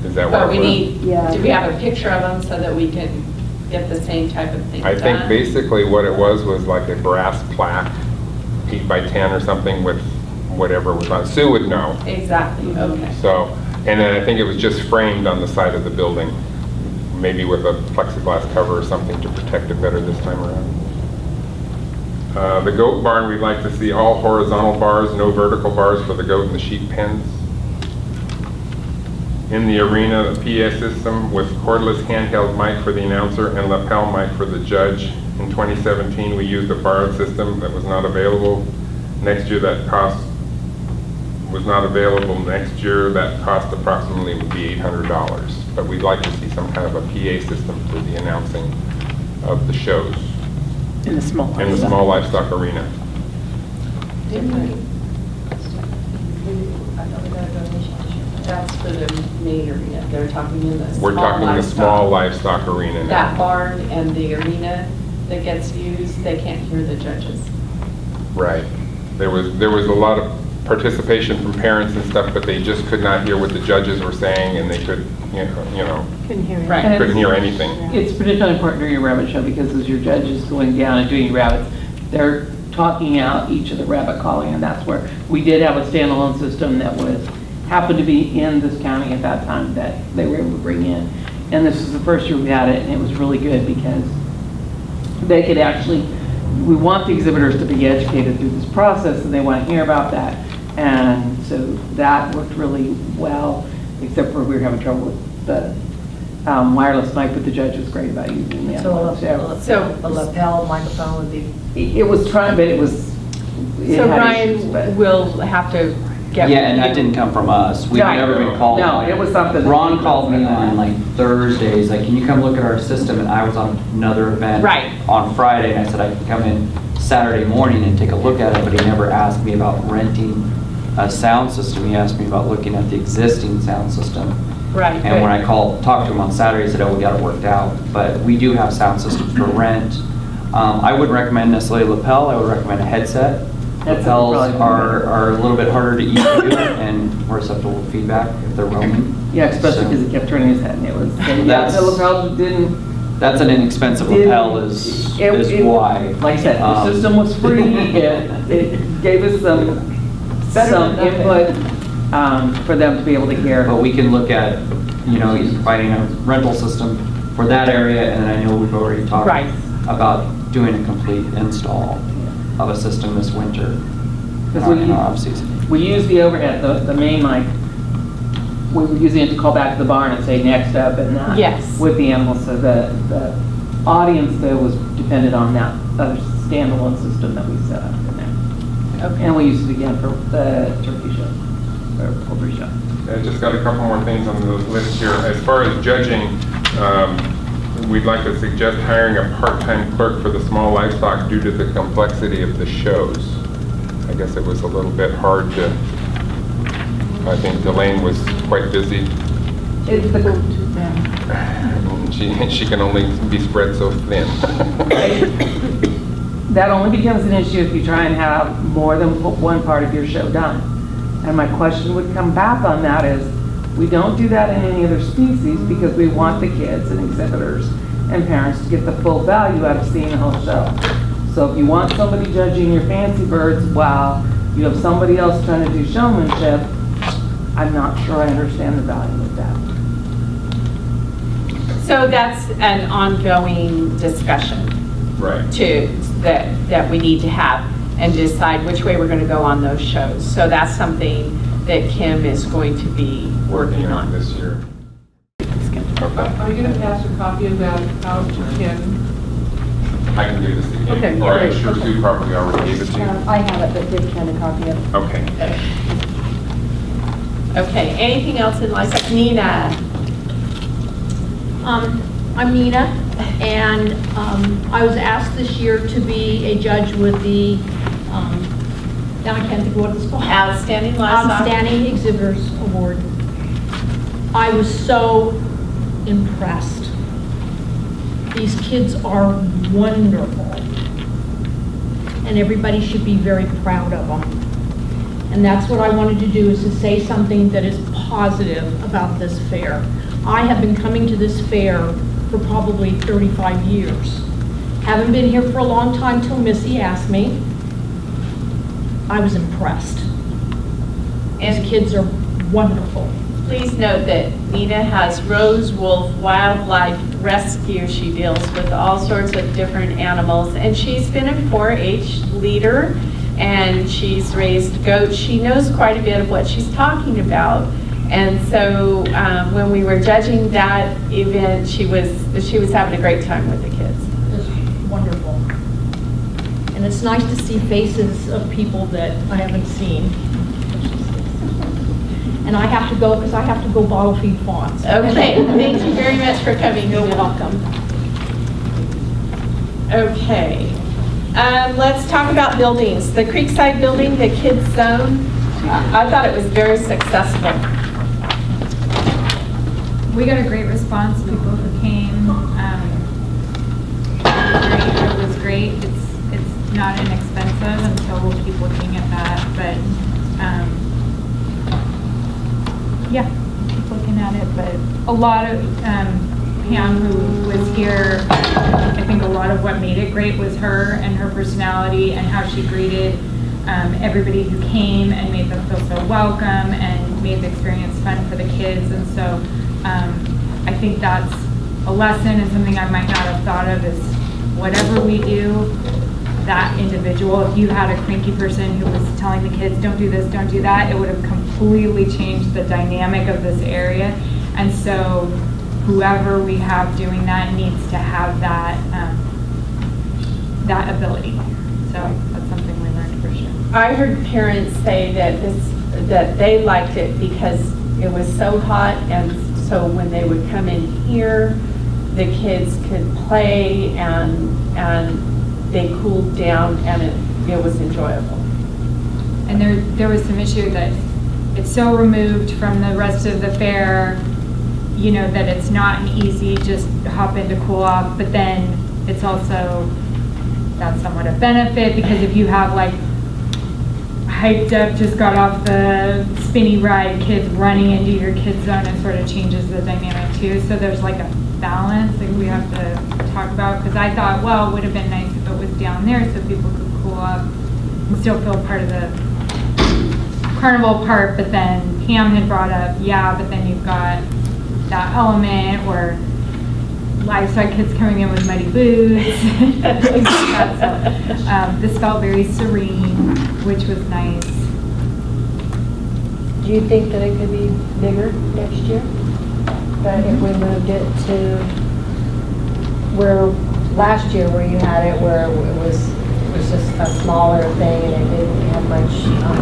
Is that what But it was? do we have a picture of them so that we can get the same type of thing I done? think basically what it was like a brass plaque, 8 by 10 or something with whatever was on. Sue would know. Exactly, okay. So And then I think it was just framed on the side of the building, maybe with a plexiglass cover or something to protect it better this time around. The goat barn, we'd like to see all horizontal bars, no vertical bars for the goat and the sheep pens. In the arena, the PA system with cordless handheld mic for the announcer and lapel mic for the judge. In 2017, we used a borrowed system that was not available. Next year, that cost was not available. Next year, that cost approximately would be $800. But we'd like to see some kind of a PA system for the announcing of the shows. In the small In the small livestock arena. That's for the main arena. They're talking in the We're talking the small livestock arena That now. barn and the arena that gets used, they can't hear the judges. Right. There was a lot of participation from parents and stuff, but they just could not hear what the judges were saying, and they could, Couldn't hear Right. it. couldn't hear anything. It's particularly important during your rabbit show because as your judge is going down and doing your rabbits, they're talking out each of the rabbit calling, and that's where we did have a standalone system that happened to be in this county at that time that they were able to bring in. And this is the first year we had it, and it was really good because they could actually, we want the exhibitors to be educated through this process, and they want to hear about that. And so that worked really well, except for we were having trouble with the wireless mic, but the judge was great about using the other one. So a lapel microphone would be. It was trying, but it was. it So had issues, but- Ryan will have to get. Yeah, and that didn't come from us. We've No. never been called. No, on it was something that Ron he called me was- on like Thursdays, like, can you come look at our system? And I was on another event. Right. On Friday, and I said I can come in Saturday morning and take a look at it, but he never asked me about renting a sound system. He asked me about looking at the existing sound system. Right. And when I talked to him on Saturday, he said, oh, we got it worked out. But we do have sound systems for rent. I wouldn't recommend necessarily lapel. I would recommend a headset. Lapels are a little bit harder to EQ and more susceptible to feedback if they're roaming. Yeah, especially So- because he kept turning his head and it was, yeah, That's- the lapels didn't. That's an inexpensive lapel is why. Like I said, the system was free, it gave us some input for them to be able to hear. But we can look at, he's providing a rental system for that area, and I know we've already talked Right. about doing a complete install of a system this winter in Because our off-season. we use the overhead, the main mic, we were using it to call back to the barn and say next up and that. Yes. With the animals, so the audience though was dependent on that other standalone system that we set up in there. Okay. And we used it again for the turkey show, or poultry show. I just got a couple more things on the list here. As far as judging, we'd like to suggest hiring a part-time clerk for the small livestock due to the complexity of the shows. I guess it was a little bit hard to, I think Delane was quite busy. It's the, She can only be spread so thin. that only becomes an issue if you try and have more than one part of your show done. And my question would come back on that is, we don't do that in any other species because we want the kids and exhibitors and parents to get the full value out of seeing the whole show. So if you want somebody judging your fancy birds while you have somebody else trying to do showmanship, I'm not sure I understand the value of that. So that's an ongoing discussion Right. that we need to have and decide which way we're going to go on those shows. So that's something that Kim is going to be working on. This year. Are you going to pass a copy of that out to Kim? I can do this again. Okay, Or I'm great. sure Sue probably already gave it to you. I have it, but give Ken a copy of it. Okay. Okay, anything else in license? Nina? I'm Nina, and I was asked this year to be a judge with the, now I can't think of what it's called. Outstanding Livestock. Outstanding Exhibitors Award. I was so impressed. These kids are wonderful, and everybody should be very proud of them. And that's what I wanted to do, is to say something that is positive about this fair. I have been coming to this fair for probably 35 years. Haven't been here for a long time till Missy asked me. I was impressed. These kids are wonderful. please note that Nina has Rose Wolf Wildlife Rescue. She deals with all sorts of different animals, and she's been a 4-H leader, and she's raised goats. She knows quite a bit of what she's talking about. And so when we were judging that event, she was having a great time with the kids. It's wonderful. And it's nice to see faces of people that I haven't seen. And I have to go because I have to go bottle feed fawns. Okay, thank you very much for coming. You're welcome. Okay, let's talk about buildings. The Creekside building, the kids zone, I thought it was very successful. We got a great response, people who came. It was great. It's not inexpensive, and so we'll keep looking at that. But yeah, keep looking at it. But a lot of Pam, who was here, I think a lot of what made it great was her and her personality and how she greeted everybody who came and made them feel so welcome and made the experience fun for the kids. And so I think that's a lesson and something I might not have thought of is whatever we do, that individual, if you had a cranky person who was telling the kids, don't do this, don't do that, it would have completely changed the dynamic of this area. And so whoever we have doing that needs to have that that ability. So that's something we learned for sure. I heard parents say that they liked it because it was so hot, and so when they would come in here, the kids could play and they cooled down, and it was enjoyable. And there was some issue that it's so removed from the rest of the fair, you know, that it's not an easy just hop in to cool off, but then it's also, that's somewhat a benefit, because if you have like hyped up, just got off the spinny ride, kids running into your kids zone, it sort of changes the dynamic too. So there's like a balance that we have to talk about, because I thought, well, it would have been nice if it was down there so people could cool off and still feel part of the carnival part. But then Pam had brought up, yeah, but then you've got that element or livestock kids coming in with muddy boots. So, this felt very serene, which was nice. Do you think that it could be bigger next year? But if we moved it to where last year where you had it, where it was just a smaller thing and it didn't have much,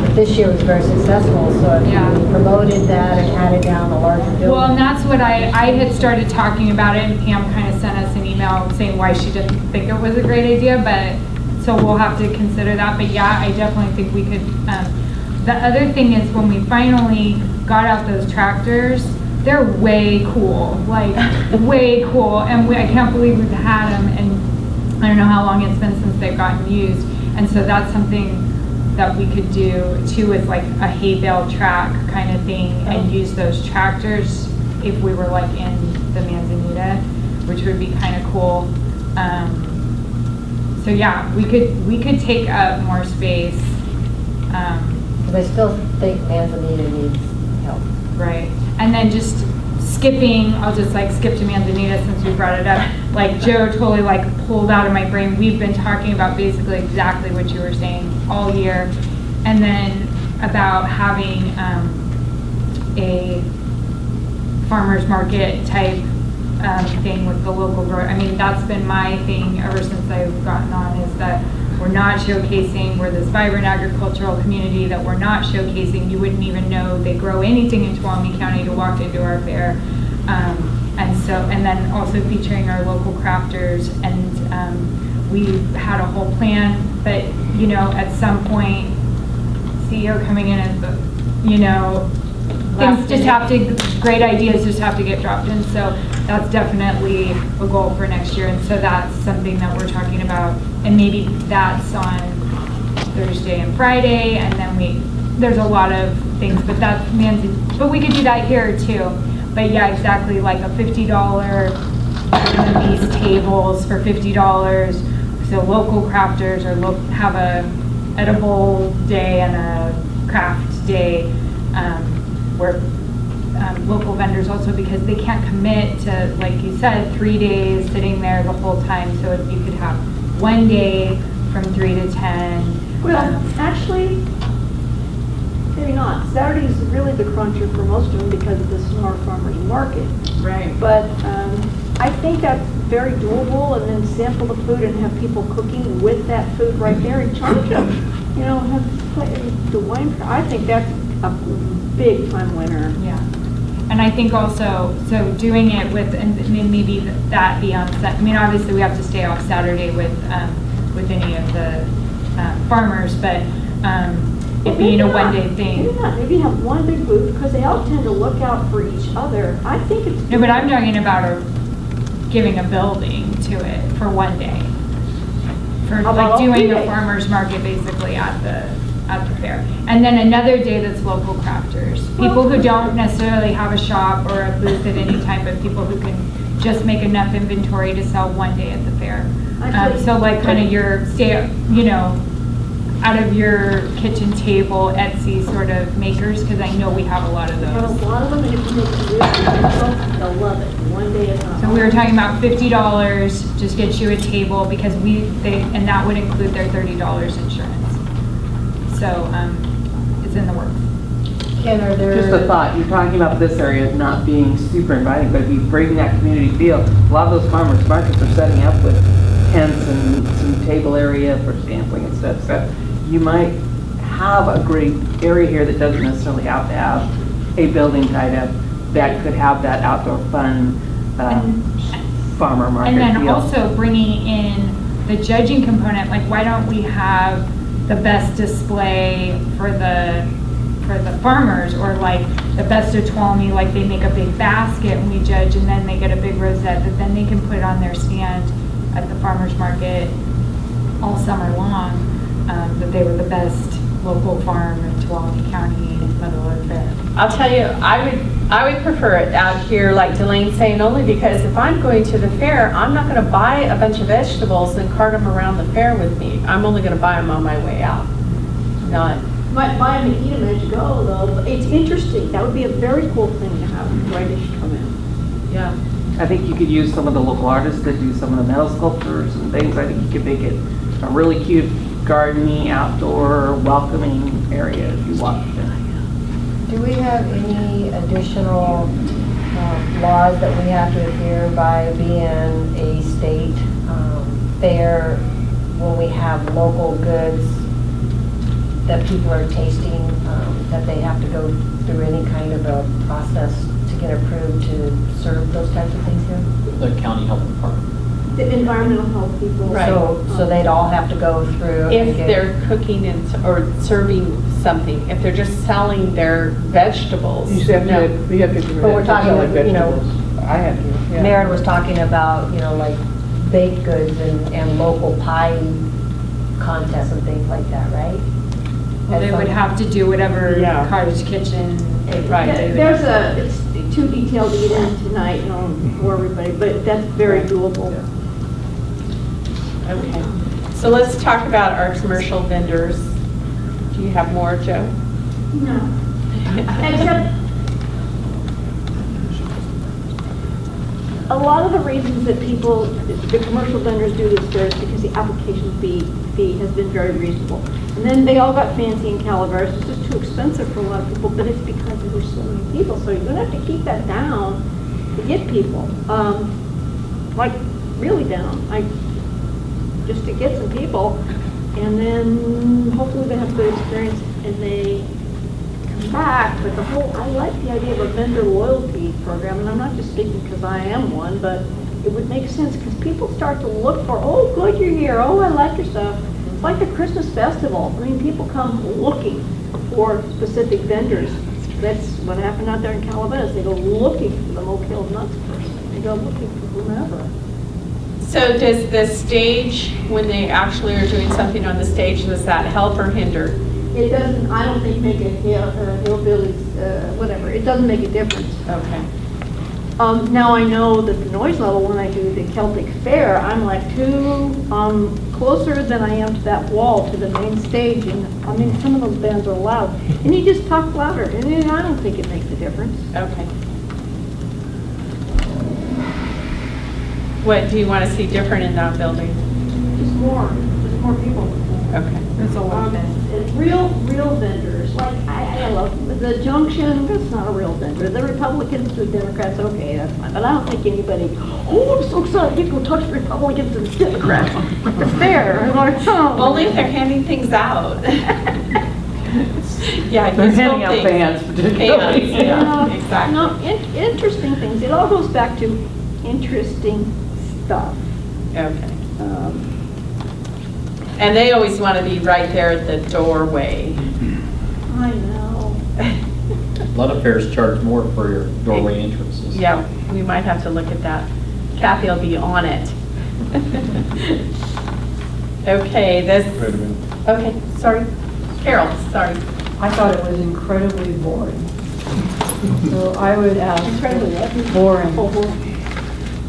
but this year was very successful, so if you promoted that and had it down a larger building. Well, and that's what I had started talking about it, and Pam kind of sent us an email saying why she didn't think it was a great idea, but so we'll have to consider that. But yeah, I definitely think we could. The other thing is when we finally got out those tractors, they're way cool, like way cool, and I can't believe we've had them, and I don't know how long it's been since they've gotten used, and so that's something that we could do too, with like a hay bale track kind of thing, and use those tractors if we were like in the Manzanita, which would be kind of cool. So yeah, we could take up more space. Because I still think Manzanita needs help. Right. And then just skipping, I'll just like skip to Manzanita since we brought it up. Like Joe totally like pulled out of my brain. We've been talking about basically exactly what you were saying all year. And then about having a farmer's market type thing with the local grower. I mean, that's been my thing ever since I've gotten on, is that we're not showcasing, we're this vibrant agricultural community that we're not showcasing. You wouldn't even know they grow anything in Tuolumne County to walk into our fair. And then also featuring our local crafters, and we had a whole plan, but you know, at some point, CEO coming in as the, you know, things just have to, great ideas just have to get dropped in. So that's definitely a goal for next year. And so that's something that we're talking about. And maybe that's on Thursday and Friday. And then there's a lot of things, but but we could do that here too. But yeah, exactly, like a $50, these tables for $50. So local crafters or have a edible day and a craft day, where local vendors also, because they can't commit to, like you said, 3 days sitting there the whole time. So if you could have one day from 3 to 10. Well, actually, maybe not. Saturday is really the cruncher for most of them because of the summer farmers market. Right. But I think that's very doable, and then sample the food and have people cooking with that food right there and charge them. You know, have the wine. I think that's a big time winner. Yeah. And I think also, so doing it with, and maybe that be on, I mean, obviously we have to stay off Saturday with any of the farmers, but it being a one-day thing. Maybe not. Maybe have one big booth, because they all tend to look out for each other. I think it's... No, but I'm talking about giving a building to it for one day. For How about like all doing 3 a days? farmer's market basically at the fair. And then another day that's local crafters. People who don't necessarily have a shop or a booth at any time, but people who can just make enough inventory to sell one day at the fair. So like kind of your stay, you know, out of your kitchen table Etsy sort of makers, because I know we have a lot of We have those. a lot of them, and if you make it really they'll love it. One day at a time. So we were talking about $50, just get you a table, because and that would include their $30 insurance. So it's in the works. Ken, are there... Just a thought, you're talking about this area not being super inviting, but if you bring that community feel, a lot of those farmers markets are setting up with tents and some table area for sampling and stuff, so you might have a great area here that doesn't necessarily have to have a building tied up, that could have that outdoor fun farmer market And then feel. also bringing in the judging component, like why don't we have the best display for the farmers, or like the best of Tuolumne, like they make a big basket and we judge, and then they get a big rosette that then they can put on their stand at the farmers market all summer long, that they were the best local farm in Tuolumne County and Lode Fair. I'll tell you, I would prefer it out here, like Delaine saying, only because if I'm going to the fair, I'm not going to buy a bunch of vegetables and cart them around the fair with me. I'm only going to buy them on my way out. Not. You might buy them and eat them as you go, though. But it's interesting. That would be a very cool thing to have right as you come in. Yeah. I think you could use some of the local artists that do some of the metal sculptures and things. I think you could make it a really cute, gardeny, outdoor, welcoming area if you walk in. Do we have any additional laws that we have to adhere by being a state fair when we have local goods that people are tasting, that they have to go through any kind of a process to get approved to serve those types of things here? The county health department. The environmental health people. Right. So they'd all have to go through. If they're cooking or serving something, if they're just selling their vegetables. You have to. But we're talking, you know, I have to, yeah. Maren was talking about, you know, like baked goods and local pie contests and things like that, right? Well, they would have to do whatever Yeah. cottage kitchen. Right. There's it's too detailed to get in tonight, you know, for everybody, but that's very doable. Okay. So let's talk about our commercial vendors. Do you have more, Joe? No. Except, a lot of the reasons that people, the commercial vendors do this fair is because the application fee has been very reasonable. And then they all got fancy in Calaveras. It's just too expensive for a lot of people, but it's because there's so many people. So you're gonna have to keep that down to get people, like really down, like just to get some people. And then hopefully they have good experience and they come back. But I like the idea of a vendor loyalty program, and I'm not just speaking because I am one, but it would make sense because people start to look for, oh, good, you're here. Oh, I like your stuff. It's like the Christmas festival. I mean, people come looking for specific vendors. That's what happened out there in Calaveras. They go looking for the Oak Nuts person. They go looking for whomever. So does the stage, when they actually are doing something on the stage, does that help or hinder? It doesn't, I don't think, make a hillbillies, whatever. It doesn't make a difference. Okay. Now I know that the noise level when I do the Celtic Fair, I'm like closer than I am to that wall, to the main stage, and I mean, some of those bands are loud. And you just talk louder, and I don't think it makes a difference. Okay. What do you want to see different in that building? Just more people. Okay. That's all. It's real vendors, like, I love, the Junction, that's not a real vendor. The Republicans, the Democrats, okay, that's fine. But I don't think anybody, oh, I'm so excited, you can touch Republicans and Democrats. It's fair. I'm like, oh. Only if they're handing things out. Yeah, They're useful handing out things. fans, particularly. Fans, yeah, exactly. No, interesting things. It all goes back to interesting stuff. Okay. And they always want to be right there at the doorway. I know. Lode Fairs charge more for your doorway entrances. Yeah, we might have to look at that. Kathy will be on it. Okay, this. Wait a minute. Okay, sorry. Carol, sorry. I thought it was incredibly boring. So I would ask. Incredibly boring.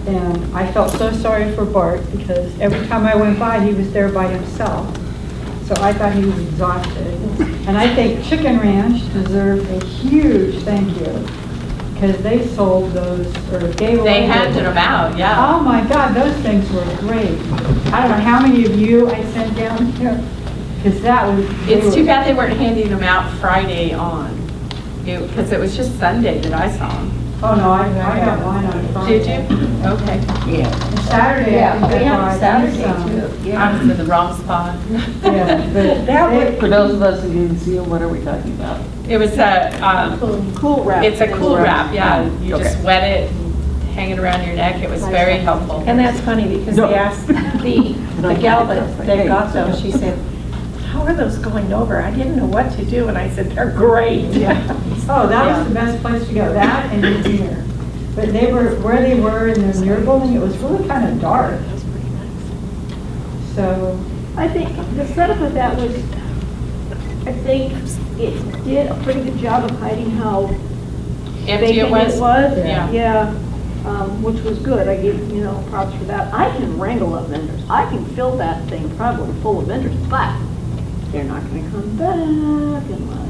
And I felt so sorry for Bart because every time I went by, he was there by himself. So I thought he was exhausted. And I think Chicken Ranch deserved a huge thank you because they sold those, or gave away. They handed them out, yeah. Oh my God, those things were great. I don't know how many of you I sent down here, because that was. It's too bad they weren't handing them out Friday on, because it was just Sunday that I saw them. Oh, no, I got mine on Friday. Did you? Okay. Yeah. And Saturday, I think I brought some. I was in the wrong spot. Yeah, but For those of us who didn't see them, what are we talking about? It was a, cool wrap. it's a cool wrap, yeah. You Okay. just wet it, and hang it around your neck. It was very helpful. And that's funny because No. they asked the gal that got those, she said, how are those going over? I didn't know what to do, and I said, they're great. Oh, that was the best place to go, that and in here. But they were, where they were in the mirror building, it was really kind of dark. So, I think the setup of that was, I think it did a pretty good job of hiding how Empty it vacant was? Yeah. Yeah, which was good. I give, props for that. I can wrangle up vendors. I can fill that thing probably full of vendors, but they're not going to come back unless,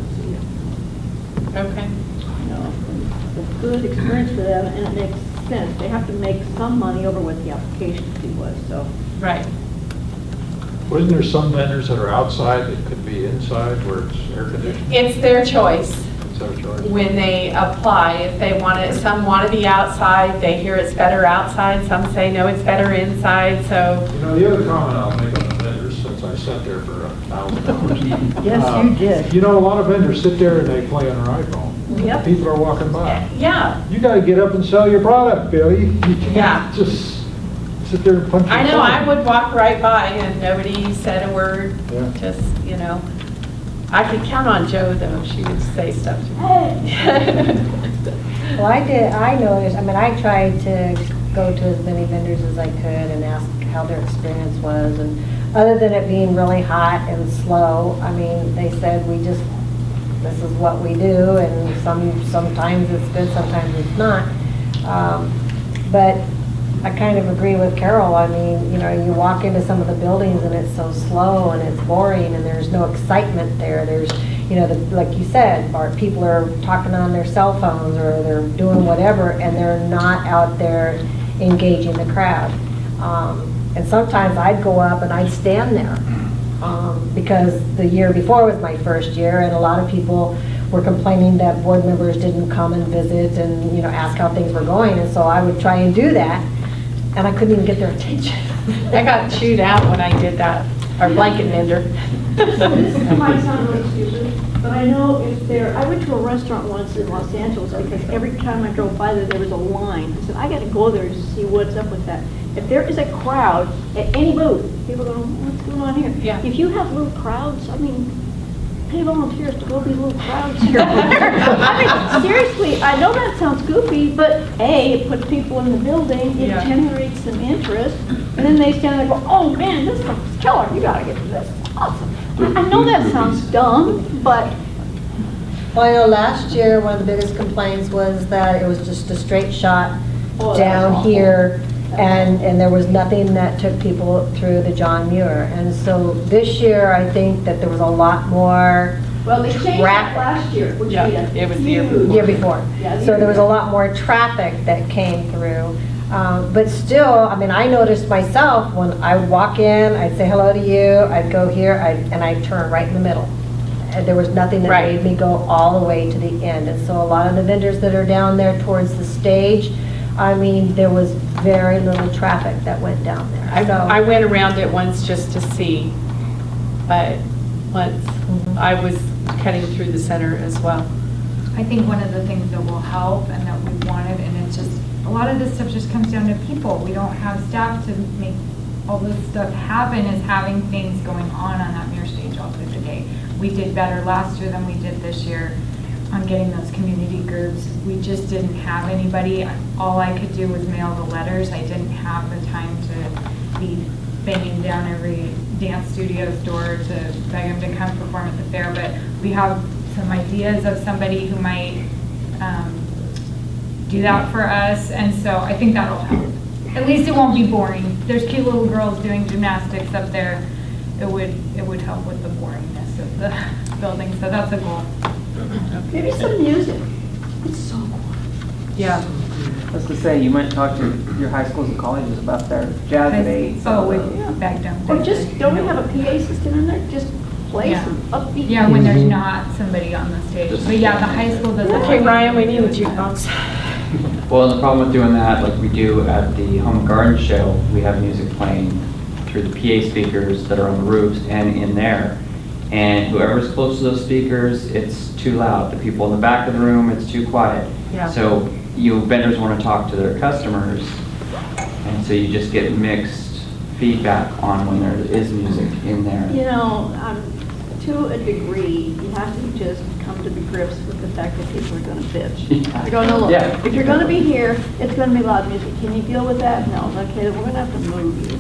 Okay. it's a good experience for them, and it makes sense. They have to make some money over what the application fee was, so. Right. Wasn't there some vendors that are outside that could be inside where it's air conditioned? It's their choice. It's their choice. When they apply, if they want it, some want to be outside, they hear it's better outside, some say, no, it's better inside, so. The other comment I'll make on the vendors, since I sat there for $1,000. yes, you did. A lot of vendors sit there and they play on their iPhone. Yep. People are walking by. Yeah. You gotta get up and sell your product, Billy. You can't Yeah. just sit there and punch your I know, phone. I would walk right by and nobody said a word, Yeah. just, I could count on Joe though, she would say stuff to me. Well, I noticed, I tried to go to as many vendors as I could and ask how their experience was, and other than it being really hot and slow, they said this is what we do, and sometimes it's good, sometimes it's not. But I kind of agree with Carol. You walk into some of the buildings and it's so slow and it's boring and there's no excitement there. There's, like you said, Bart, people are talking on their cell phones or they're doing whatever and they're not out there engaging the crowd. And sometimes I'd go up and I'd stand there because the year before was my first year and a lot of people were complaining that board members didn't come and visit and, ask how things were going. And so I would try and do that. And I couldn't even get their attention. I got chewed out when I did that, our blanket vendor. This might sound really stupid, but I know I went to a restaurant once in Los Angeles because every time I drove by there was a line. I said, I got to go there to see what's up with that. If there is a crowd at any booth, people are going, what's going on here? Yeah. If you have little crowds, pay volunteers to go be little crowds here. Seriously, I know that sounds goofy, but A, it puts people in the building, it generates some interest, and then they stand there and go, oh man, this stuff's killer, you gotta get to this, it's awesome. I know that sounds dumb, but. Well, last year, one of the biggest complaints was that it was just a straight shot Oh, that's down awful. here, and there was nothing that took people through the John Muir. And so this year, I think that there was a lot more Well, they changed that traffic. last year, which Yeah, made a it was the year huge- Year before. Yeah, the So year there was a before. lot more traffic that came through. But still, I mean, I noticed myself when I would walk in, I'd say hello to you, I'd go here, and I'd turn right in the middle. And there was nothing that Right. made me go all the way to the end. And so a lot of the vendors that are down there towards the stage, I mean, there was very little traffic that went down there. So I went around it once just to see, but once I was cutting through the center as well. I think one of the things that will help and that we wanted, and it's just, a lot of this stuff just comes down to people. We don't have staff to make all this stuff happen, is having things going on that mirror stage all through the day. We did better last year than we did this year on getting those community groups. We just didn't have anybody. All I could do was mail the letters. I didn't have the time to be banging down every dance studio's door to beg them to come perform at the fair, but we have some ideas of somebody who might do that for us, and so I think that'll help. At least it won't be boring. There's cute little girls doing gymnastics up there. It would help with the boringness of the building, so that's a goal. Maybe some music. It's so cool. Yeah. That's to say, you might talk to your high schools and colleges about their jazz at 8. Oh, with back down. Or just, don't we have a PA system in there? Just play Yeah. some upbeat. Yeah, when there's not somebody on the stage. But yeah, the high school does. Okay, Ryan, we need a jukebox. Well, and the problem with doing that, like we do at the Home and Garden Show, we have music playing through the PA speakers that are on the roofs and in there. And whoever's close to those speakers, it's too loud. The people in the back of the room, it's too quiet. Yeah. So you vendors want to talk to their customers, and so you just get mixed feedback on when there is music in there. You know, to a degree, you have to just come to the grips with the fact that people are gonna bitch. They're going, no, look, Yeah. if you're gonna be here, it's gonna be loud music. Can you deal with that? No. Okay, then we're gonna have to move you.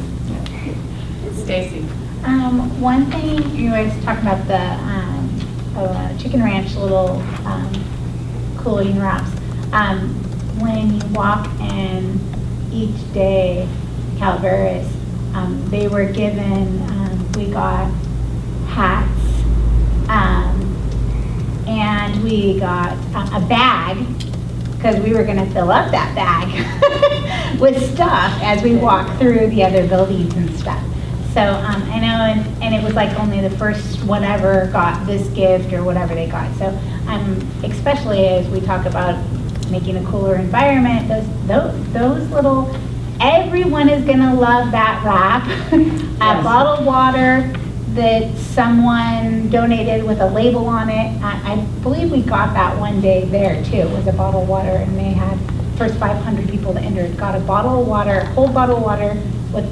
Stacy. One thing, you guys talking about the Chicken Ranch little cooling wraps. When you walk in each day, Calaveras, they were given, we got hats, and we got a bag, because we were going to fill up that bag with stuff as we walked through the other buildings and stuff. So I know, and it was like only the first whatever got this gift or whatever they got. So especially as we talk about making a cooler environment, those little, everyone is gonna love that wrap. A bottled water that someone donated with a label on it. I believe we got that one day there too, was a bottled water, and they had first 500 people that entered got a bottle of water, whole bottle of water with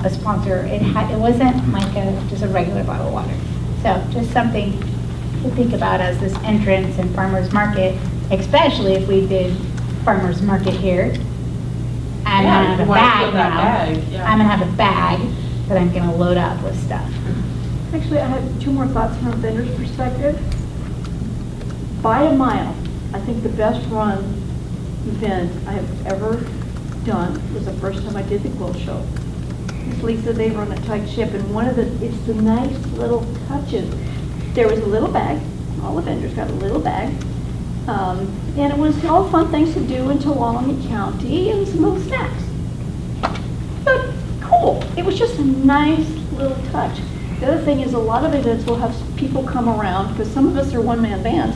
a sponsor. It wasn't like just a regular bottle of water. So just something to think about as this entrance and farmer's market, especially if we did farmer's market here. I'm Yeah, gonna have you a wanna bag fill that now. bag, yeah. I'm gonna have a bag that I'm gonna load up with stuff. Actually, I have two more thoughts from a vendor's perspective. By a mile, I think the best run event I have ever done was the first time I did the quilt show. Miss Lisa, they run a tight ship, and it's the nice little touches. There was a little bag, all the vendors got a little bag, and it was all fun things to do in Tuolumne County and some little snacks. But cool, it was just a nice little touch. The other thing is a lot of events will have people come around, because some of us are one-man bands.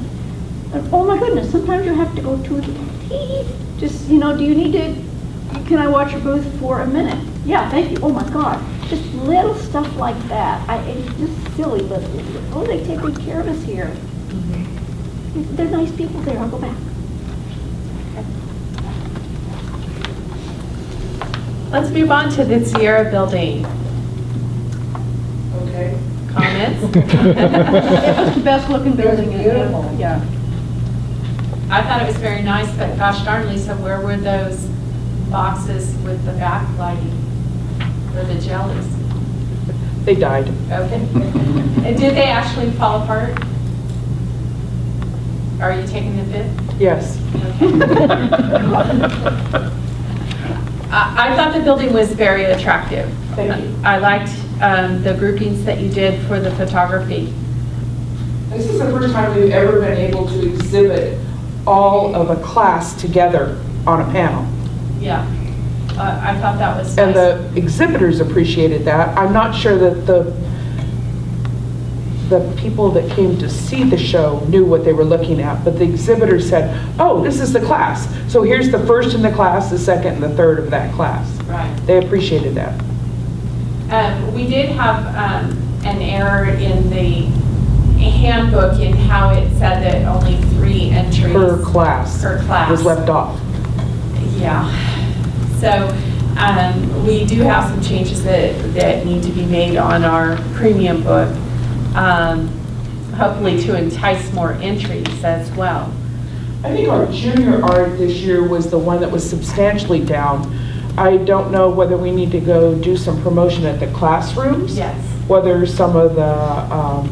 And, oh my goodness, sometimes you have to go to the teeth. Just, do you need to, can I watch your booth for a minute? Yeah, thank you. Oh my God. Just little stuff like that. It's just silly, but oh, they take good care of us here. They're nice people there. I'll go back. Let's move on to the Sierra building. Okay. Comments? It was the best looking building. Beautiful. Yeah. I thought it was very nice, but gosh darn, Lisa, where were those boxes with the backlighting or the jellies? They died. Okay. And did they actually fall apart? Are you taking the bid? Yes. I thought the building was very attractive. Thank you. I liked the groupings that you did for the photography. This is the first time we've ever been able to exhibit all of a class together on a panel. Yeah, I thought that was And nice. the exhibitors appreciated that. I'm not sure that the people that came to see the show knew what they were looking at, but the exhibitors said, oh, this is the class. So here's the first in the class, the second and the third of that class. Right. They appreciated that. We did have an error in the handbook in how it said that only 3 entries. Per class. Per class. Was left off. Yeah. So we do have some changes that need to be made on our premium book, hopefully to entice more entries as well. I think our junior art this year was the one that was substantially down. I don't know whether we need to go do some promotion at the classrooms. Yes. Whether some of the,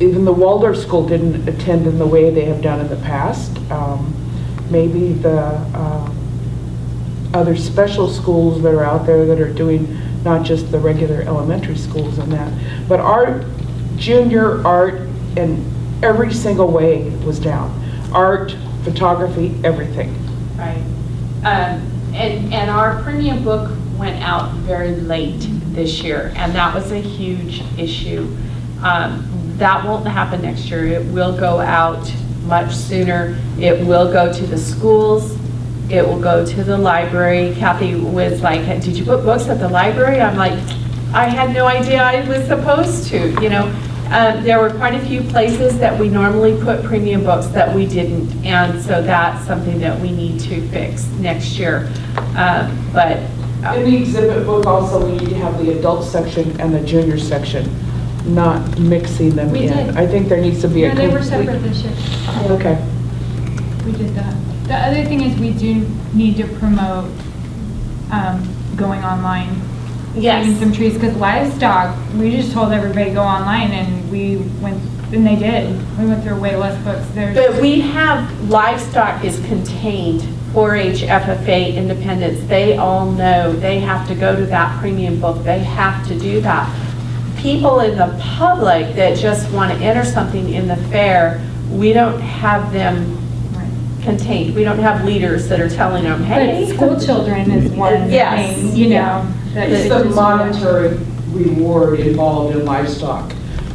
even the Waldorf School didn't attend in the way they have done in the past. Maybe the other special schools that are out there that are doing not just the regular elementary schools and that. But our junior art in every single way was down. Art, photography, everything. Right. And our premium book went out very late this year, and that was a huge issue. That won't happen next year. It will go out much sooner. It will go to the schools. It will go to the library. Kathy was like, did you put books at the library? I'm like, I had no idea I was supposed to, you know. There were quite a few places that we normally put premium books that we didn't, and so that's something that we need to fix next year. But in the exhibit book also, we need to have the adult section and the junior section, not mixing them We in. did. I think there needs to be a No, they were complete- separate this year. Okay. We did that. The other thing is we do need to promote going online. Yes. Saving some trees, because livestock, we just told everybody go online and we went, and they did. We went through way less books. But we have, livestock is contained, 4-H, FFA, independents, they all know they have to go to that premium book. They have to do that. People in the public that just want to enter something in the fair, we don't have them contained. We don't have leaders that are telling them, hey. But school children is one Yes. thing, you know. that It's they the just- monetary reward involved in livestock.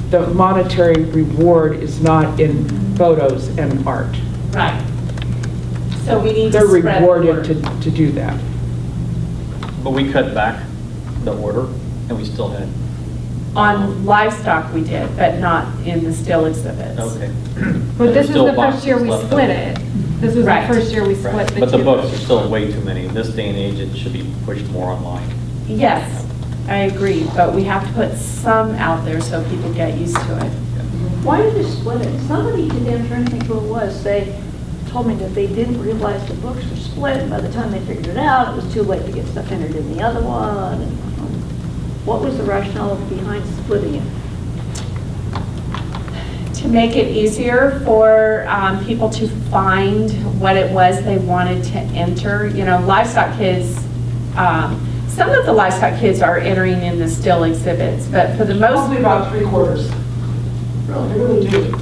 The monetary reward is not in photos and art. Right. So we need to They're spread the rewarded word. to do that. But we cut back the order, and we still had. On livestock we did, but not in the still exhibits. Okay. But this is Still the first year we boxes split left it. This was the Right. first year we split Right. the But the two. books are still way too many. In this day and age, it should be pushed more online. Yes, I agree, but we have to put some out there so people get used to it. Why did they split it? Somebody today, I'm trying to think who it was, they told me that they didn't realize the books were split, and by the time they figured it out, it was too late to get stuff entered in the other one. And what was the rationale behind splitting it? To make it easier for people to find what it was they wanted to enter. You know, livestock kids, some of the livestock kids are entering in the still exhibits, but for the most. Probably about 3/4. Really, they really do.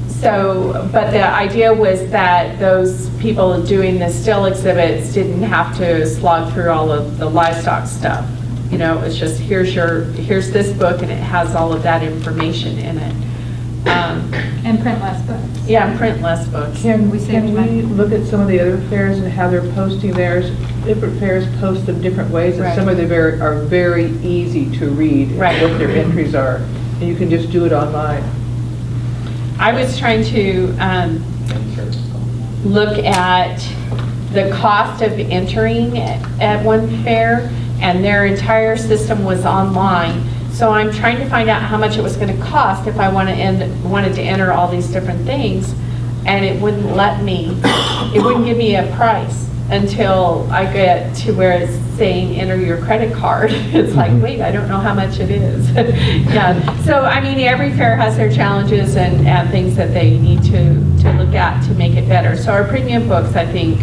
So, but the idea was that those people doing the still exhibits didn't have to slog through all of the livestock stuff. You know, it's just, here's this book and it has all of that information in it. And print less books. Yeah, and print less books. Can we saved money. look at some of the other fairs and how they're posting theirs? Different fairs post them different ways, and Right. some of them are very easy to read, Right. what their entries are. And you can just do it online. I was trying to look at the cost of entering at one fair, and their entire system was online. So I'm trying to find out how much it was going to cost if I wanted to enter all these different things, and it wouldn't let me. It wouldn't give me a price until I get to where it's saying enter your credit card. It's like, wait, I don't know how much it is. Yeah. So I mean, every fair has their challenges and things that they need to look at to make it better. So our premium books, I think,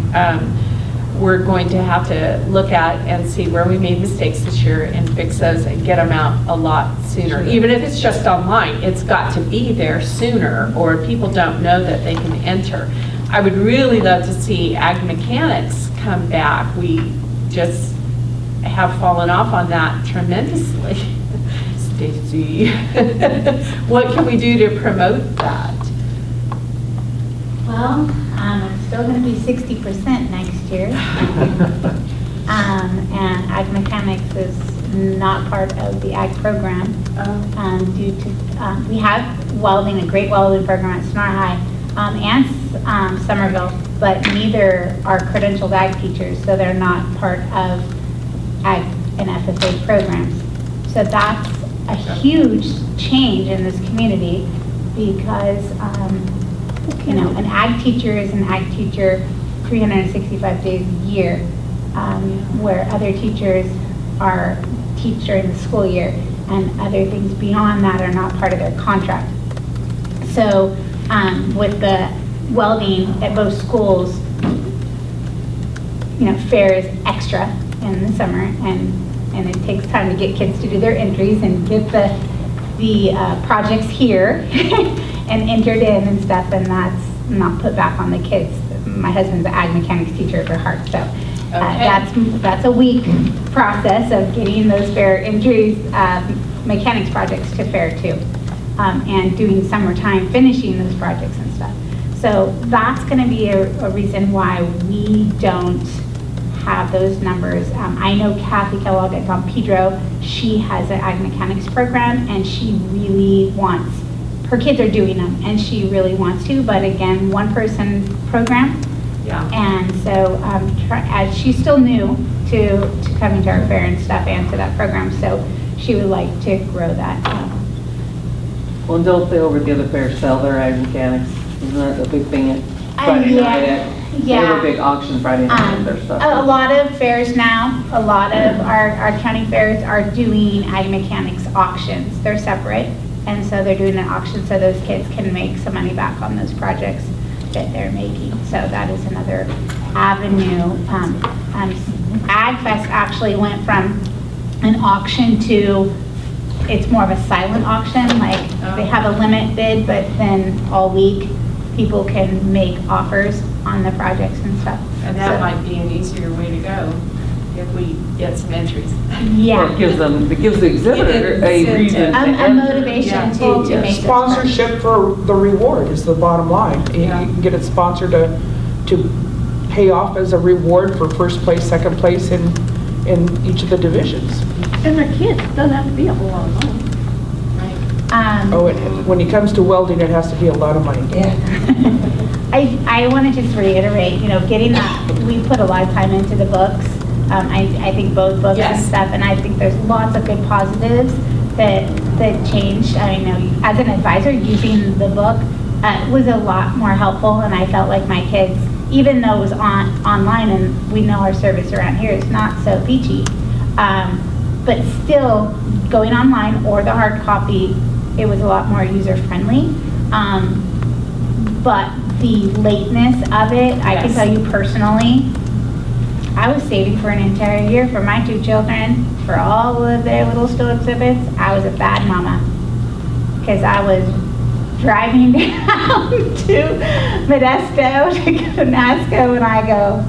we're going to have to look at and see where we made mistakes this year and fix those and get them out a lot sooner. Even if it's just online, it's got to be there sooner, or people don't know that they can enter. I would really love to see ag mechanics come back. We just have fallen off on that tremendously. Stacy, what can we do to promote that? Well, it's still going to be 60% next year. And ag mechanics is not part of the ag program due to, we have welding, a great welding program at Sonora High and Somerville, but neither are credentialed ag teachers, so they're not part of ag and FFA programs. So that's a huge change in this community because, you know, an ag teacher is an ag teacher 365 days a year, where other teachers are teach during the school year, and other things beyond that are not part of their contract. So with the welding at most schools, you know, fair is extra in the summer, and it takes time to get kids to do their entries and get the projects here and entered in and stuff, and that's not put back on the kids. My husband's an ag mechanics teacher at heart, so that's a week process of getting those fair entries, mechanics projects to fair too, and doing summertime finishing those projects and stuff. So that's going to be a reason why we don't have those numbers. I know Kathy Kellogg at Don Pedro, she has an ag mechanics program, and she really wants, her kids are doing them, and she really wants to, but again, one person program. Yeah. And so as she's still new to coming to our fair and stuff and to that program, so she would like to grow that. Well, don't they over at the other fair sell their ag mechanics? Isn't that a big thing at Friday night? They have a big auction Friday night of their stuff. A lot of fairs now, a lot of our county fairs are doing ag mechanics auctions. They're separate, and so they're doing an auction so those kids can make some money back on those projects that they're making. So that is another avenue. Ag Fest actually went from an auction to, it's more of a silent auction, like they have a limit bid, but then all week people can make offers on the projects and stuff. And that might be an easier way to go if we get some entries. Yeah. Well, it gives the exhibitor a reason to a motivation to make those Sponsorship for the reward is the bottom line. You can get it sponsored to pay off as a reward for first place, second place in each of the divisions. And their kids, it doesn't have to be a whole lot of money. When it comes to welding, it has to be a lot of money. Yeah. I want to just reiterate, you know, getting that, we put a lot of time into the books. I think both books and stuff, and I think there's lots of good positives that changed. I know as an advisor, using the book was a lot more helpful, and I felt like my kids, even though it was online, and we know our service around here is not so peachy, but still going online or the hard copy, it was a lot more user-friendly. But the lateness of it, I can tell you personally, I was saving for an entire year for my two children, for all of their little still exhibits. I was a bad mama, because I was driving down to Modesto to go to NASCO, and I go,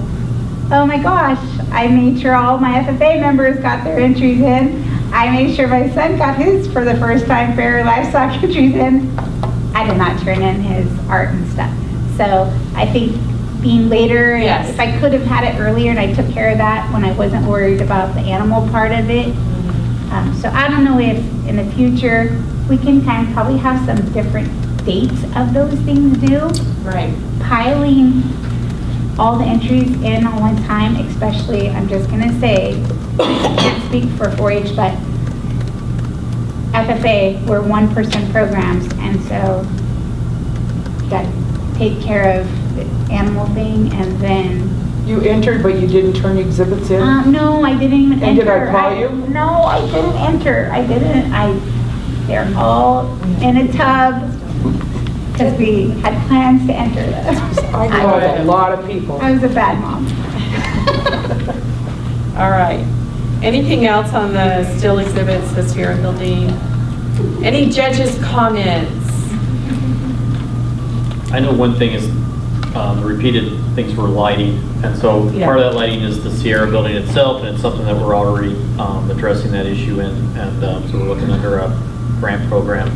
oh my gosh, I made sure all my FFA members got their entries in. I made sure my son got his for the first time fair livestock entries in. I did not turn in his art and stuff. So I think being later, if I could have had it earlier and I took care of that when I wasn't worried about the animal part of it. So I don't know if in the future we can kind of probably have some different dates of those things due. Right. Piling all the entries in all one time, especially, I'm just going to say, I can't speak for 4-H, but FFA, we're one-person programs, and so you got to take care of the animal thing, and then... You entered, but you didn't turn exhibits in? No, I didn't even enter. And did I call you? No, I didn't enter. I didn't. They're all in a tub, because we had plans to enter those. I know a lot of people. I was a bad mom. All right. Anything else on the still exhibits, the Sierra building? Any judges' comments? I know one thing is the repeated things for lighting, and so Yeah. part of that lighting is the Sierra building itself, and it's something that we're already addressing that issue in, and so we're looking under a grant program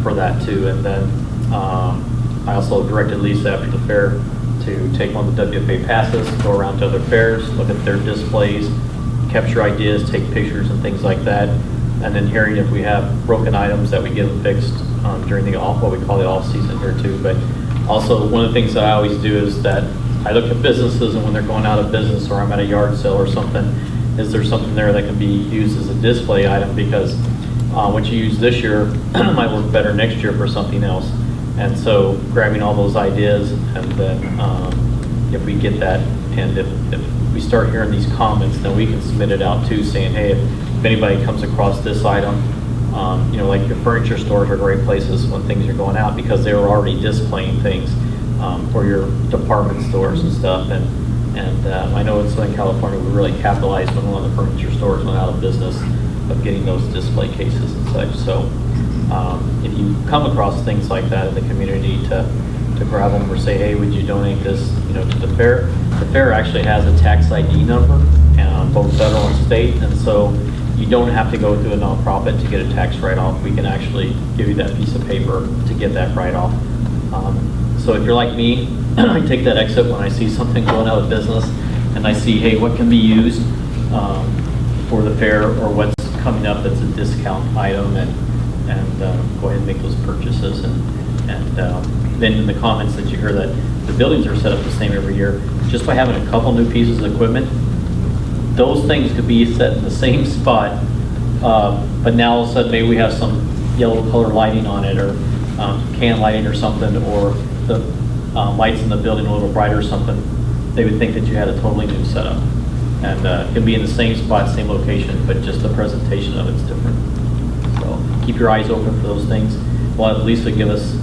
for that too. And then I also directed Lisa after the fair to take one of the WFA passes, go around to other fairs, look at their displays, capture ideas, take pictures and things like that, and then hearing if we have broken items that we get them fixed during the what we call the off season here too. But also one of the things that I always do is that I look at businesses, and when they're going out of business or I'm at a yard sale or something, is there something there that can be used as a display item? Because what you use this year might work better next year for something else. And so grabbing all those ideas, and then if we get that, and if we start hearing these comments, then we can submit it out too, saying, hey, if anybody comes across this item, you know, like your furniture stores are great places when things are going out, because they were already displaying things for your department stores and stuff. And I know in Southern California, we really capitalized when one of the furniture stores went out of business of getting those display cases and such. So if you come across things like that in the community, to grab them or say, hey, would you donate this, you know, to the fair? The fair actually has a tax ID number, both federal and state, and so you don't have to go through a nonprofit to get a tax write-off. We can actually give you that piece of paper to get that write-off. So if you're like me, I take that exit when I see something going out of business, and I see, hey, what can be used for the fair, or what's coming up that's a discount item, and go ahead and make those purchases. And then in the comments that you hear that the buildings are set up the same every year, just by having a couple new pieces of equipment, those things could be set in the same spot, but now all of a sudden maybe we have some yellow color lighting on it, or can lighting or something, or the lights in the building a little brighter or something. They would think that you had a totally new setup. And it can be in the same spot, same location, but just the presentation of it's different. So keep your eyes open for those things. We'll have Lisa give us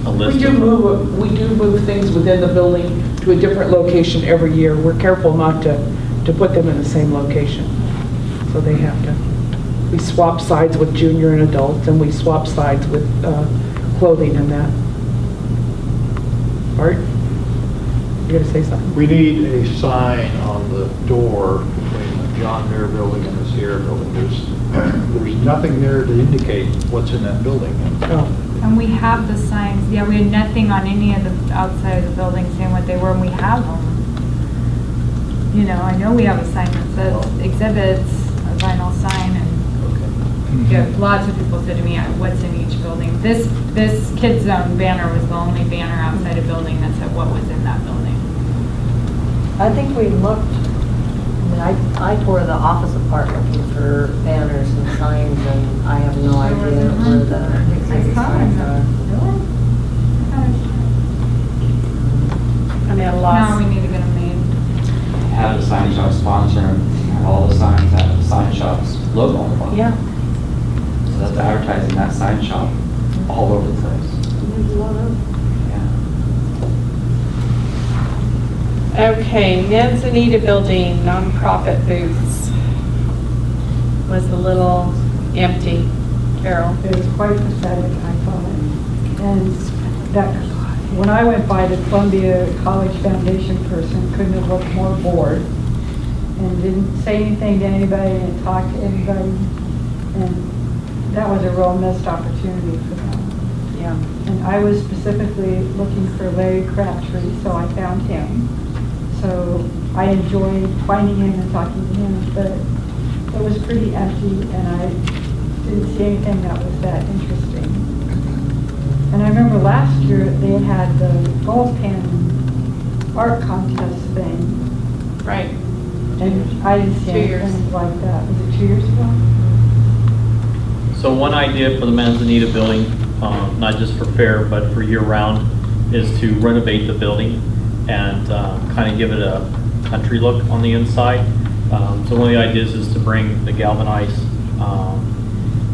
a list. We do move things within the building to a different location every year. We're careful not to put them in the same location. So they have to. We swap sides with junior and adults, and we swap sides with clothing and that. Art, you gonna say something? We need a sign on the door between the John Muir building and the Sierra building. There's nothing there to indicate what's in that building. And we have the signs, yeah, we had nothing on any of the outside of the building saying what they were, and we have them. You know, I know we have a sign that says exhibits, a vinyl sign, and yeah, lots of people said to me, what's in each building? This Kids Zone banner was the only banner outside a building that said what was in that building. I think we looked, I mean, I toured the office apart looking for banners and signs, and I have no idea where the exhibit signs are. I'm at a loss. Now we need to get them made. Have the sign shop sponsor, and all the signs have the sign shop's logo on them. Yeah. So that's advertising that sign shop all over the place. Okay, Manzanita Building, nonprofit booths was a little empty. Carol? It was quite pathetic, I thought. And that, when I went by, the Columbia College Foundation person couldn't have looked more bored, and didn't say anything to anybody, and talk to anybody. And that was a real missed opportunity for them. Yeah. And I was specifically looking for Larry Crabtree, so I found him. So I enjoyed finding him and talking to him, but it was pretty empty, and I didn't see anything that was that interesting. And I remember last year they had the gold pen art contest thing. Right. And I didn't see 2 years. anything like that. Was it 2 years ago? So one idea for the Manzanita building, not just for fair, but for year-round, is to renovate the building and kind of give it a country look on the inside. So one of the ideas is to bring the galvanized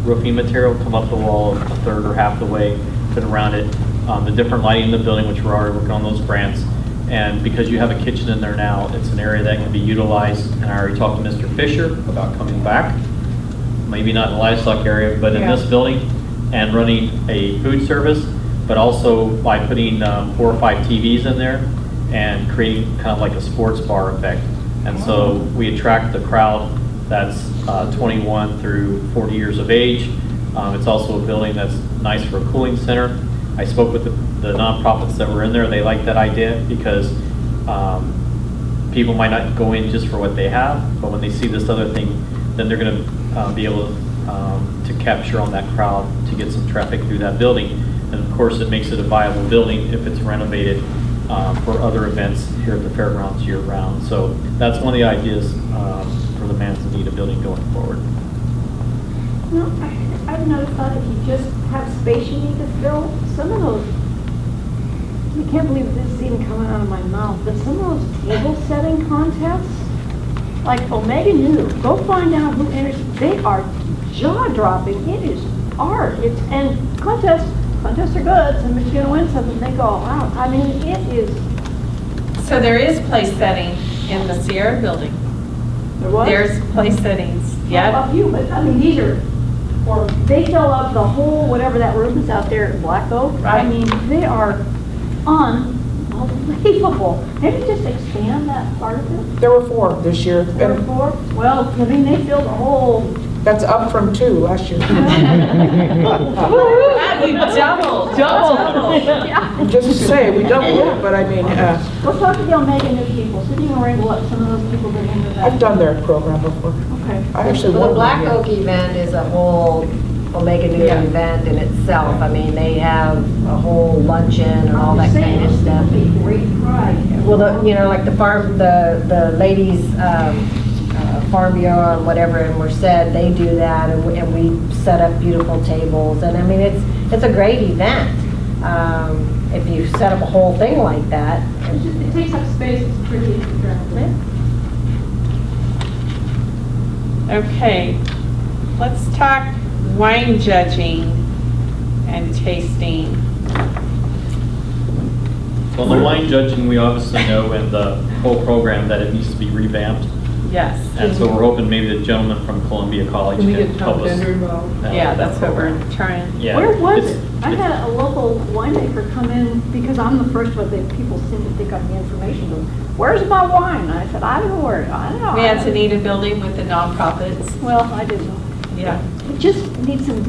roofing material, come up the wall a third or half the way, put around it, the different lighting in the building, which we're already working on those grants, And because you have a kitchen in there now, it's an area that can be utilized. And I already talked to Mr. Fisher about coming back, maybe not in the livestock area, but in this building, and running a food service, but also by putting 4 or 5 TVs in there and creating kind of like a sports bar effect. And so we attract the crowd that's 21 through 40 years of age. It's also a building that's nice for a cooling center. I spoke with the nonprofits that were in there. They like that idea because people might not go in just for what they have, but when they see this other thing, then they're going to be able to capture on that crowd to get some traffic through that building. And of course, it makes it a viable building if it's renovated for other events here at the fairgrounds year round. So that's one of the ideas for the Manzanita building going forward. No, I've noticed that if you just have space you need to fill, some of those, I can't believe this is even coming out of my mouth, but some of those table setting contests, like Omega New, go find out who enters, they are jaw-dropping. It is art. And contests are good. Somebody's going to win something, they go all out. I mean, it is. So there is place setting in the Sierra building. There was? There's place settings, yeah. A few, but I mean, these are, or they fill up the whole, whatever that room is out there at Black Oak. Right. I mean, they are unbelievable. Maybe just expand that part of it. There were 4 this year. There were 4? Well, I mean, they filled the whole. That's up from 2 last year. Wow, you double. Yeah. Just to say, we doubled it, but I mean, We'll talk to the Omega New people, see if you can wrangle up some of those people that into that. I've done their program before. Okay. I actually Well, won the Black one, Oak event is a whole Omega New event in itself. I mean, they have a whole luncheon and all that kind of stuff. Great pride. Well, like the farm, the ladies, Farm Bureau and whatever in Merced, they do that, and we set up beautiful tables, and I mean, it's a great event. If you set up a whole thing like that. It takes up space, it's pretty attractive. Okay, let's talk wine judging and tasting. Well, the wine judging, we obviously know in the whole program that it needs to be revamped. Yes. And so we're hoping maybe the gentleman from Columbia College Can we can get help Tom us. Bender involved? Yeah, that's what we're trying. Yeah. Where was It's- it? I had a local winemaker come in, because I'm the first one that people seem to think I'm the information. Goes, where's my wine? And I said, I don't know where, I don't know. Manzanita building with the nonprofits. Well, I didn't know. Yeah. It just needs some,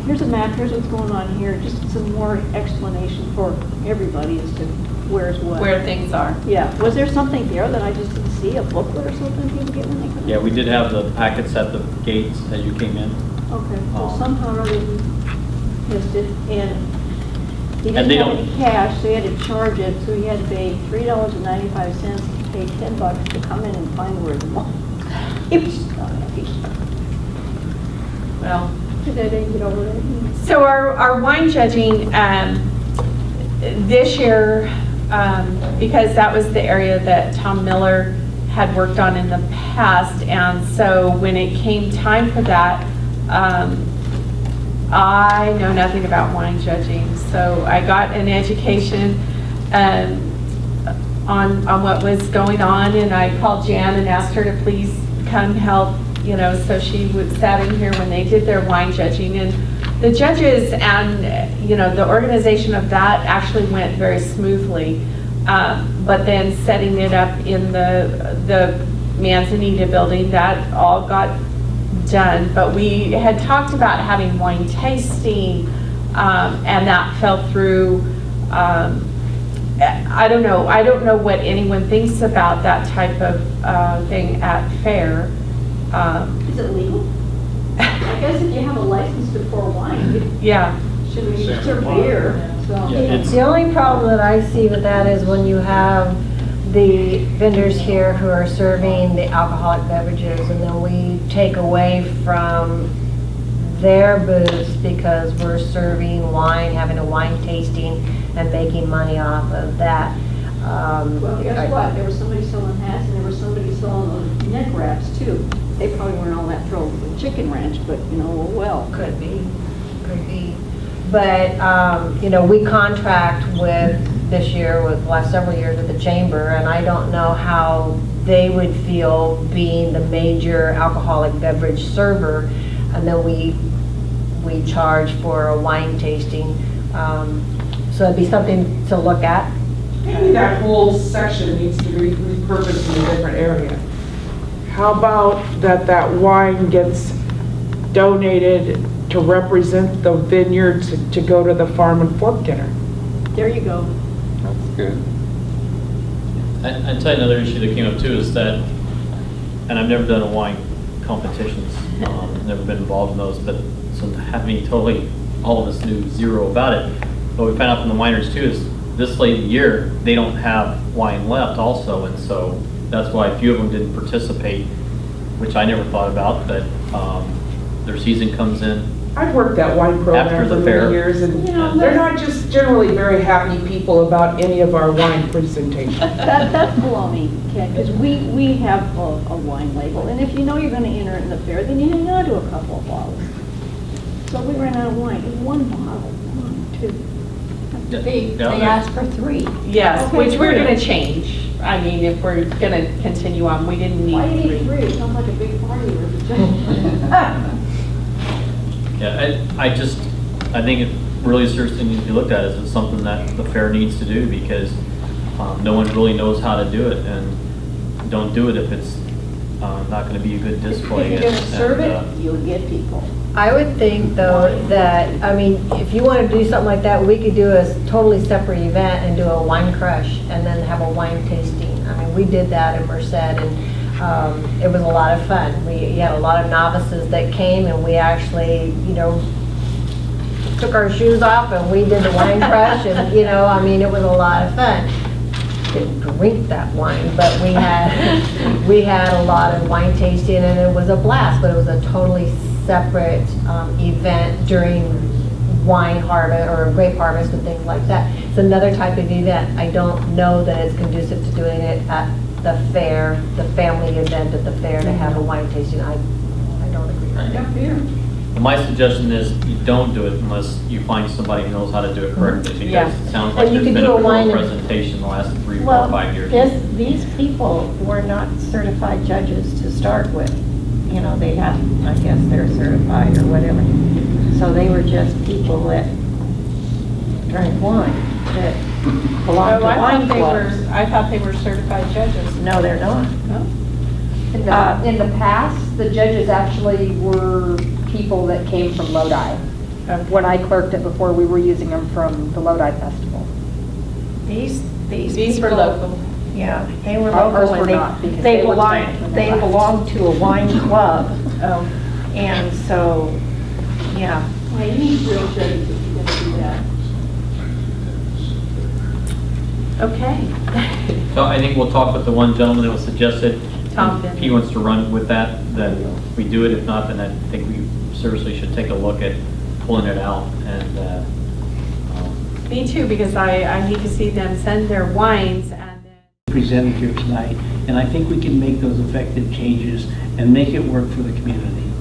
here's a map, here's what's going on here, just some more explanation for everybody as to where's what. Where things are. Yeah, was there something there that I just didn't see, a booklet or something people get when they come in? Yeah, we did have the packets at the gates as you came in. Okay, well, somehow or other we missed it, and he And didn't they have don't- any cash, so he had to charge it, so he had to pay $3.95 to pay $10 to come in and find where the money. He was not happy. Well, Did I get over that? so our wine judging, this year, because that was the area that Tom Miller had worked on in the past, and so when it came time for that, I know nothing about wine judging, so I got an education on what was going on, and I called Jan and asked her to please come help, so she sat in here when they did their wine judging, and the judges and, the organization of that actually went very smoothly. But then setting it up in the Manzanita building, that all got done. But we had talked about having wine tasting, and that fell through. I don't know what anyone thinks about that type of thing at fair. Is it legal? I guess if you have a license to pour wine, you Yeah. shouldn't be serve beer, so. The only problem that I see with that is when you have the vendors here who are serving the alcoholic beverages, and then we take away from their booths because we're serving wine, having a wine tasting, and making money off of that. Well, guess what? There was somebody selling hats, and there was somebody selling those neck wraps too. They probably weren't all that thrilled with the chicken ranch, but, well. Could be. But, we contract with this year, with the last several years with the chamber, and I don't know how they would feel being the major alcoholic beverage server, and then we charge for a wine tasting. So it'd be something to look at. Maybe that whole section needs to be repurposed in a different area. How about that wine gets donated to represent the vineyards to go to the farm and fork dinner? There you go. That's good. I'd say another issue that came up too is that, and I've never done a wine competitions, never been involved in those, but so having totally, all of us knew zero about it. What we found out from the wineries too is this late in the year, they don't have wine left also, and so that's why a few of them didn't participate, which I never thought about, but their season comes in. I've worked that wine After program the for fair. many years, and You know, they're not just generally very happy people about any of our wine presentations. That's baloney, Ken, because we have a wine label, and if you know you're gonna enter it in the fair, then you hang on to a couple of bottles. So we ran out of wine, it was one bottle, one, two. They asked for 3. Yes, Okay, which we're three. gonna change. I mean, if we're gonna continue on, we didn't Why do you need need 3. 3? It sounds like a big party with a Yeah, I think it really seriously needs to be looked at as something that the fair needs to do, because no one really knows how to do it, and don't do it if it's not going to be a good display. If you're gonna serve and, it, you'll get people. I would think though that, I mean, if you want to do something like that, we could do a totally separate event and do a wine crush and then have a wine tasting. I mean, we did that in Merced, and it was a lot of fun. We had a lot of novices that came, and we actually, you know, took our shoes off and we did the wine crush, and, you know, I mean, it was a lot of fun. Didn't drink that wine, but we had a lot of wine tasting, and it was a blast, but it was a totally separate event during wine harvest or grape harvest and things like that. It's another type of event. I don't know that it's conducive to doing it at the fair, the family event at the fair, to have a wine tasting. I don't agree with that. My suggestion is you don't do it unless you find somebody who knows how to do it correctly, because Yeah. it sounds like And you there's could been do a a wine poor and- presentation the last 3, 4, Well, 5 years. these people were not certified judges to start with. You know, they had, I guess they're certified or whatever. So they were just people that drank wine, that belonged to wine clubs. I thought they were certified judges. No, they're not. In the past, the judges actually were people that came from Lodi. When I clerked it before, we were using them from the Lodi Festival. These These were people- local. Yeah, they were Ours local, were and not, because they they were belonged, from the they Lodi. belonged to a wine club. Oh. And so, yeah. Well, you need real judges if you're gonna do that. Okay. So I think we'll talk with the one gentleman that was suggested. Tom If he wants to run with that, then we do it. If not, then I think we seriously should take a look at pulling it out. And Me too, because I need to see them send their wines and then. Presented here tonight, and I think we can make those effective changes and make it work for the community.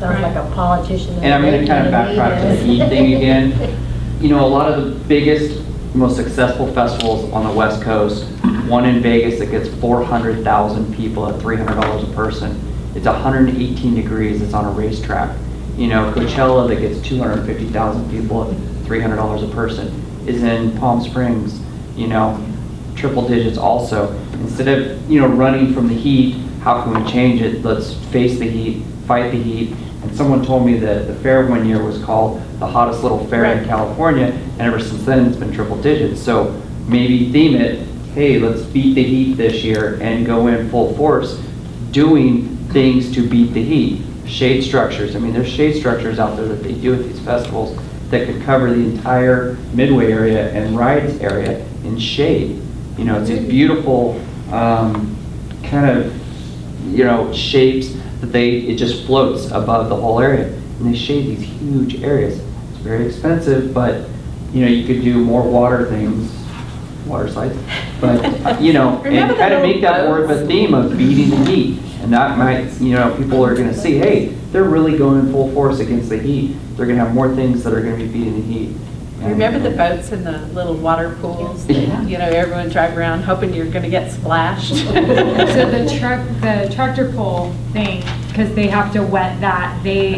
Sounds like a politician. And I'm going to kind of backtrack to the heat thing again. You know, a lot of the biggest, most successful festivals on the West Coast, one in Vegas that gets 400,000 people at $300 a person. It's 118 degrees, it's on a racetrack. You know, Coachella that gets 250,000 people at $300 a person is in Palm Springs, you know, triple digits also. Instead of, you know, running from the heat, how can we change it? Let's face the heat, fight the heat. And someone told me that the fair one year was called the hottest little fair in California, and ever since then it's been triple digits. So maybe theme it, hey, let's beat the heat this year and go in full force doing things to beat the heat. Shade structures, I mean, there's shade structures out there that they do at these festivals that could cover the entire Midway area and rides area in shade. You know, it's these beautiful kind of, you know, shapes that it just floats above the whole area. And they shade these huge areas. It's very expensive, but, you know, you could do more water things, water slides, but, you know, and kind of make that more of a theme of beating the heat. And that might, you know, people are gonna see, hey, they're really going full force against the heat. They're gonna have more things that are gonna be beating the heat. Remember the boats in the little water pools? that, You know, everyone drive around hoping you're gonna get splashed. So the tractor pull thing, because they have to wet that,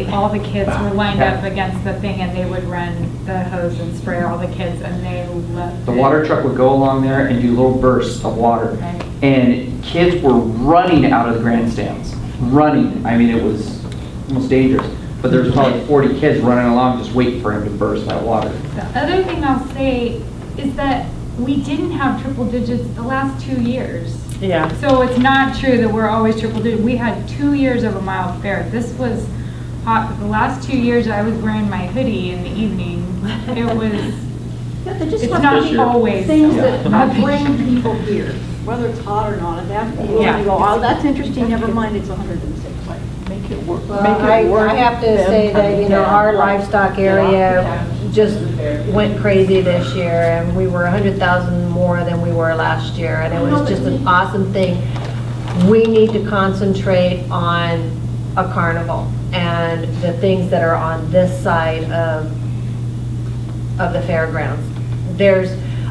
all the kids were lined up against the thing and they would run the hose and spray all the kids and they loved The it. water truck would go along there and do little bursts of water. Right. And kids were running out of the grandstands, running. I mean, it was almost dangerous. But there was probably 40 kids running along just waiting for him to burst that water. The other thing I'll say is that we didn't have triple digits the last 2 years. Yeah. So it's not true that we're always triple digit. We had 2 years of a mild fair. This was hot, but the last 2 years I was wearing my hoodie in the evening. It was, Yeah, they just it's have not to be always. things that bring people here, whether it's hot or not. And they have to be willing to go, oh, that's interesting, never mind, it's 106. Make it work. Well, Make it work. I have to Them say that, you know, coming our down. livestock area just went crazy this year, and we were 100,000 more than we were last year, and it was just an awesome thing. We need to concentrate on a carnival and the things that are on this side of the fairgrounds.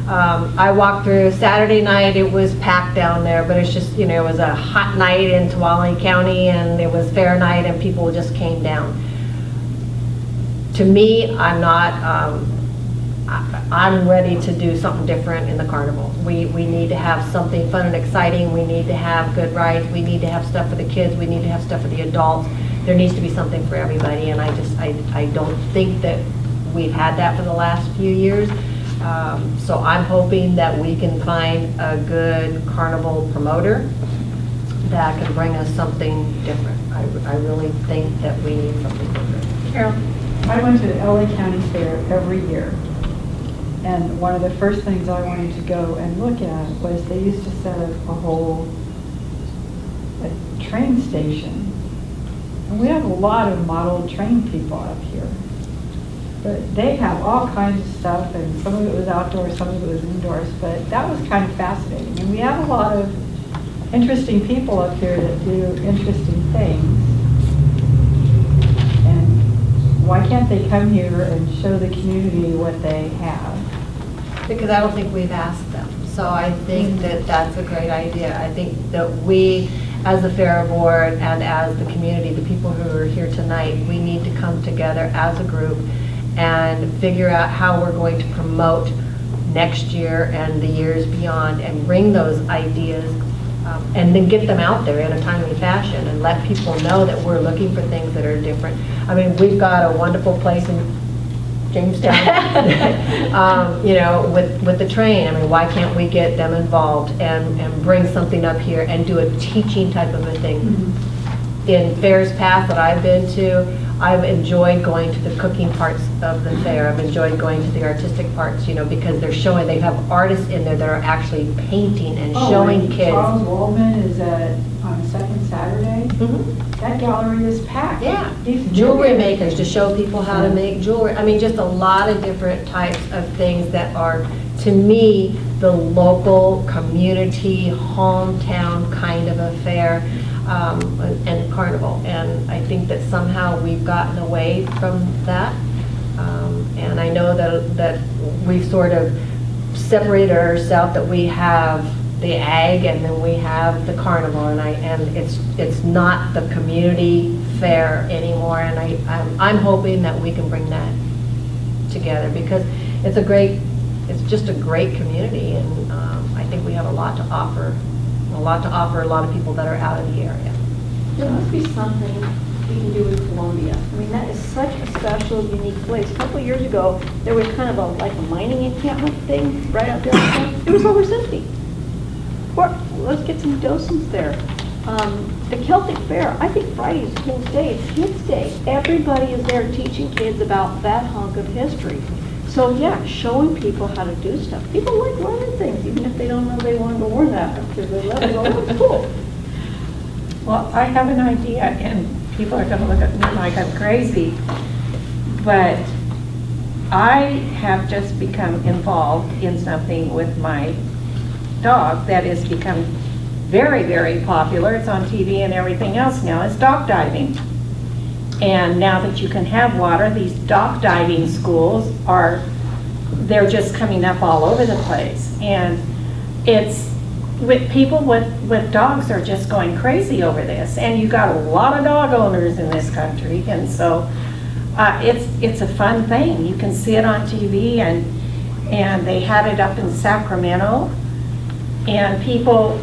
I walked through Saturday night, it was packed down there, but it's just, you know, it was a hot night in Tuolumne County and it was fair night and people just came down. To me, I'm ready to do something different in the carnival. We need to have something fun and exciting. We need to have good rides. We need to have stuff for the kids. We need to have stuff for the adults. There needs to be something for everybody, and I don't think that we've had that for the last few years. So I'm hoping that we can find a good carnival promoter that can bring us something different. I really think that we need something different. Carol? I went to the LA County Fair every year. And one of the first things I wanted to go and look at was they used to set up a train station. And we have a lot of model train people up here. But they have all kinds of stuff, and some of it was outdoors, some of it was indoors, but that was kind of fascinating. And we have a lot of interesting people up here that do interesting things. And why can't they come here and show the community what they have? Because I don't think we've asked them. So I think that that's a great idea. I think that we, as the Fair Board and as the community, the people who are here tonight, we need to come together as a group and figure out how we're going to promote next year and the years beyond and bring those ideas and then get them out there in a timely fashion and let people know that we're looking for things that are different. I mean, we've got a wonderful place in Jamestown, you know, with the train. I mean, why can't we get them involved and bring something up here and do a teaching type of a thing? Mm-hmm. In fairs past that I've been to, I've enjoyed going to the cooking parts of the fair. I've enjoyed going to the artistic parts, you know, because they're showing, they have artists in there that are actually painting and showing kids. Charles Waldman is on the second Saturday. Mm-hmm. That gallery is packed. Yeah. Jewelry makers to show people how to make jewelry. I mean, just a lot of different types of things that are, to me, the local community, hometown kind of affair. And carnival, and I think that somehow we've gotten away from that, and I know that we've sort of separated ourselves, that we have the ag and then we have the carnival, and it's not the community fair anymore, and I'm hoping that we can bring that together because it's just a great community, and I think we have a lot to offer. A lot of people that are out of the area. There must be something we can do with Columbia. I mean, that is such a special, unique place. A couple of years ago, there was kind of like a mining encampment thing right out there. It was always empty. Let's get some docents there. The Celtic Fair, I think Friday is a cool day. It's Kids Day. Everybody is there teaching kids about that hunk of history. So yeah, showing people how to do stuff. People like learning things, even if they don't know they want to learn that, because they love it. Oh, it's cool. Well, I have an idea, and people are going to look at me like I'm crazy, but I have just become involved in something with my dog that has become very, very popular. It's on TV and everything else now. It's dock diving. And now that you can have water, these dock diving schools are they're just coming up all over the place. And it's, with people with dogs are just going crazy over this. And you got a lot of dog owners in this country. And so it's a fun thing. You can see it on TV, and they had it up in Sacramento. And people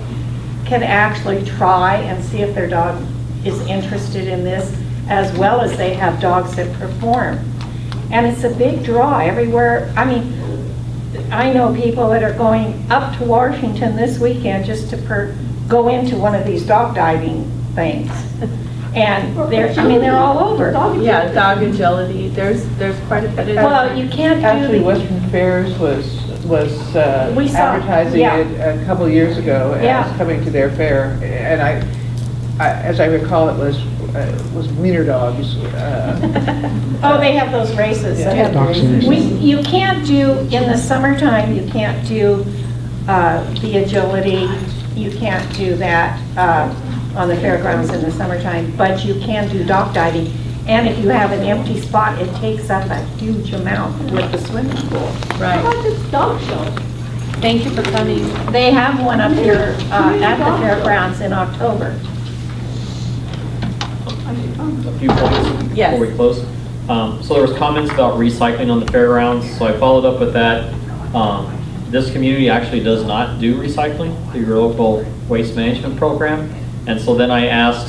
can actually try and see if their dog is interested in this, as well as they have dogs that perform. And it's a big draw everywhere. I mean, I know people that are going up to Washington this weekend just to go into one of these dog diving things. And they're all over. Yeah, dog agility, there's quite a bit of. Well, you can't do Actually, the, Western Fairs was We saw- advertising yeah. it a couple of years ago Yeah. as coming to their fair. And I as I recall, it was wiener dogs. oh, they have those races. Yeah. You can't do, in the summertime, you can't do the agility, you can't do that on the fairgrounds in the summertime, but you can do dock diving. And if you have an empty spot, it takes up a huge amount with the swimming pool. Right. How about this dog show? Thank you for coming. They have one up here at the fairgrounds in October. A few points Yes. before we close. So there was comments about recycling on the fairgrounds, so I followed up with that. This community actually does not do recycling through your local waste management program. And so then I asked,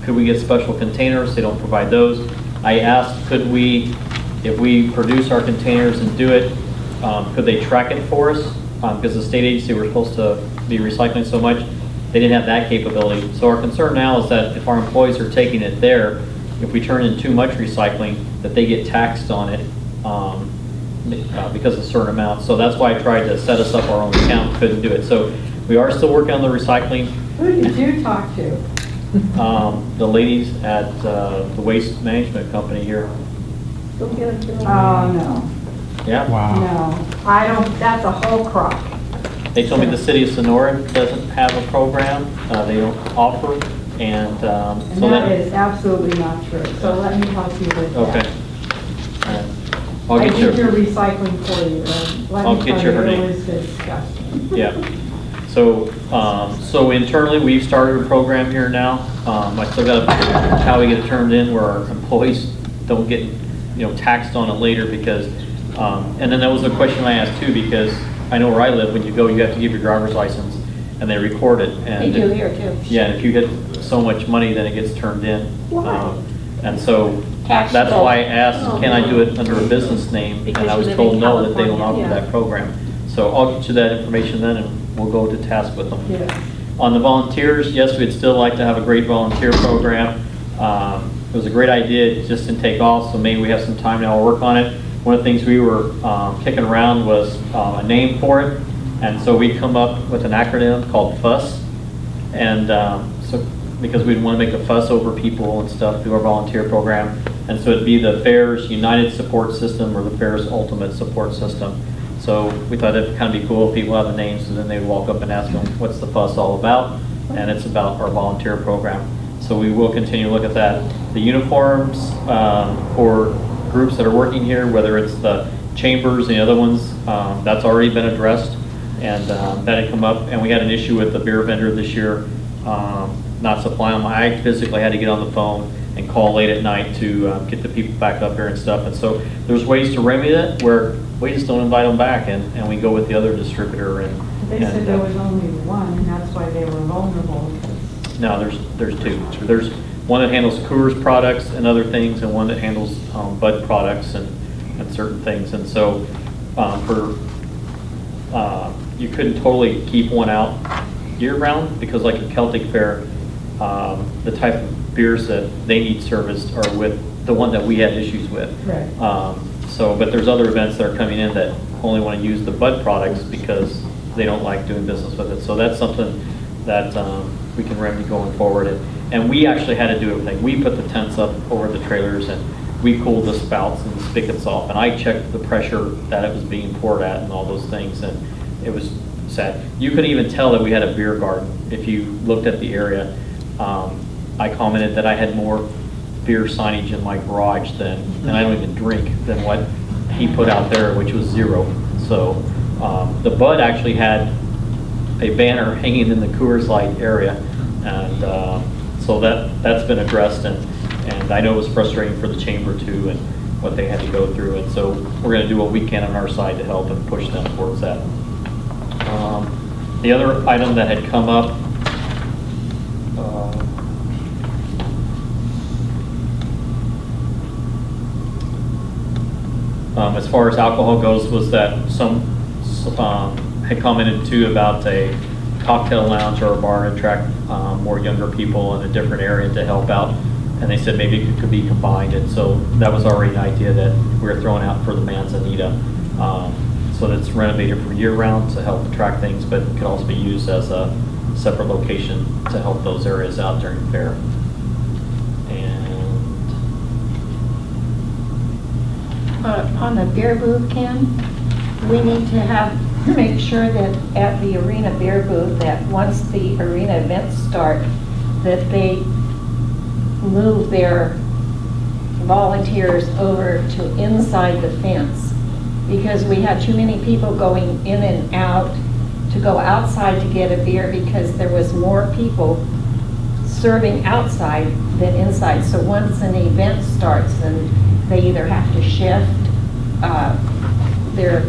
could we get special containers? They don't provide those. I asked, could we, if we produce our containers and do it, could they track it for us? Because the state agency, we're supposed to be recycling so much, they didn't have that capability. So our concern now is that if our employees are taking it there, if we turn in too much recycling, that they get taxed on it because of a certain amount. So that's why I tried to set us up our own account, couldn't do it. So we are still working on the recycling. Who did you talk to? The ladies at the waste management company here. Oh, no. Yeah. No, I don't, that's a whole crock. They told me the city of Sonora doesn't have a program, they don't offer, and And so that that. is absolutely not true, so let me help you with that. Okay. I'll I get did your you, recycling for you, and let I'll me get tell you you, her it name. was disgusting. yeah. So internally, we've started a program here now. I still got how we get it turned in where our employees don't get, taxed on it later because, and then that was a question I asked too, because I know where I live, when you go, you have to give your driver's license and they record it. And They do here too. Yeah, and if you get so much money, then it gets turned in. And so Tax that's bill. why I asked, can I do it under a business name? Because And I you was live told in no, that they don't California. offer Yeah. that program. So I'll get you that information then and we'll go to task with them. Yeah. On the volunteers, yes, we'd still like to have a great volunteer program. It was a great idea, it just didn't take off, so maybe we have some time now to work on it. One of the things we were kicking around was a name for it, and so we come up with an acronym called FUSS. And so, because we'd want to make a fuss over people and stuff through our volunteer program, and so it'd be the Fair's United Support System or the Fair's Ultimate Support System. So we thought it'd kind of be cool if people have the names, so then they'd walk up and ask them, what's the fuss all about? And it's about our volunteer program. So we will continue to look at that. The uniforms for groups that are working here, whether it's the chambers and the other ones, that's already been addressed. And that had come up, and we had an issue with the beer vendor this year not supplying them. I physically had to get on the phone and call late at night to get the people back up here and stuff. And so there's ways to remedy that where we just don't invite them back, and we go with the other distributor. And They said there was only one, and that's why they were vulnerable. no, there's two. There's one that handles Coors products and other things, and one that handles Bud products and certain things. And so you couldn't totally keep one out year-round, because like at Celtic Fair, the type of beers that they need serviced are with the one that we had issues with. Right. But there's other events that are coming in that only want to use the Bud products because they don't like doing business with it. So that's something that we can remedy going forward. And we actually had to do everything. We put the tents up over the trailers, and we cooled the spouts and the spigots off. And I checked the pressure that it was being poured at and all those things. And it was sad. You could even tell that we had a beer garden if you looked at the area. I commented that I had more beer signage in my garage than, and I don't even drink, than what he put out there, which was 0. So the Bud actually had a banner hanging in the Coors Light area, and so that's been addressed, and I know it was frustrating for the chamber too, and what they had to go through, and so we're going to do what we can on our side to help and push them towards that. The other item that had come up, as far as alcohol goes, was that some had commented too about a cocktail lounge or a bar to attract more younger people in a different area to help out. And they said maybe it could be combined. And so that was already an idea that we were throwing out for the Manzanita. So that's renovated for year round to help attract things, but it could also be used as a separate location to help those areas out during the fair. On the beer booth, Ken, we need to make sure that at the arena beer booth, that once the arena events start, that they move their volunteers over to inside the fence, because we had too many people going in and out to go outside to get a beer because there was more people serving outside than inside. So once an event starts, then they either have to shift their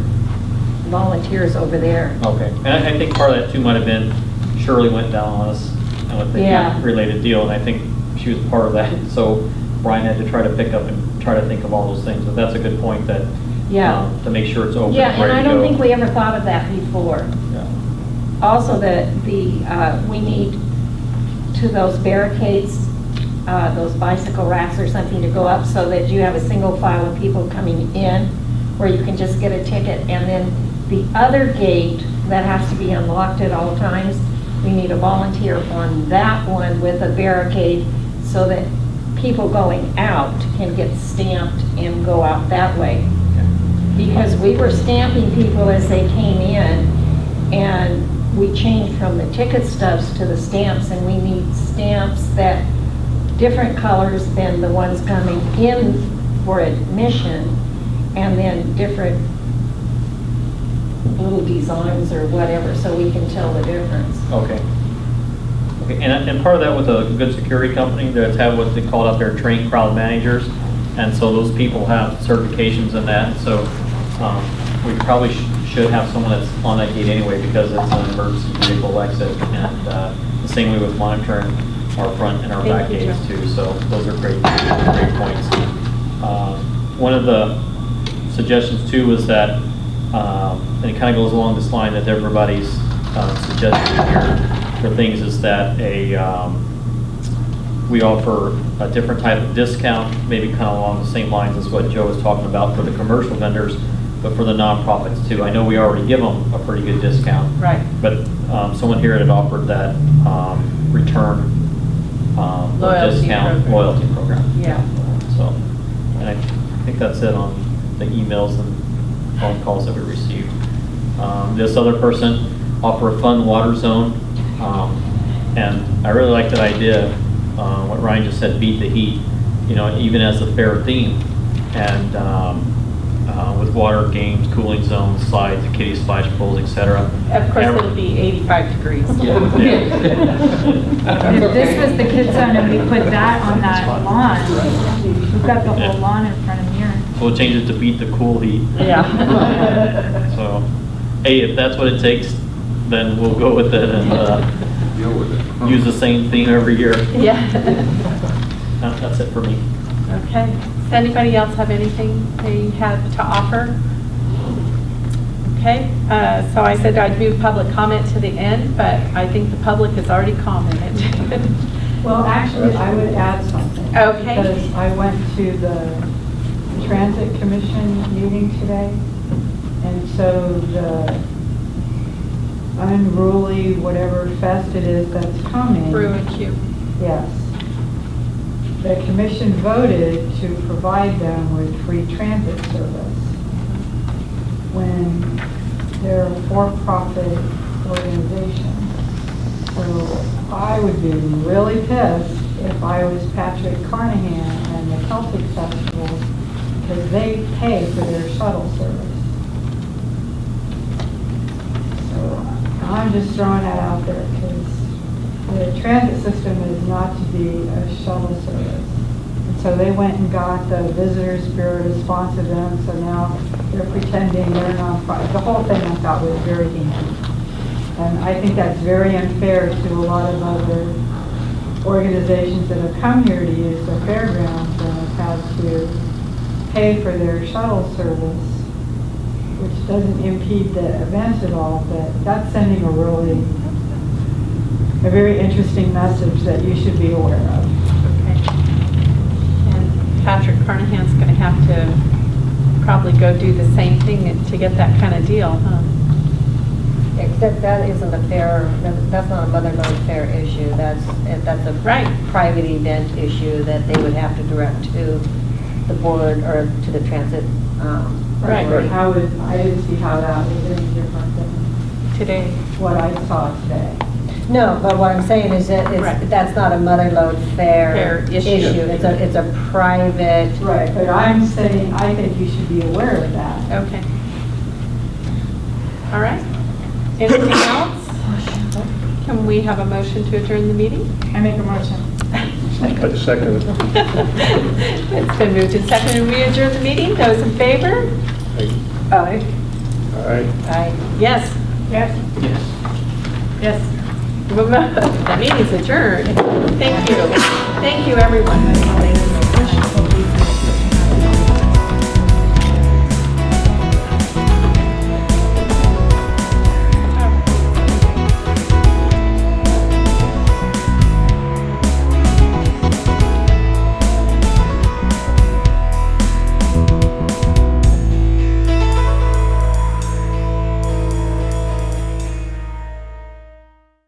volunteers over there. Okay, and I think part of that too might have been Shirley went down on us with the related deal, and I think she was part of that. So Brian had to try to pick up and try to think of all those things. But that's a good point, that to make sure it's open. Yeah, and and I ready to don't go. think we ever thought of that before. Yeah. Also, that we need to those barricades, those bicycle racks or something to go up so that you have a single file of people coming in where you can just get a ticket, and then the other gate that has to be unlocked at all times, we need a volunteer on that one with a barricade so that people going out can get stamped and go out that way. Because we were stamping people as they came in, and we changed from the ticket stubs to the stamps, and we need stamps that different colors than the ones coming in for admission, and then different little designs or whatever, so we can tell the difference. Okay. Okay, and part of that with a good security company that's have what they call out their trained crowd managers, and so those people have certifications in that. So we probably should have someone that's on that gate anyway, because it's an emergency vehicle exit, and the same way with monitoring our front and our back gates too. So those are great points. One of the suggestions too was that, and it kind of goes along this line that everybody's suggesting here for things, is that we offer a different type of discount, maybe kind of along the same lines as what Joe was talking about for the commercial vendors, but for the nonprofits too. I know we already give them a pretty good discount. Right. But someone here had offered that return discount loyalty program. Yeah. So, and I think that's it on the emails and phone calls that we received. This other person offered a fun water zone, and I really like that idea. What Ryan just said, beat the heat, you know, even as a fair theme, and with water games, cooling zones, slides, kiddie splash pools, etc. Of course, it'll be 85 degrees. Yeah. If this was the kids zone and we put that on that lawn, we've got the whole lawn in front of here. So we'll change it to beat the cool heat. Yeah. So, hey, if that's what it takes, then we'll go with it and Deal with it. use the same theme every year. Yeah. That's it for me. Okay. Does anybody else have anything they have to offer? Okay. So I said I'd move public comment to the end, but I think the public has already commented. Well, actually, I would add something. Okay. Because I went to the Transit Commission meeting today, and so the unruly, whatever fest it is that's coming. Brew and Q. Yes. The commission voted to provide them with free transit service when they're a for-profit organization. So I would be really pissed if I was Patrick Carnahan and the Celtic Festival because they pay for their shuttle service. So I'm just throwing that out there because the transit system is not to be a shuttle service. And so they went and got the Visitors Bureau to sponsor them, so now they're pretending they're nonprofit. The whole thing I thought was very hinky. And I think that's very unfair to a lot of other organizations that have come here to use the fairgrounds and have had to pay for their shuttle service, which doesn't impede the event at all, but that's sending a very interesting message that you should be aware of. Okay. And Patrick Carnahan's going to have to probably go do the same thing to get that kind of deal, huh? Except that isn't a fair, that's not a Mother Lode Fair issue. That's a private event issue that they would have to direct to the board or to the transit. Right. I didn't see how that was any different than today. What I saw today. No, but what I'm saying is that that's not a Mother Lode Fair issue. It's a private. Right, but I'm saying I think you should be aware of that. Okay. All right. Anything else? Can we have a motion to adjourn the meeting? I make a motion. I second it. It's been moved and seconded. We adjourn the meeting. Those in favor? Aye. Aye. Yes. Yes. Yes. Yes. The meeting's adjourned. Thank you. Thank you, everyone.